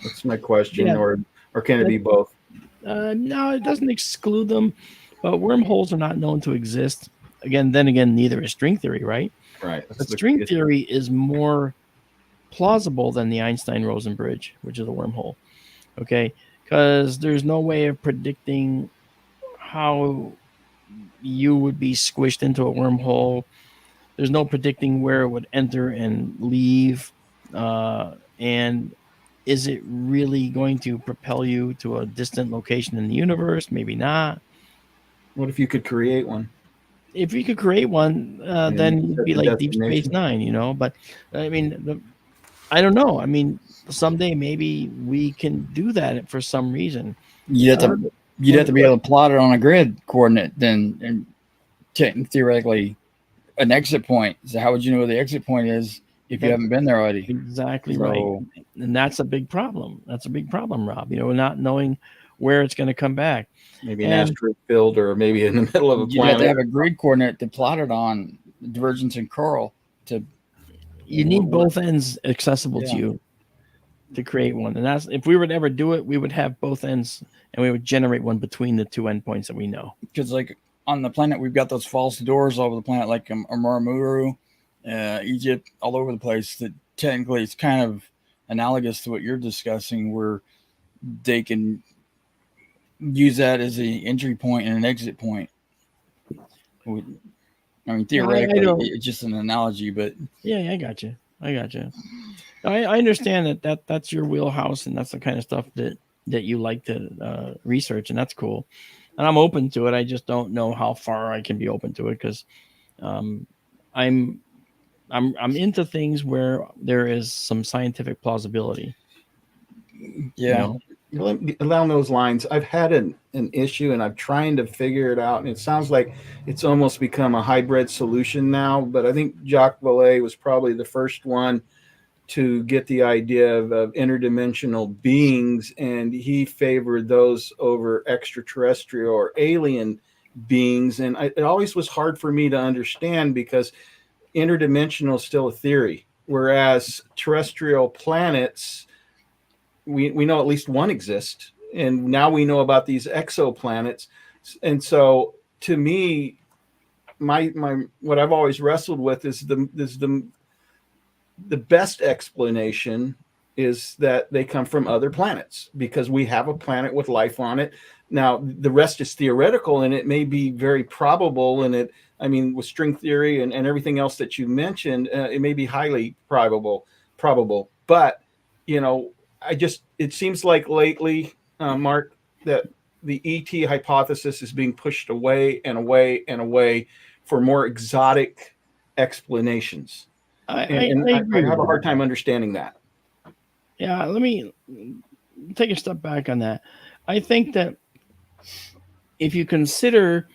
That's my question. Yeah. Or can it be both? No, it doesn't exclude them, but wormholes are not known to exist. Then again, neither is string theory, right? Right. But string theory is more plausible than the Einstein-Rosen bridge, which is a wormhole. Okay, because there's no way of predicting how you would be squished into a wormhole. There's no predicting where it would enter and leave. And is it really going to propel you to a distant location in the universe? Maybe not. What if you could create one? If you could create one, then you'd be like Deep Space Nine, But I mean, I don't know. I mean, someday maybe we can do that for some reason. You'd have to be able to plot it on a grid coordinate, then, and theoretically, an exit point. So how would you know where the exit point is if you haven't been there already? Exactly right. And that's a big problem. That's a big problem, Rob. Not knowing where it's going to come back. Maybe an asteroid field, or maybe in the middle of a planet. You have to have a grid coordinate to plot it on, divergence and curl. You need both ends accessible to you to create one. And that's, if we were to ever do it, we would have both ends and we would generate one between the two endpoints that we know. Because like on the planet, we've got those false doors all over the planet, like Oumuamua, Egypt, all over the place. That technically it's kind of analogous to what you're discussing, where they can use that as an entry point and an exit point. I mean, theoretically, it's just an analogy, but yeah, I got you. I understand that's your wheelhouse, and that's the kind of stuff that you like to research, and that's cool. And I'm open to it. I just don't know how far I can be open to it because I'm into things where there is some scientific plausibility. Yeah. Along those lines, I've had an issue, and I'm trying to figure it out. And it sounds like it's almost become a hybrid solution now. But I think Jacques Vallée was probably the first one to get the idea of interdimensional beings, and he favored those over extraterrestrial or alien beings. And it always was hard for me to understand because interdimensional is still a theory, whereas terrestrial planets, we know at least one exists, and now we know about these exoplanets. And so to me, my what I've always wrestled with is the best explanation is that they come from other planets, because we have a planet with life on it. Now the rest is theoretical, and it may be very probable, and with string theory and everything else that you mentioned, it may be highly probable, but it seems like lately, Mark, that the ET hypothesis is being pushed away and away and away for more exotic explanations. I And agree I with have a you. hard time understanding that. Yeah, let me take a step back on that. I think that if you consider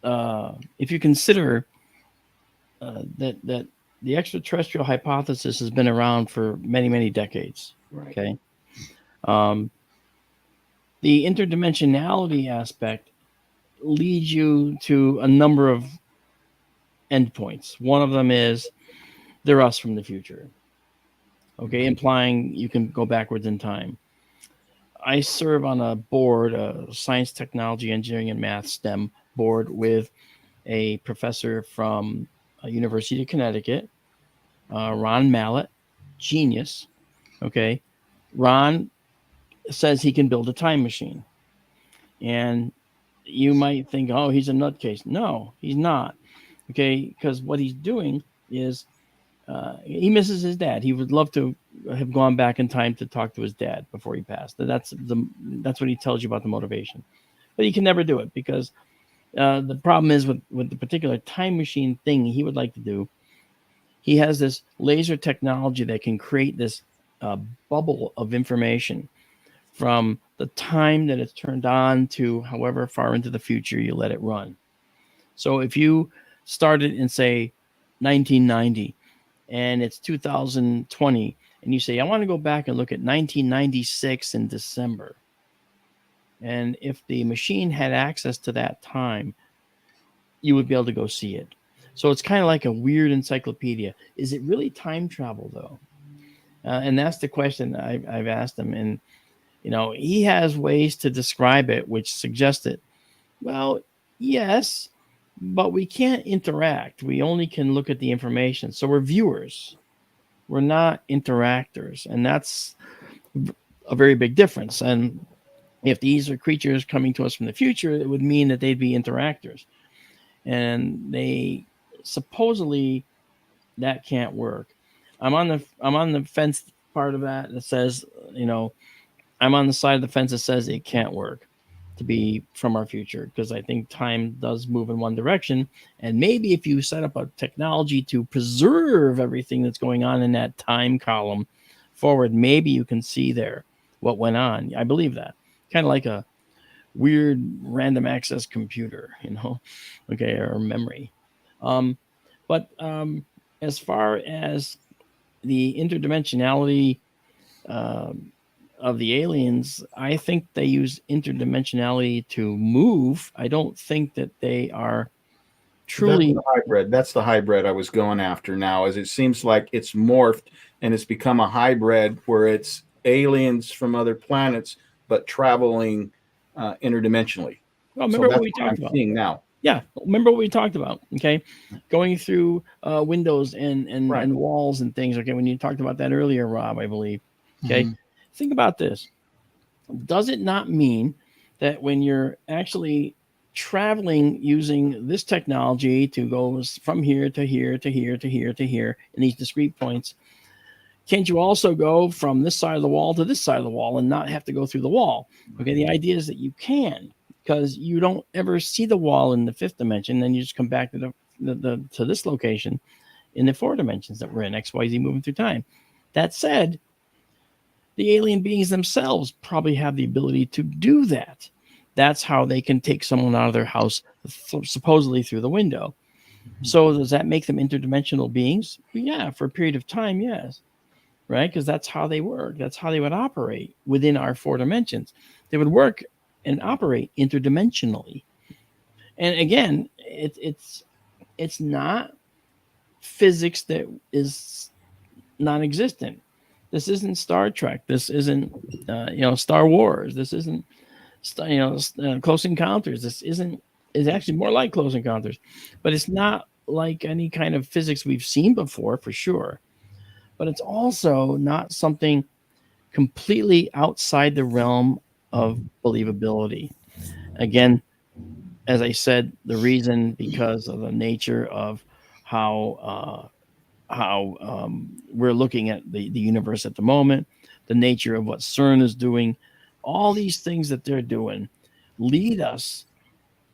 that the extraterrestrial hypothesis has been around for many decades. Right. Okay. Um, the interdimensionality aspect leads you to a number of endpoints. One of them is they're us from the future. Okay, implying you can go backwards in time. I serve on a board, a science, technology, engineering, and math STEM board with a professor from University of Connecticut, Ron Mallett, genius. Okay, Ron says he can build a time machine, and you might think, oh, he's a nutcase. No, he's not. Okay, because what he's doing is he misses his dad. He would love to have gone back in time to talk to his dad before he passed. That's what he tells you about the motivation. But he can never do it because the problem is with the particular time machine thing he would like to do. He has this laser technology that can create this bubble of information from the time that it's turned on to however far into the future you let it run. So if you started in, say, 1990 and it's 2020, and you say, I want to go back and look at 1996 in December. And if the machine had access to that time, you would be able to go see it. So it's kind of like a weird encyclopedia. Is it really time travel, though? And that's the question I've asked him. And, he has ways to describe it, which suggest it. Well, yes, but we can't interact. We only can look at the information. So we're viewers. We're not interactors. And that's a very big difference. And if these are creatures coming to us from the future, it would mean that they'd be interactors. And they supposedly that can't work. I'm on the fence part of that says, I'm on the side of the fence that says it can't work to be from our future, because I think time does move in one direction. And maybe if you set up a technology to preserve everything that's going on in that time column forward, maybe you can see there what went on. I believe that. Kind of like a weird random access computer, okay, or memory. But as far as the interdimensionality of the aliens, I think they use interdimensionality to move. I don't think that they are truly hybrid. That's the hybrid I was going after now, as it seems like it's morphed and it's become a hybrid where it's aliens from other planets, but traveling interdimensionally. Well, remember what we talked about. Seeing now. Yeah, remember what we talked about. Okay, going through windows and walls and things. Okay, when you talked about that earlier, Rob, I believe. Okay, think about this. Does it not mean that when you're actually traveling using this technology to go from here to here to here to here to here in these discrete points, can't you also go from this side of the wall to this side of the wall and not have to go through the wall? Okay, the idea is that you can, because you don't ever see the wall in the fifth dimension, then you just come back to to this location in the four dimensions that we're in, XYZ, moving through time. That said, the alien beings themselves probably have the ability to do that. That's how they can take someone out of their house, supposedly through the window. So does that make them interdimensional beings? Yeah, for a period of time, yes. Right? Because that's how they work. That's how they would operate within our four dimensions. They would work and operate interdimensionally. And again, it's not physics that is non-existent. This isn't Star Trek. This isn't Star Wars. This isn't Close Encounters. This is actually more like Close Encounters, but it's not like any kind of physics we've seen before, for sure. But it's also not something completely outside the realm of believability. Again, as I said, the reason because of the nature of how we're looking at the universe at the moment, the nature of what CERN is doing, all these things that they're doing lead us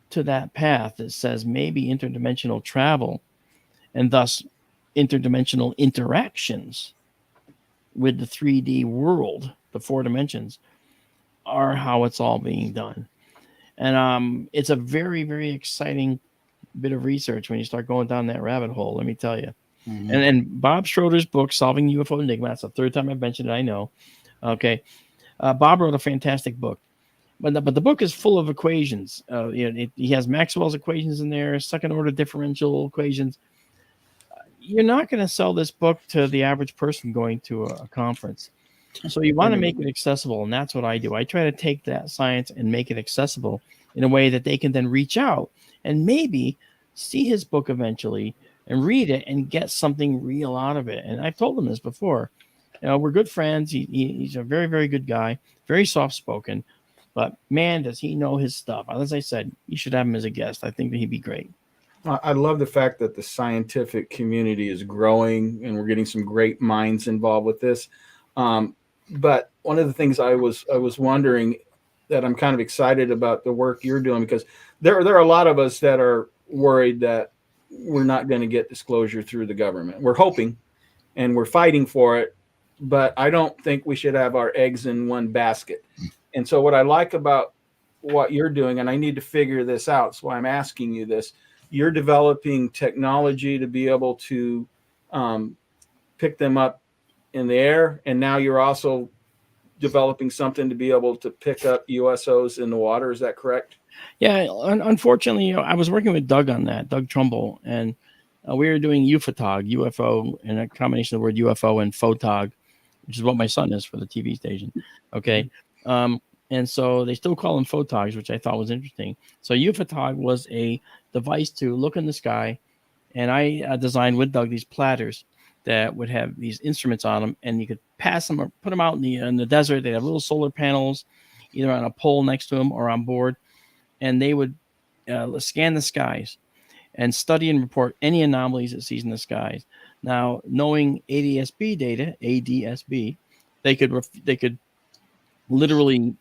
to that path that says maybe interdimensional travel and thus interdimensional interactions with the 3D world, the 4 dimensions, are how it's all being done. And it's a very, very exciting bit of research when you start going down that rabbit hole, let me tell you. Mhm. And Bob Schroeder's book, Solving UFO Enigma, that's the third time I've mentioned it, I know. Okay. Bob wrote a fantastic book. But the book is full of equations. He has Maxwell's equations in there, second order differential equations. You're not going to sell this book to the average person going to a conference. So you want to make it accessible, and that's what I do. I try to take that science and make it accessible in a way that they can then reach out and maybe see his book eventually and read it and get something real out of it. And I've told him this before. We're good friends. He's a very, very good guy, very soft-spoken. But, man, does he know his stuff. As I said, you should have him as a guest. I think that he'd be great. I love the fact that the scientific community is growing and we're getting some great minds involved with this. But one of the things I was wondering that I'm kind of excited about the work you're doing, because there are a lot of us that are worried that we're not going to get disclosure through the government. We're hoping and we're fighting for it, but I don't think we should have our eggs in one basket. And so what I like about what you're doing, and I need to figure this out, so I'm asking you this, you're developing technology to be able to pick them up in the air, and now you're also developing something to be able to pick up USOs in the water. Is that correct? Yeah, unfortunately, I was working with Doug on that, Doug Trumbull, and we were doing UFOTOG, UFO, and a combination of the word UFO and photog, which is what my son is for the TV station. Okay. And so they still call them photogs, which I thought was interesting. So UFOTOG was a device to look in the sky, and I designed with Doug these platters that would have these instruments on them, and you could pass them or put them out in the desert. They have little solar panels, either on a pole next to them or on board, and they would scan the skies and study and report any anomalies it sees in the skies. Now, knowing ADSB data, they could literally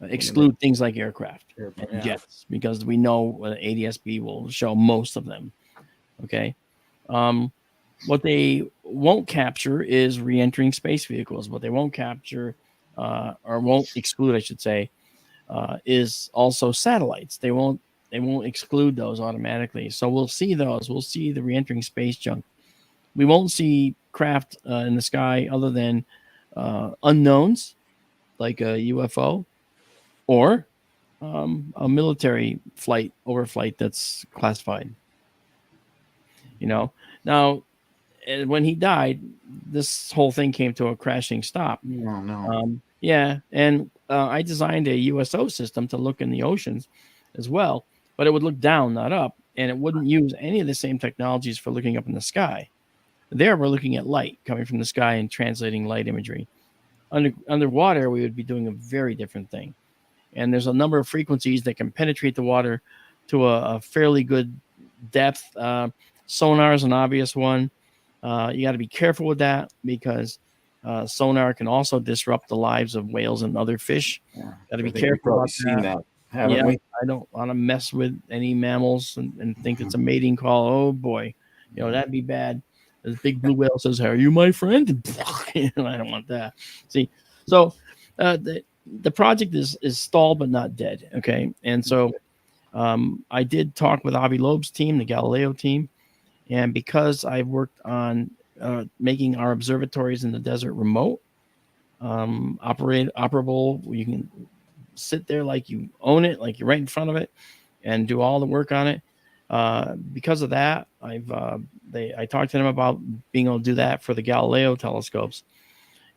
exclude things like aircraft and jets, because we know ADSB will show most of them. Okay. What they won't capture is re-entering space vehicles. What they won't capture, or won't exclude, I should say, is also satellites. They won't exclude those automatically. So we'll see those. We'll see the re-entering space junk. We won't see craft in the sky other than unknowns, like a UFO, or a military overflight that's classified. Now, when he died, this whole thing came to a crashing stop. Oh, no. Yeah, and I designed a USO system to look in the oceans as well, but it would look down, not up, and it wouldn't use any of the same technologies for looking up in the sky. There, we're looking at light coming from the sky and translating light imagery. Underwater, we would be doing a very different thing. And there's a number of frequencies that can penetrate the water to a fairly good depth. Sonar is an obvious one. You got to be careful with that, because sonar can also disrupt the lives of whales and other fish. Yeah. Got to be careful about seen that, haven't yeah, we? I don't want to mess with any mammals and think it's a mating call. Oh boy, that'd be bad. The big blue whale says, "Are you my friend?" I don't want that. See, so the project is stalled but not dead. Okay, and so I did talk with Avi Loeb's team, the Galileo team, and because I've worked on making our observatories in the desert remote, operable, you can sit there like you own it, like you're right in front of it, and do all the work on it. Because of that, I talked to them about being able to do that for the Galileo telescopes,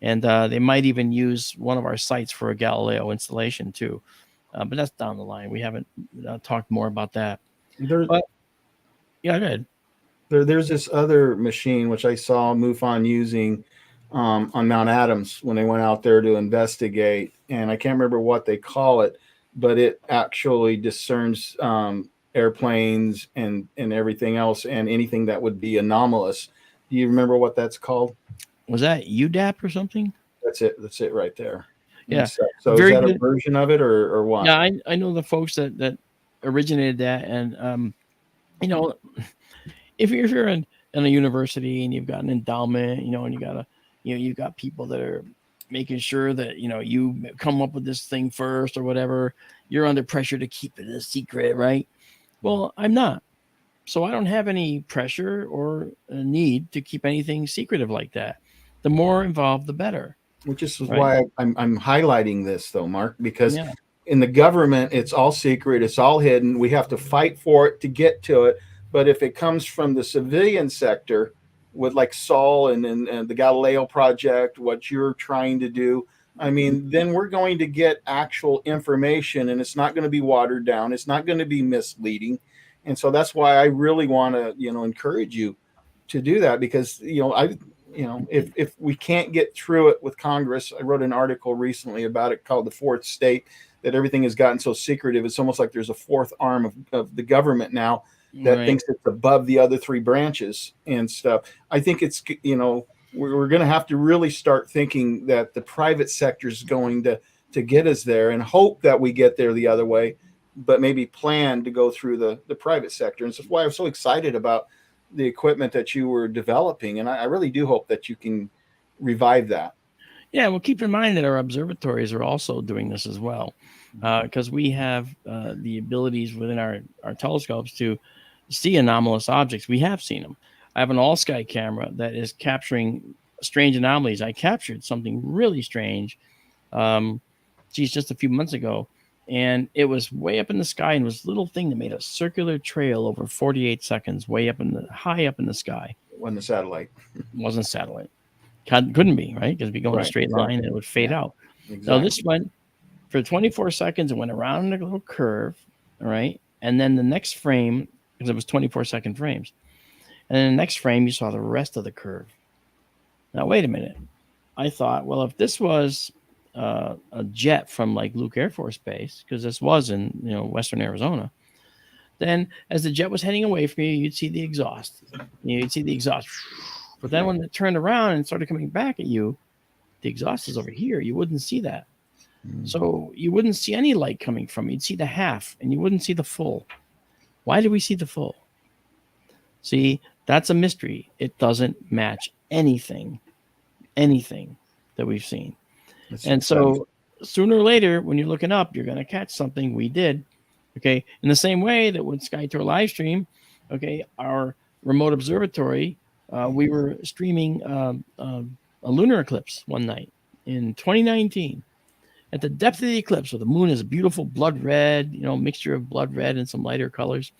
and they might even use one of our sites for a Galileo installation too. But that's down the line. We haven't talked more about that. But yeah, go ahead. There's this other machine which I saw MUFON using on Mount Adams when they went out there to investigate, and I can't remember what they call it, but it actually discerns airplanes and everything else, and anything that would be anomalous. Do you remember what that's called? Was that UDAP or something? That's it right there. Yeah. So is that a version of it or what? Yeah, I know the folks that originated that, and if you're in a university and you've got an endowment, and you've got people that are making sure that you come up with this thing first or whatever, you're under pressure to keep it a secret, right? Well, I'm not. So I don't have any pressure or a need to keep anything secretive like that. The more involved, the better. Which is Right. why I'm highlighting this, though, Mark, because Yeah. in the government, it's all secret, it's all hidden. We have to fight for it to get to it. But if it comes from the civilian sector, with like Saul and the Galileo project, what you're trying to do, I mean, then we're going to get actual information, and it's not going to be watered down. It's not going to be misleading. And so that's why I really want to, encourage you to do that, because, if we can't get through it with Congress, I wrote an article recently about it called The Fourth State, that everything has gotten so secretive. It's almost like there's a fourth arm of the government now that Right. thinks it's above the other three branches and stuff. I think it's, we're going to have to really start thinking that the private sector is going to get us there, and hope that we get there the other way, but maybe plan to go through the private sector. And so that's why I'm so excited about the equipment that you were developing. And I really do hope that you can revive that. Yeah, well, keep in mind that our observatories are also doing this as well, because we have the abilities within our telescopes to see anomalous objects. We have seen them. I have an all-sky camera that is capturing strange anomalies. I captured something really strange, just a few months ago, and it was way up in the sky, and it was a little thing that made a circular trail over 48 seconds, high up in the sky. When the satellite wasn't satellite. Couldn't be, right? Because if you go in a straight line, it would fade out. Exactly. So this went for 24 seconds. It went around a little curve, all right? And then the next frame, because it was 24-second frames, and then the next frame, you saw the rest of the curve. Now, wait a minute. I thought, well, if this was a jet from like Luke Air Force Base, because this was in western Arizona, then as the jet was heading away from you, you'd see the exhaust. You'd see the exhaust. But then when it turned around and started coming back at you, the exhaust is over here. You wouldn't see that. So you wouldn't see any light coming from it. You'd see the half, and you wouldn't see the full. Why did we see the full? See, that's a mystery. It doesn't match anything that we've seen. And so sooner or later, when you're looking up, you're going to catch something. We did. Okay. In the same way that with SkyTour live stream, okay, our remote observatory, we were streaming a lunar eclipse one night in 2019. At the depth of the eclipse, where the moon is a beautiful blood red, mixture of blood red and some lighter colors,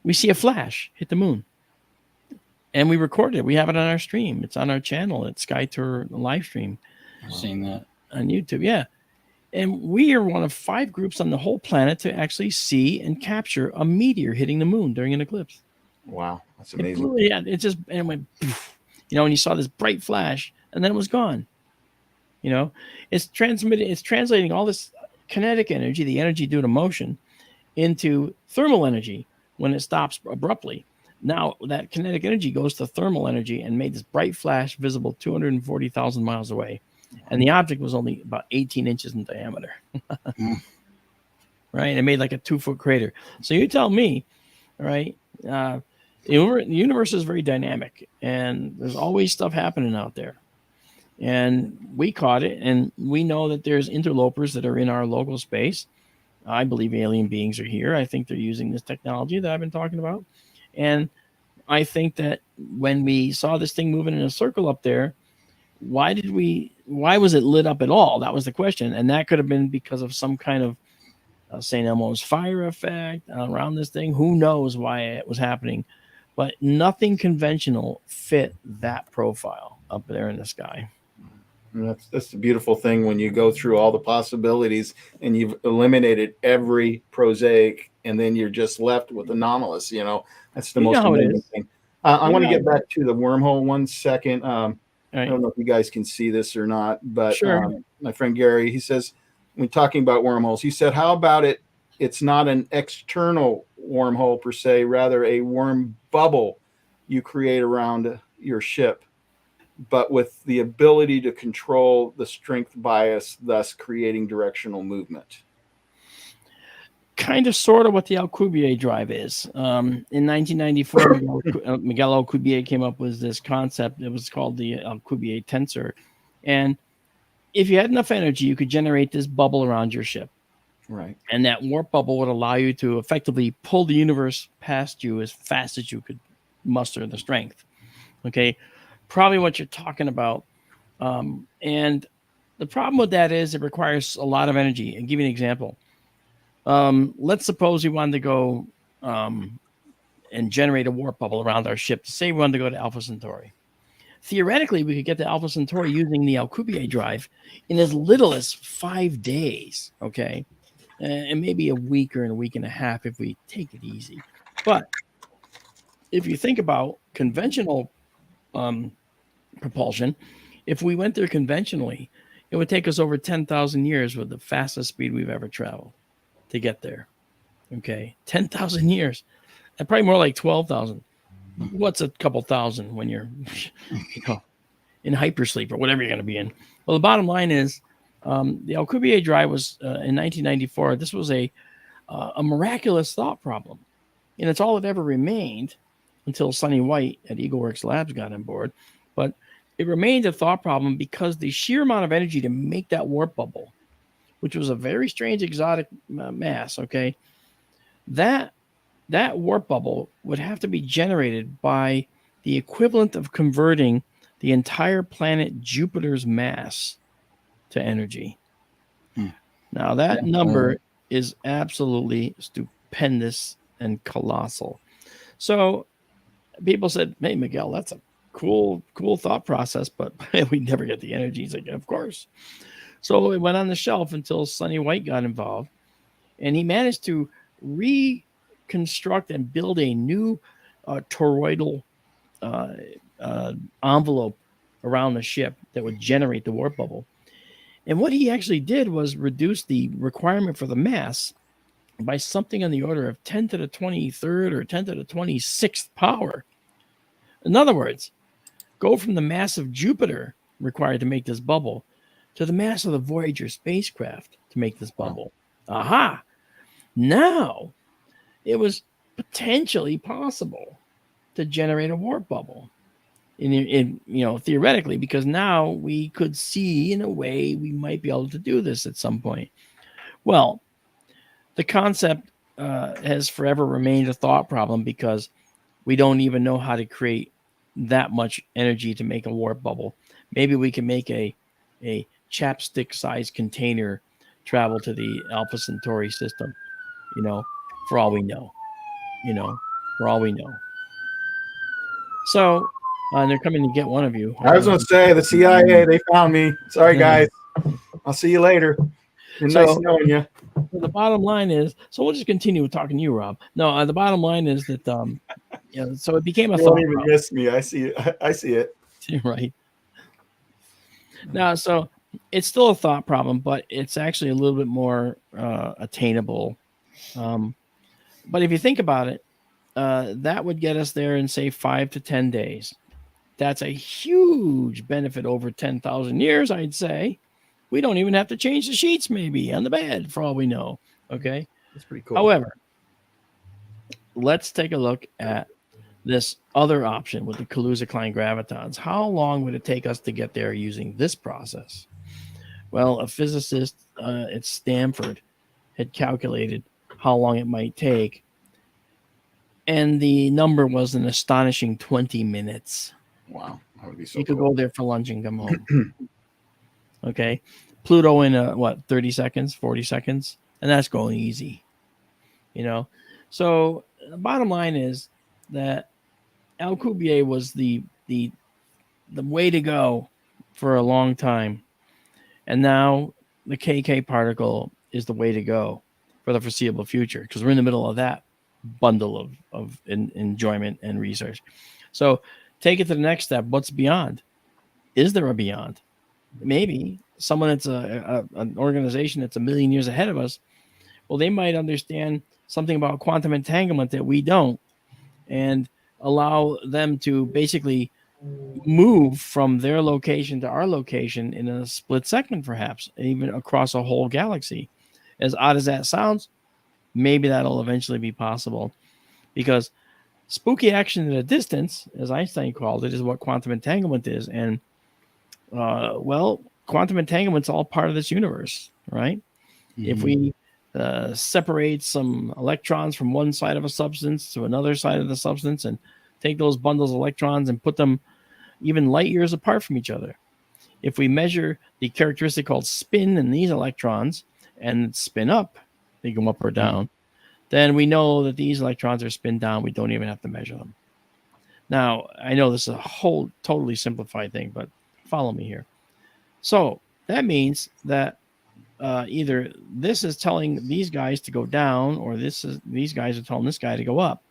we see a flash hit the moon. And we recorded it. We have it on our stream. It's on our channel at SkyTour live stream. I've seen that on YouTube. Yeah. And we are one of 5 groups on the whole planet to actually see and capture a meteor hitting the moon during an eclipse. Wow. That's amazing. It went, and you saw this bright flash, and then it was gone. It's translating all this kinetic energy, the energy due to motion, into thermal energy when it stops abruptly. Now that kinetic energy goes to thermal energy and made this bright flash visible 240,000 miles away. And the object was only about 18 inches in diameter. Right? It made like a 2-foot crater. So you tell me, right? The universe is very dynamic, and there's always stuff happening out there. And we caught it, and we know that there's interlopers that are in our local space. I believe alien beings are here. I think they're using this technology that I've been talking about. And I think that when we saw this thing moving in a circle up there, why was it lit up at all? That was the question. And that could have been because of some kind of St. Elmo's fire effect around this thing. Who knows why it was happening? But nothing conventional fit that profile up there in the sky. And that's the beautiful thing when you go through all the possibilities and you've eliminated every prosaic, and then you're just left with anomalous. That's the most amazing thing. I want to get back to the wormhole 1 second. I don't know if you guys can see this or not, but sure. My friend Gary, he says, when talking about wormholes, he said, how about it's not an external wormhole per se, rather a worm bubble you create around your ship, but with the ability to control the strength bias, thus creating directional movement. kind of sort of what the Alcubierre drive is. In 1994, Miguel Alcubierre came up with this concept. It was called the Alcubierre tensor. And if you had enough energy, you could generate this bubble around your ship. Right. And that warp bubble would allow you to effectively pull the universe past you as fast as you could muster the strength. Okay. Probably what you're talking about. And the problem with that is it requires a lot of energy. I'll give you an example. Let's suppose we wanted to go and generate a warp bubble around our ship. Say we wanted to go to Alpha Centauri. Theoretically, we could get to Alpha Centauri using the Alcubierre drive in as little as 5 days, okay? And maybe a week or a week and a half if we take it easy. But if you think about conventional propulsion, if we went there conventionally, it would take us over 10,000 years with the fastest speed we've ever traveled to get there, okay? 10,000 years. And probably more like 12,000. What's a couple thousand when you're in hypersleep or whatever you're going to be in? Well, the bottom line is the Alcubierre drive was in 1994. This was a miraculous thought problem. And it's all that ever remained until Sonny White at EagleWorks Labs got on board. But it remained a thought problem because the sheer amount of energy to make that warp bubble, which was a very strange exotic mass, okay, that warp bubble would have to be generated by the equivalent of converting the entire planet Jupiter's mass to energy. Now, that number is absolutely stupendous and colossal. So people said, hey, Miguel, that's a cool thought process, but we never get the energy. He's like, of course. So it went on the shelf until Sonny White got involved, and he managed to reconstruct and build a new toroidal envelope around the ship that would generate the warp bubble. And what he actually did was reduce the requirement for the mass by something on the order of 10 to the 23rd or 10 to the 26th power. In other words, go from the mass of Jupiter required to make this bubble to the mass of the Voyager spacecraft to make this bubble. Aha! Now it was potentially possible to generate a warp bubble. In theoretically, because now we could see in a way we might be able to do this at some point. Well, the concept has forever remained a thought problem because we don't even know how to create that much energy to make a warp bubble. Maybe we can make a chapstick-sized container travel to the Alpha Centauri system, for all we know. So, and they're coming to get one of you. I was going to say, the CIA, they found me. Sorry, guys. I'll see you later. Nice knowing you. The bottom line is, so we'll just continue with talking to you, Rob. No, the bottom line is that, so it became a thought. You don't even miss me. I see it. I see it. Right. Now, so it's still a thought problem, but it's actually a little bit more attainable. But if you think about it, that would get us there in, say, 5 to 10 days. That's a huge benefit over 10,000 years, I'd say. We don't even have to change the sheets, maybe, on the bed, for all we know. Okay? That's pretty cool. However, let's take a look at this other option with the Kaluza-Klein gravitons. How long would it take us to get there using this process? Well, a physicist at Stanford had calculated how long it might take, and the number was an astonishing 20 minutes. Wow. That would be so You could go there for lunch and come home. Okay. Pluto in 30 seconds, 40 seconds, and that's going easy. So the bottom line is that Alcubierre was the way to go for a long time. And now the KK particle is the way to go for the foreseeable future, because we're in the middle of that bundle of enjoyment and research. So take it to the next step. What's beyond? Is there a beyond? Maybe someone that's an organization that's 1 million years ahead of us, well, they might understand something about quantum entanglement that we don't, and allow them to basically move from their location to our location in a split second, perhaps, even across a whole galaxy. As odd as that sounds, maybe that'll eventually be possible, because spooky action at a distance, as Einstein called it, is what quantum entanglement is. And well, quantum entanglement's all part of this universe, right? If we separate some electrons from one side of a substance to another side of the substance and take those bundles of electrons and put them even light years apart from each other, if we measure the characteristic called spin in these electrons and spin up, they go up or down, then we know that these electrons are spin down. We don't even have to measure them. Now, I know this is a whole totally simplified thing, but follow me here. So that means that either this is telling these guys to go down, or these guys are telling this guy to go up.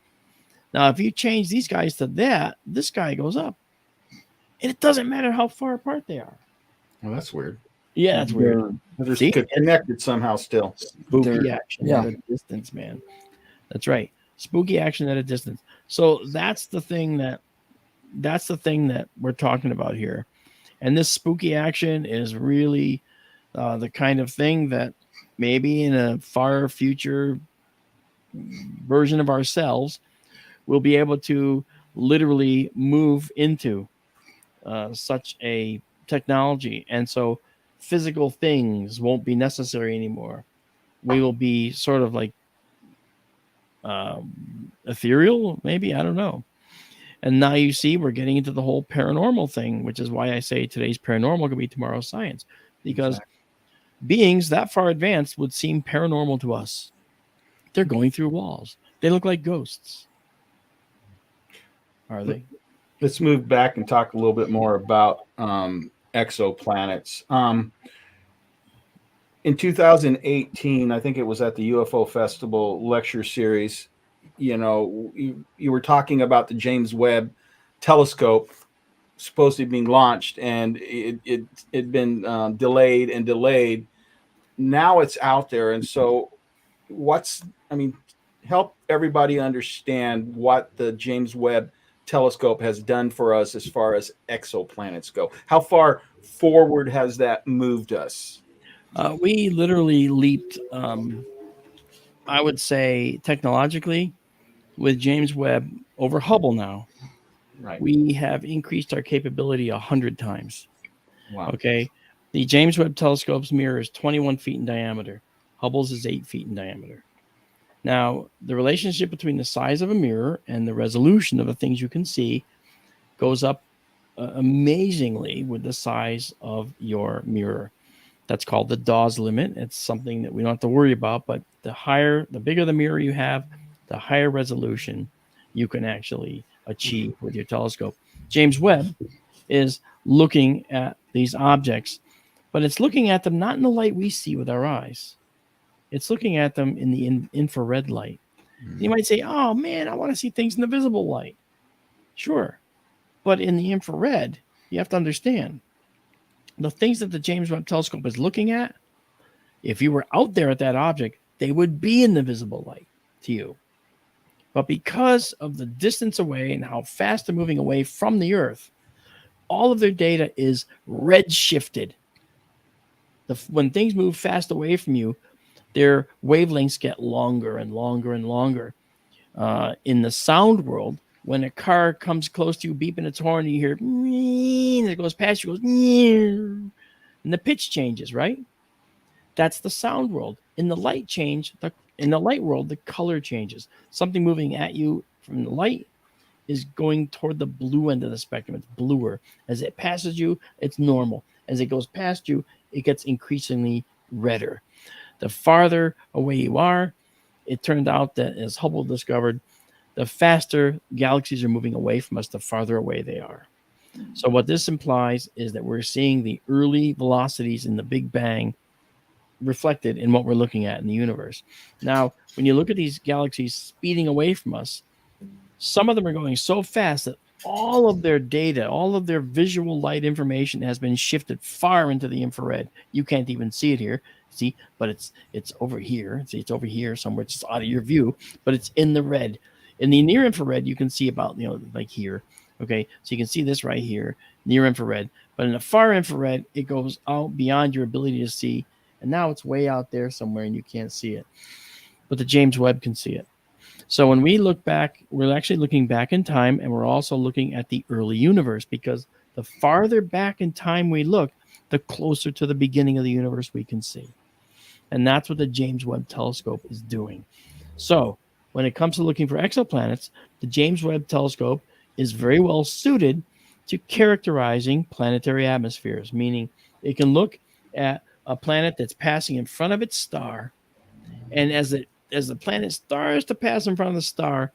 Now, if you change these guys to that, this guy goes up. And it doesn't matter how far apart they are. Well, that's weird. Yeah, that's weird. They're connected somehow still. Spooky action at a distance, man. That's right. Spooky action at a distance. So that's the thing that we're talking about here. And this spooky action is really the kind of thing that maybe in a far future version of ourselves we'll be able to literally move into such a technology. And so physical things won't be necessary anymore. We will be sort of like ethereal, maybe, I don't know. And now you see we're getting into the whole paranormal thing, which is why I say today's paranormal could be tomorrow's science, because beings that far advanced would seem paranormal to us. They're going through walls. They look like ghosts. Are they? Let's move back and talk a little bit more about exoplanets. In 2018, I think it was at the UFO Festival lecture series, you were talking about the James Webb telescope supposed to be being launched, and it'd been delayed and delayed. Now it's out there. And so help everybody understand what the James Webb telescope has done for us as far as exoplanets go. How far forward has that moved us? We literally leaped, I would say, technologically, with James Webb over Hubble now. Right. We have increased our capability 100 times. Wow. Okay. The James Webb telescope's mirror is 21 feet in diameter. Hubble's is 8 feet in diameter. Now, the relationship between the size of a mirror and the resolution of the things you can see goes up amazingly with the size of your mirror. That's called the Dawes limit. It's something that we don't have to worry about, but the bigger the mirror you have, the higher resolution you can actually achieve with your telescope. James Webb is looking at these objects, but it's looking at them not in the light we see with our eyes. It's looking at them in the infrared light. You might say, oh man, I want to see things in the visible light. Sure. But in the infrared, you have to understand the things that the James Webb telescope is looking at. If you were out there at that object, they would be in the visible light to you. But because of the distance away and how fast they're moving away from the Earth, all of their data is red shifted. When things move fast away from you, their wavelengths get longer and longer and longer. In the sound world, when a car comes close to you, beeping its horn, you hear, and it goes past you, goes, and the pitch changes, right? That's the sound world. In the light world, the color changes. Something moving at you from the light is going toward the blue end of the spectrum. It's bluer. As it passes you, it's normal. As it goes past you, it gets increasingly redder. The farther away you are, it turned out that, as Hubble discovered, the faster galaxies are moving away from us, the farther away they are. So what this implies is that we're seeing the early velocities in the Big Bang reflected in what we're looking at in the universe. Now, when you look at these galaxies speeding away from us, some of them are going so fast that all of their data, all of their visual light information has been shifted far into the infrared. You can't even see it here, see, but it's over here. See, it's over here somewhere. It's out of your view, but it's in the red. In the near infrared, you can see about, like here. Okay, so you can see this right here, near infrared. But in the far infrared, it goes out beyond your ability to see, and now it's way out there somewhere, and you can't see it. but the James Webb can see it. So when we look back, we're actually looking back in time, and we're also looking at the early universe, because the farther back in time we look, the closer to the beginning of the universe we can see. And that's what the James Webb Telescope is doing. So when it comes to looking for exoplanets, the James Webb Telescope is very well suited to characterizing planetary atmospheres, meaning it can look at a planet that's passing in front of its star, and as the planet starts to pass in front of the star,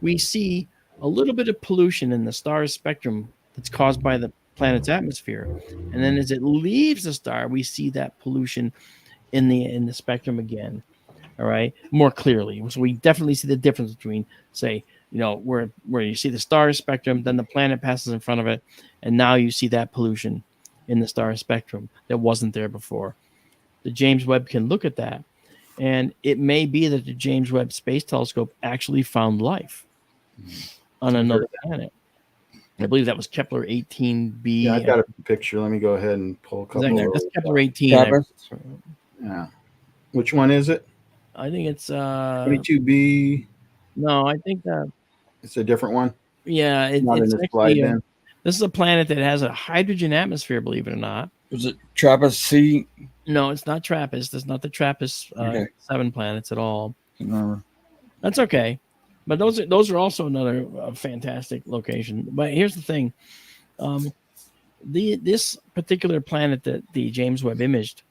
we see a little bit of pollution in the star's spectrum that's caused by the planet's atmosphere. And then as it leaves the star, we see that pollution in the spectrum again. All right, more clearly. So we definitely see the difference between, say, where you see the star spectrum, then the planet passes in front of it, and now you see that pollution in the star spectrum that wasn't there before. The James Webb can look at that, and it may be that the James Webb Space Telescope actually found life on another planet. I believe that was Kepler 18b. Yeah, I've got a picture. Let me go ahead and pull a couple of those. That's Kepler 18. Yeah. Which one is it? I think it's 22b. No, I think that it's a different one. Yeah, it's not in this slide. Then this is a planet that has a hydrogen atmosphere. Believe it or not. Was it TRAPPIST-C? No, it's not TRAPPIST. It's not the TRAPPIST 7 planets at all. No. That's okay, but those are also another fantastic location. But here's the thing: this particular planet that the James Webb imaged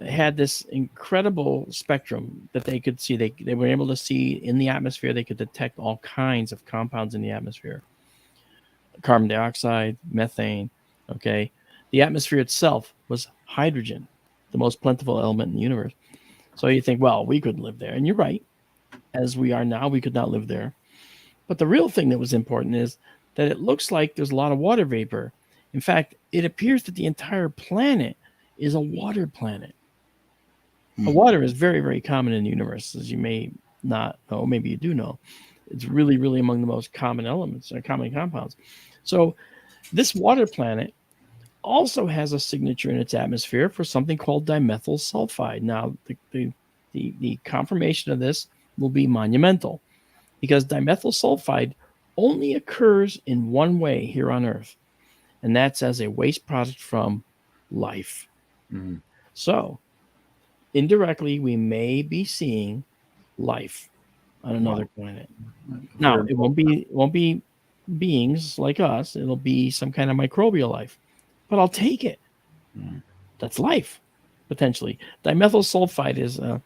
had this incredible spectrum that they could see. They were able to see in the atmosphere. They could detect all kinds of compounds in the atmosphere: carbon dioxide, methane. Okay, the atmosphere itself was hydrogen, the most plentiful element in the universe. So you think, well, we could live there, and you're right. As we are now, we could not live there. But the real thing that was important is that it looks like there's a lot of water vapor. In fact, it appears that the entire planet is a water planet. Water is very, very common in the universe, as you may not know. Maybe you do know. It's really, really among the most common elements or common compounds. So this water planet also has a signature in its atmosphere for something called dimethyl sulfide. Now, the confirmation of this will be monumental, because dimethyl sulfide only occurs in one way here on Earth, and that's as a waste product from life. Mm-hmm. So indirectly, we may be seeing life on another planet. Now, it won't be beings like us. It'll be some kind of microbial life, but I'll take it. That's life, potentially. Dimethyl sulfide is a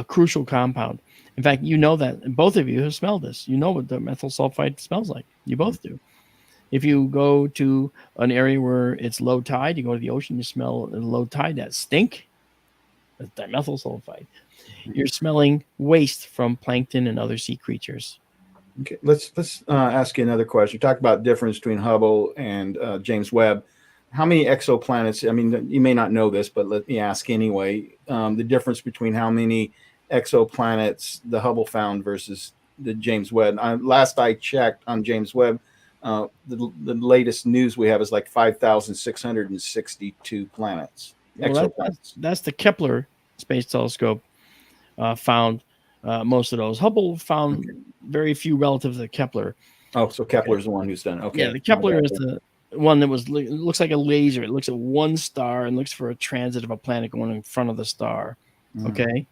crucial compound. In fact, you know that both of you have smelled this. You know what dimethyl sulfide smells like. You both do. If you go to an area where it's low tide, you go to the ocean, you smell low tide, that stink. That's dimethyl sulfide. You're smelling waste from plankton and other sea creatures. Okay, let's ask you another question. You talked about the difference between Hubble and James Webb. How many exoplanets? I mean, you may not know this, but let me ask anyway. The difference between how many exoplanets the Hubble found versus the James Webb. Last I checked on James Webb, the latest news we have is like 5,662 planets. Well, that's the Kepler Space Telescope found most of those. Hubble found very few relative to Kepler. Oh, so Kepler's the one who's done it. Okay. Yeah, the Kepler is the one that looks like a laser. It looks at one star and looks for a transit of a planet going in front of the star. Okay.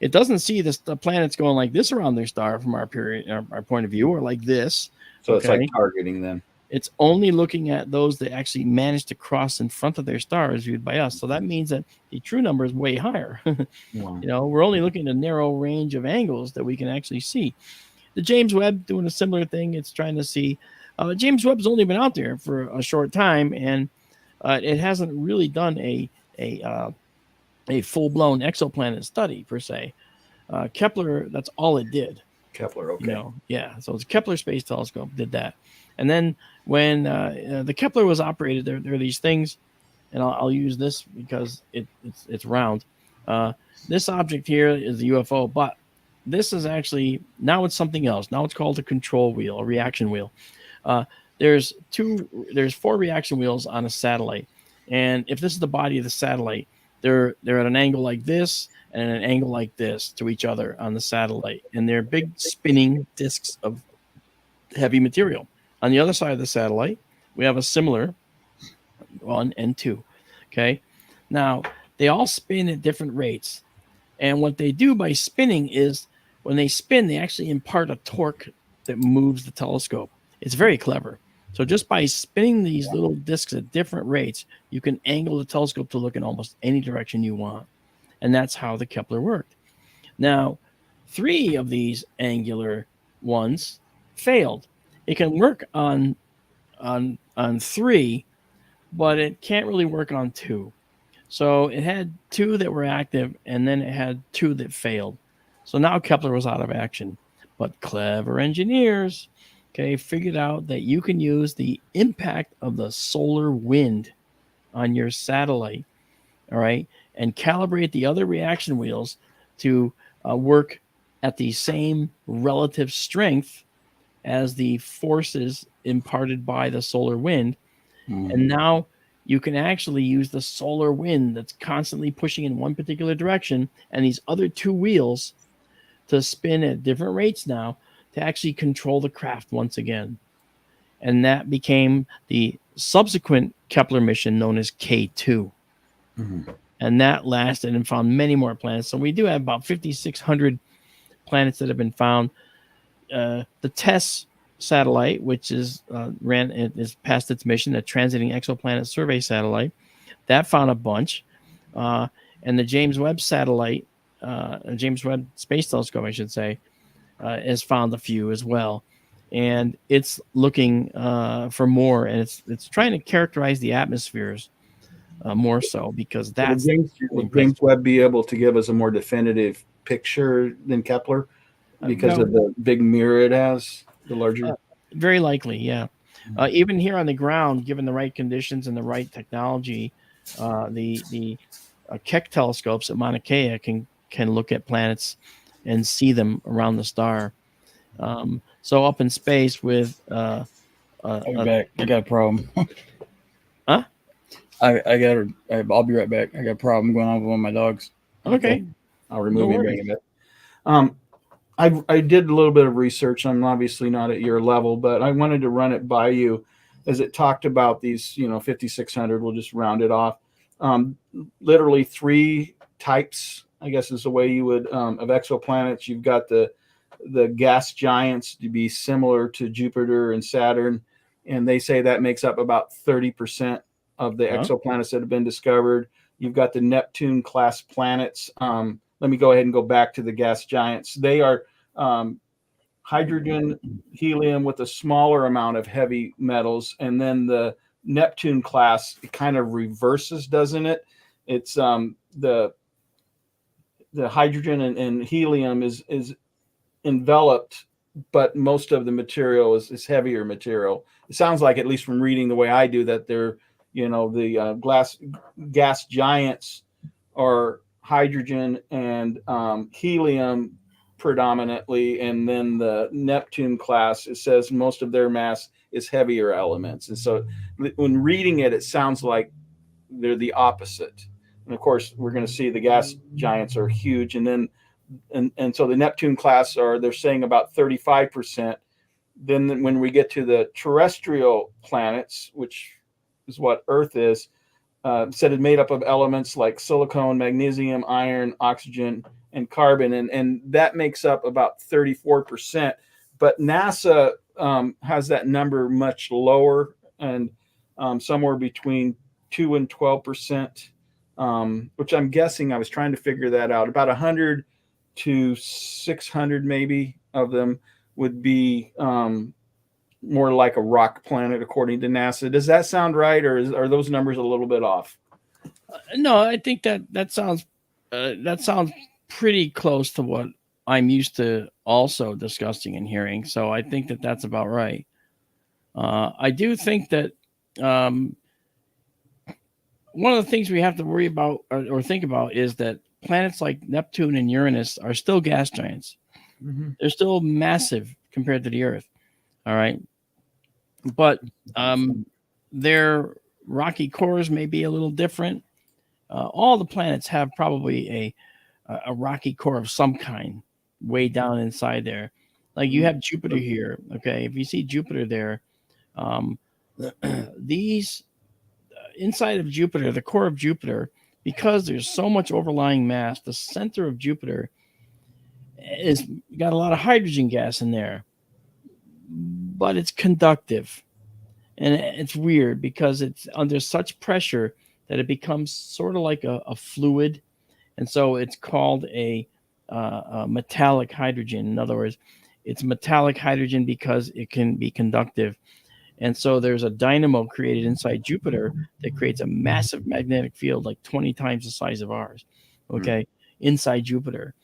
It doesn't see the planets going like this around their star from our point of view, or like this. So it's like targeting them. It's only looking at those that actually managed to cross in front of their star as viewed by us. So that means that the true number is way higher. Wow. We're only looking at a narrow range of angles that we can actually see. The James Webb doing a similar thing. It's trying to see. James Webb's only been out there for a short time, and it hasn't really done a full-blown exoplanet study per se. Kepler, that's all it did. Kepler, okay. So it's Kepler Space Telescope did that. And then when the Kepler was operated, there are these things, and I'll use this because it's round. This object here is the UFO, but this is actually, now it's something else. Now it's called a control wheel, a reaction wheel. There's 4 reaction wheels on a satellite. And if this is the body of the satellite, they're at an angle like this and an angle like this to each other on the satellite, and they're big spinning disks of heavy material. On the other side of the satellite, we have a similar 1 and 2. Okay, now they all spin at different rates, and what they do by spinning is when they spin, they actually impart a torque that moves the telescope. It's very clever. So just by spinning these little disks at different rates, you can angle the telescope to look in almost any direction you want. And that's how the Kepler worked. Now, 3 of these angular ones failed. It can work on 3, but it can't really work on 2. So it had 2 that were active, and then it had 2 that failed. So now Kepler was out of action. But clever engineers, figured out that you can use the impact of the solar wind on your satellite, all right, and calibrate the other reaction wheels to work at the same relative strength as the forces imparted by the solar wind. And now you can actually use the solar wind that's constantly pushing in one particular direction and these other 2 wheels to spin at different rates now to actually control the craft once again. And that became the subsequent Kepler mission known as K2. And that lasted and found many more planets. So we do have about 5,600 planets that have been found. The TESS satellite, which is past its mission, the Transiting Exoplanet Survey satellite, that found a bunch. And the James Webb satellite, James Webb Space Telescope, I should say, has found a few as well. And it's looking for more, and it's trying to characterize the atmospheres more so, because that's would James Webb be able to give us a more definitive picture than Kepler because of the big mirror it has, the larger? Very likely, yeah. Even here on the ground, given the right conditions and the right technology, the Keck telescopes at Mauna Kea can look at planets and see them around the star. So up in space with I'll be back. I got a problem. Huh? I'll be right back. I got a problem going on with one of my dogs. Okay. I'll remove him in a bit. I did a little bit of research. I'm obviously not at your level, but I wanted to run it by you as it talked about these, 5,600. We'll just round it off. Literally 3 types, I guess is the way you would, of exoplanets. You've got the gas giants to be similar to Jupiter and Saturn, and they say that makes up about 30% of the exoplanets that have been discovered. You've got the Neptune class planets. Let me go ahead and go back to the gas giants. They are hydrogen, helium with a smaller amount of heavy metals, and then the Neptune class, it kind of reverses, doesn't it? It's the hydrogen and helium is enveloped, but most of the material is heavier material. It sounds like, at least from reading the way I do, that they're, the gas giants are hydrogen and helium predominantly, and then the Neptune class, it says most of their mass is heavier elements. And so when reading it, it sounds like they're the opposite. And of course, we're going to see the gas giants are huge, and then and so the Neptune class they're saying about 35%. Then when we get to the terrestrial planets, which is what Earth is, said it's made up of elements like silicon, magnesium, iron, oxygen, and carbon, and that makes up about 34%. But NASA has that number much lower, and somewhere between 2 and 12%, which I'm guessing, I was trying to figure that out, about 100 to 600 maybe of them would be more like a rock planet, according to NASA. Does that sound right, or are those numbers a little bit off? No, I think that sounds pretty close to what I'm used to also discussing and hearing. So I think that's about right. I do think that one of the things we have to worry about or think about is that planets like Neptune and Uranus are still gas giants. Mm-hmm. They're still massive compared to the Earth. All right. But their rocky cores may be a little different. all the planets have probably a rocky core of some kind way down inside there. Like you have Jupiter here. Okay, if you see Jupiter there, um, these inside of Jupiter, the core of Jupiter, because there's so much overlying mass, the center of Jupiter is got a lot of hydrogen gas in there, but it's conductive. And it's weird because it's under such pressure that it becomes sort of like a fluid. And so it's called a metallic hydrogen. In other words, it's metallic hydrogen because it can be conductive. And so there's a dynamo created inside Jupiter that creates a massive magnetic field, like 20 times the size of ours, okay, inside Jupiter.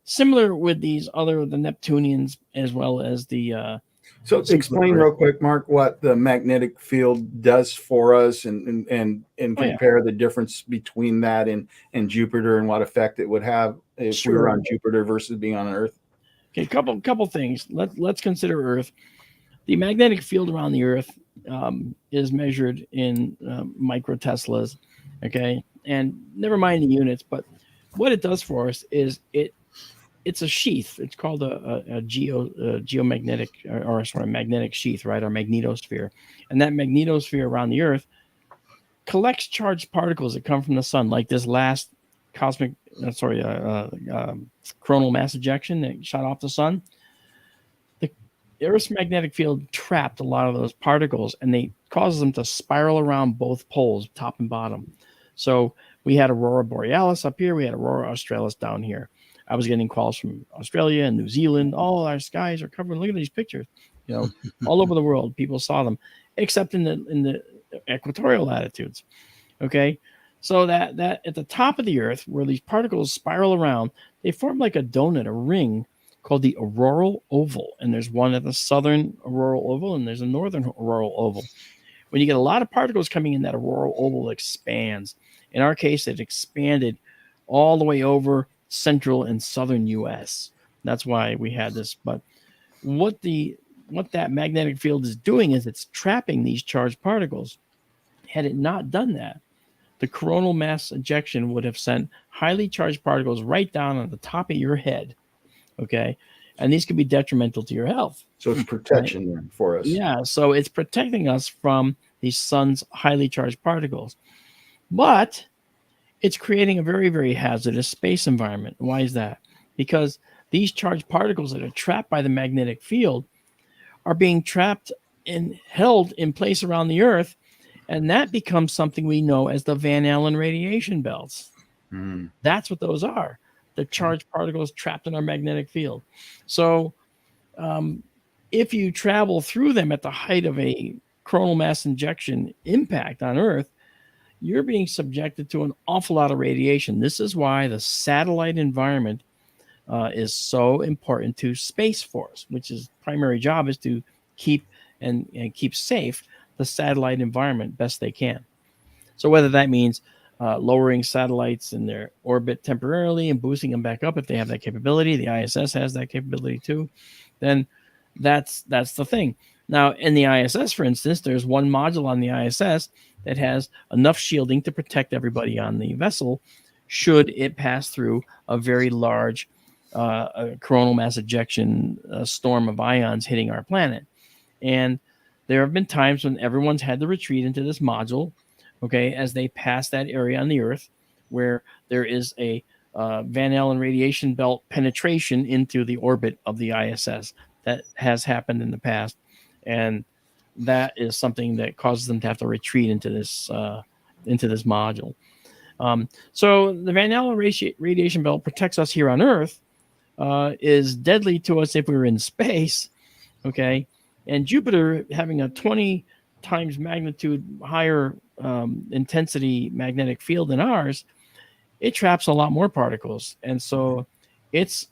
Similar with the Neptunians, as well as the. So explain real quick, Mark, what the magnetic field does for us, and compare the difference between that and Jupiter, and what effect it would have if we were on Jupiter versus being on Earth. Okay, couple things. Let's consider Earth. The magnetic field around the Earth is measured in microteslas. Okay, and never mind the units, but what it does for us is it's a sheath. It's called a geomagnetic or magnetic sheath, right? Our magnetosphere. And that magnetosphere around the Earth collects charged particles that come from the sun, like this last coronal mass ejection that shot off the sun. The Earth's magnetic field trapped a lot of those particles, and they causes them to spiral around both poles, top and bottom. So we had Aurora Borealis up here. We had Aurora Australis down here. I was getting calls from Australia and New Zealand. Oh, our skies are covered. Look at these pictures. All over the world, people saw them, except in the equatorial latitudes. Okay, so that at the top of the Earth, where these particles spiral around, they form like a donut, a ring called the auroral oval. And there's one at the southern auroral oval, and there's a northern auroral oval. When you get a lot of particles coming in, that auroral oval expands. In our case, it expanded all the way over central and southern U.S. That's why we had this. But what that magnetic field is doing is it's trapping these charged particles. Had it not done that, the coronal mass ejection would have sent highly charged particles right down on the top of your head. Okay, and these could be detrimental to your health. So it's protection then for us. Yeah, so it's protecting us from the sun's highly charged particles, but it's creating a very, very hazardous space environment. Why is that? Because these charged particles that are trapped by the magnetic field are being trapped and held in place around the Earth, and that becomes something we know as the Van Allen radiation belts. That's what those are. The charged particles trapped in our magnetic field. So if you travel through them at the height of a coronal mass ejection impact on Earth, you're being subjected to an awful lot of radiation. This is why the satellite environment is so important to Space Force, which is primary job is to keep and keep safe the satellite environment best they can. So whether that means lowering satellites in their orbit temporarily and boosting them back up if they have that capability, the ISS has that capability too, then that's the thing. Now, in the ISS, for instance, there's one module on the ISS that has enough shielding to protect everybody on the vessel should it pass through a very large coronal mass ejection storm of ions hitting our planet. And there have been times when everyone's had to retreat into this module, okay, as they pass that area on the Earth where there is a Van Allen radiation belt penetration into the orbit of the ISS. That has happened in the past. And that is something that causes them to have to retreat into this module. So the Van Allen radiation belt protects us here on Earth, is deadly to us if we were in space, okay? And Jupiter, having a 20 times magnitude higher intensity magnetic field than ours, it traps a lot more particles. And so its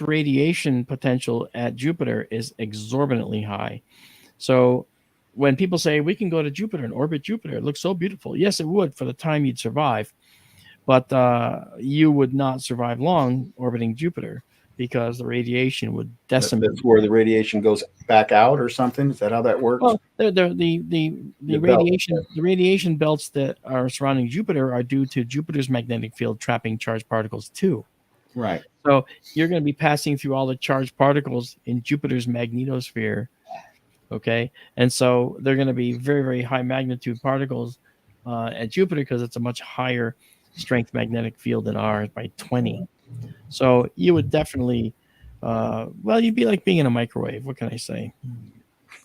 radiation potential at Jupiter is exorbitantly high. So when people say we can go to Jupiter and orbit Jupiter, it looks so beautiful. Yes, it would for the time you'd survive, but you would not survive long orbiting Jupiter because the radiation would decimate. That's where the radiation goes back out or something. Is that how that works? Well, the belt. radiation belts that are surrounding Jupiter are due to Jupiter's magnetic field trapping charged particles too. Right. So you're going to be passing through all the charged particles in Jupiter's magnetosphere. Okay, and so they're going to be very, very high magnitude particles at Jupiter because it's a much higher strength magnetic field than ours by 20. So you would definitely, well, you'd be like being in a microwave. What can I say?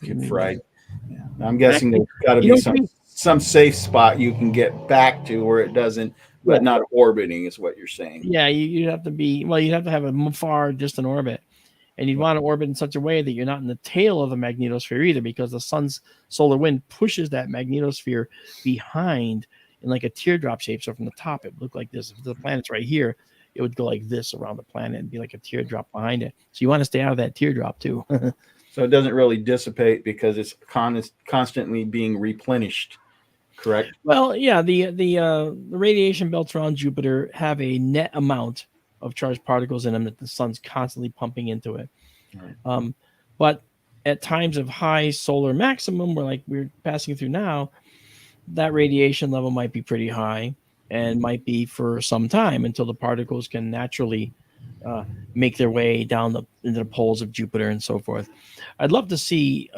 Get fried. Yeah. I'm guessing there's got to be some safe spot you can get back to where it doesn't, but not orbiting is what you're saying. Yeah, you'd have to be, well, you'd have to have a far distant orbit. And you'd want to orbit in such a way that you're not in the tail of the magnetosphere either, because the sun's solar wind pushes that magnetosphere behind in like a teardrop shape. So from the top, it would look like this. If the planet's right here, it would go like this around the planet and be like a teardrop behind it. So you want to stay out of that teardrop too. So it doesn't really dissipate because it's constantly being replenished, correct? Well, yeah, the radiation belts around Jupiter have a net amount of charged particles in them that the sun's constantly pumping into it. Right. But at times of high solar maximum, where like we're passing through now, that radiation level might be pretty high and might be for some time until the particles can naturally make their way down into the poles of Jupiter and so forth. I'd love to see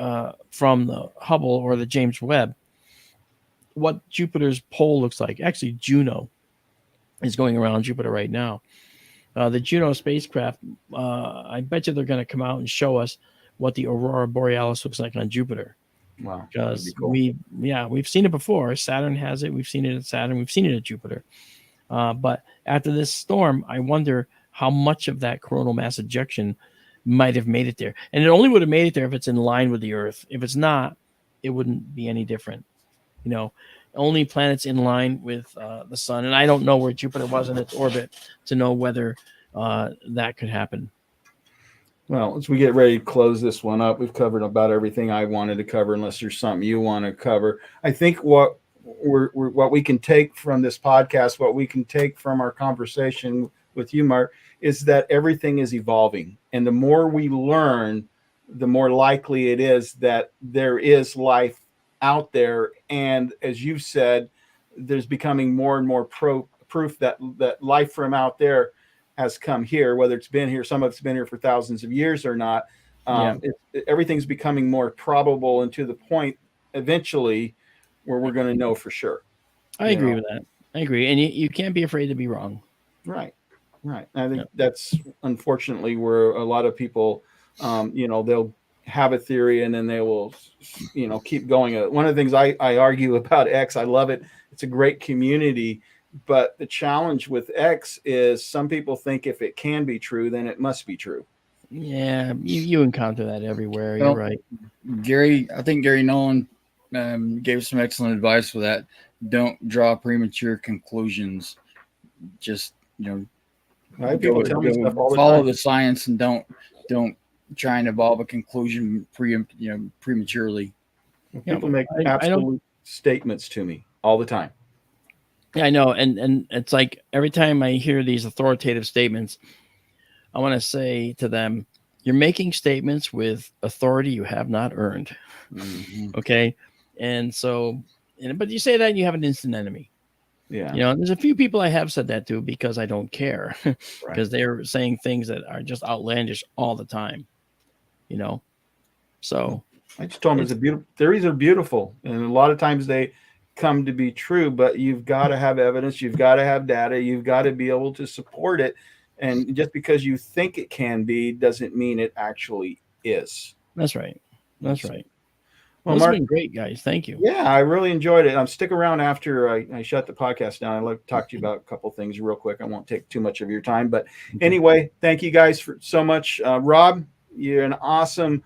from the Hubble or the James Webb what Jupiter's pole looks like. Actually, Juno is going around Jupiter right now. The Juno spacecraft, I bet you they're going to come out and show us what the aurora borealis looks like on Jupiter. Wow, because cool. we've seen it before. Saturn has it. We've seen it at Saturn. We've seen it at Jupiter. But after this storm, I wonder how much of that coronal mass ejection might have made it there. And it only would have made it there if it's in line with the Earth. If it's not, it wouldn't be any different. You know, only planets in line with the sun. And I don't know where Jupiter was in its orbit to know whether that could happen. Well, as we get ready to close this one up, we've covered about everything I wanted to cover, unless there's something you want to cover. I think what we can take from this podcast, what we can take from our conversation with you, Mark, is that everything is evolving. And the more we learn, the more likely it is that there is life out there. And as you've said, there's becoming more and more proof that life from out there has come here, whether it's been here, some of it's been here for thousands of years or not. Everything's becoming more probable, and to the point eventually where we're going to know for sure. I agree with that. I agree. And you can't be afraid to be wrong. Right. I think that's unfortunately where a lot of people, they'll have a theory and then they will, keep going. One of the things I argue about X, I love it. It's a great community. But the challenge with X is some people think if it can be true, then it must be true. Yeah, you encounter that everywhere. You're right. I think Gary Nolan gave some excellent advice for that. Don't draw premature conclusions. Just, people tell me stuff all the follow time. the science and don't try and evolve a conclusion prematurely. People make absolute statements to me all the time. Yeah, I know. And it's like every time I hear these authoritative statements, I want to say to them, you're making statements with authority you have not earned. Mm-hmm. Okay. And so, but you say that and you have an instant enemy. Yeah. There's a few people I have said that to because I don't care because they're saying things that are just outlandish all the time, So I just told them theories are beautiful. And a lot of times they come to be true, but you've got to have evidence, you've got to have data, you've got to be able to support it. And just because you think it can be doesn't mean it actually is. That's right. Well, Mark, it's been great, guys. Thank you. Yeah, I really enjoyed it. Stick around after I shut the podcast down. I'd like to talk to you about a couple of things real quick. I won't take too much of your time, but anyway, thank you guys for so much. Rob, you're an awesome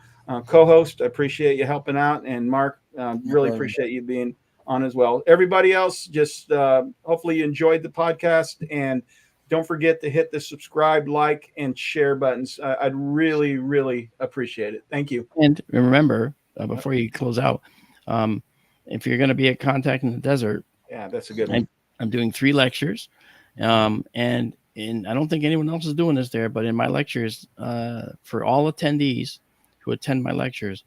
co-host. I appreciate you helping out, and Mark, really appreciate you being on as well. Everybody else, just hopefully you enjoyed the podcast, and don't forget to hit the subscribe, like, and share buttons. I'd really, really appreciate it. Thank you. And remember, before you close out, if you're going to be at Contact in the Desert, that's a good one. I'm doing 3 lectures, and and I don't think anyone else is doing this there, but in my lectures, for all attendees who attend my lectures,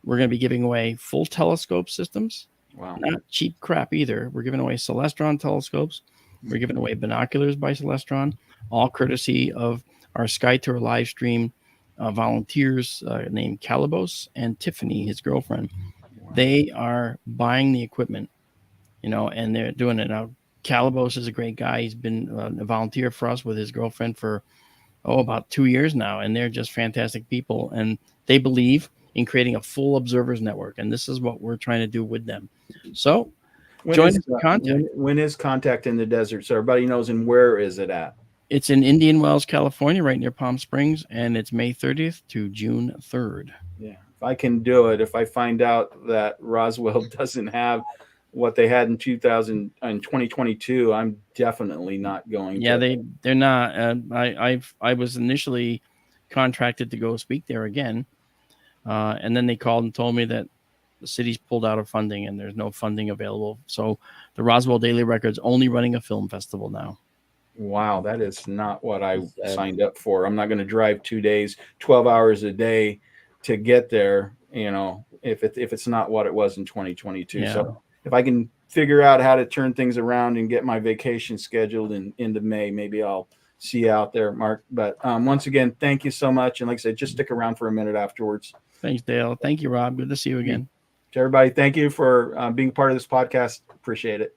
we're going to be giving away full telescope systems. Wow. Not cheap crap either. We're giving away Celestron telescopes. We're giving away binoculars by Celestron, all courtesy of our Sky Tour live stream volunteers named Calabos and Tiffany, his girlfriend. Wow. They are buying the equipment, and they're doing it now. Calabos is a great guy. He's been a volunteer for us with his girlfriend for about 2 years now, and they're just fantastic people. And they believe in creating a full observers network, and this is what we're trying to do with them. So join us in contact. When is Contact in the Desert? So everybody knows, and where is it at? It's in Indian Wells, California, right near Palm Springs, and it's May 30th to June 3rd. Yeah, if I can do it, if I find out that Roswell doesn't have what they had in 2022, I'm definitely not going. Yeah, they're not. I was initially contracted to go speak there again, and then they called and told me that the city's pulled out of funding and there's no funding available. So the Roswell Daily Record's only running a film festival now. Wow, that is not what I signed up for. I'm not going to drive 2 days, 12 hours a day to get there, if it's not what it was in 2022. Yeah. So if I can figure out how to turn things around and get my vacation scheduled into May, maybe I'll see you out there, Mark. But once again, thank you so much. And like I said, just stick around for a minute afterwards. Thanks, Dale. Thank you, Rob. Good to see you again. To everybody, thank you for being part of this podcast. Appreciate it.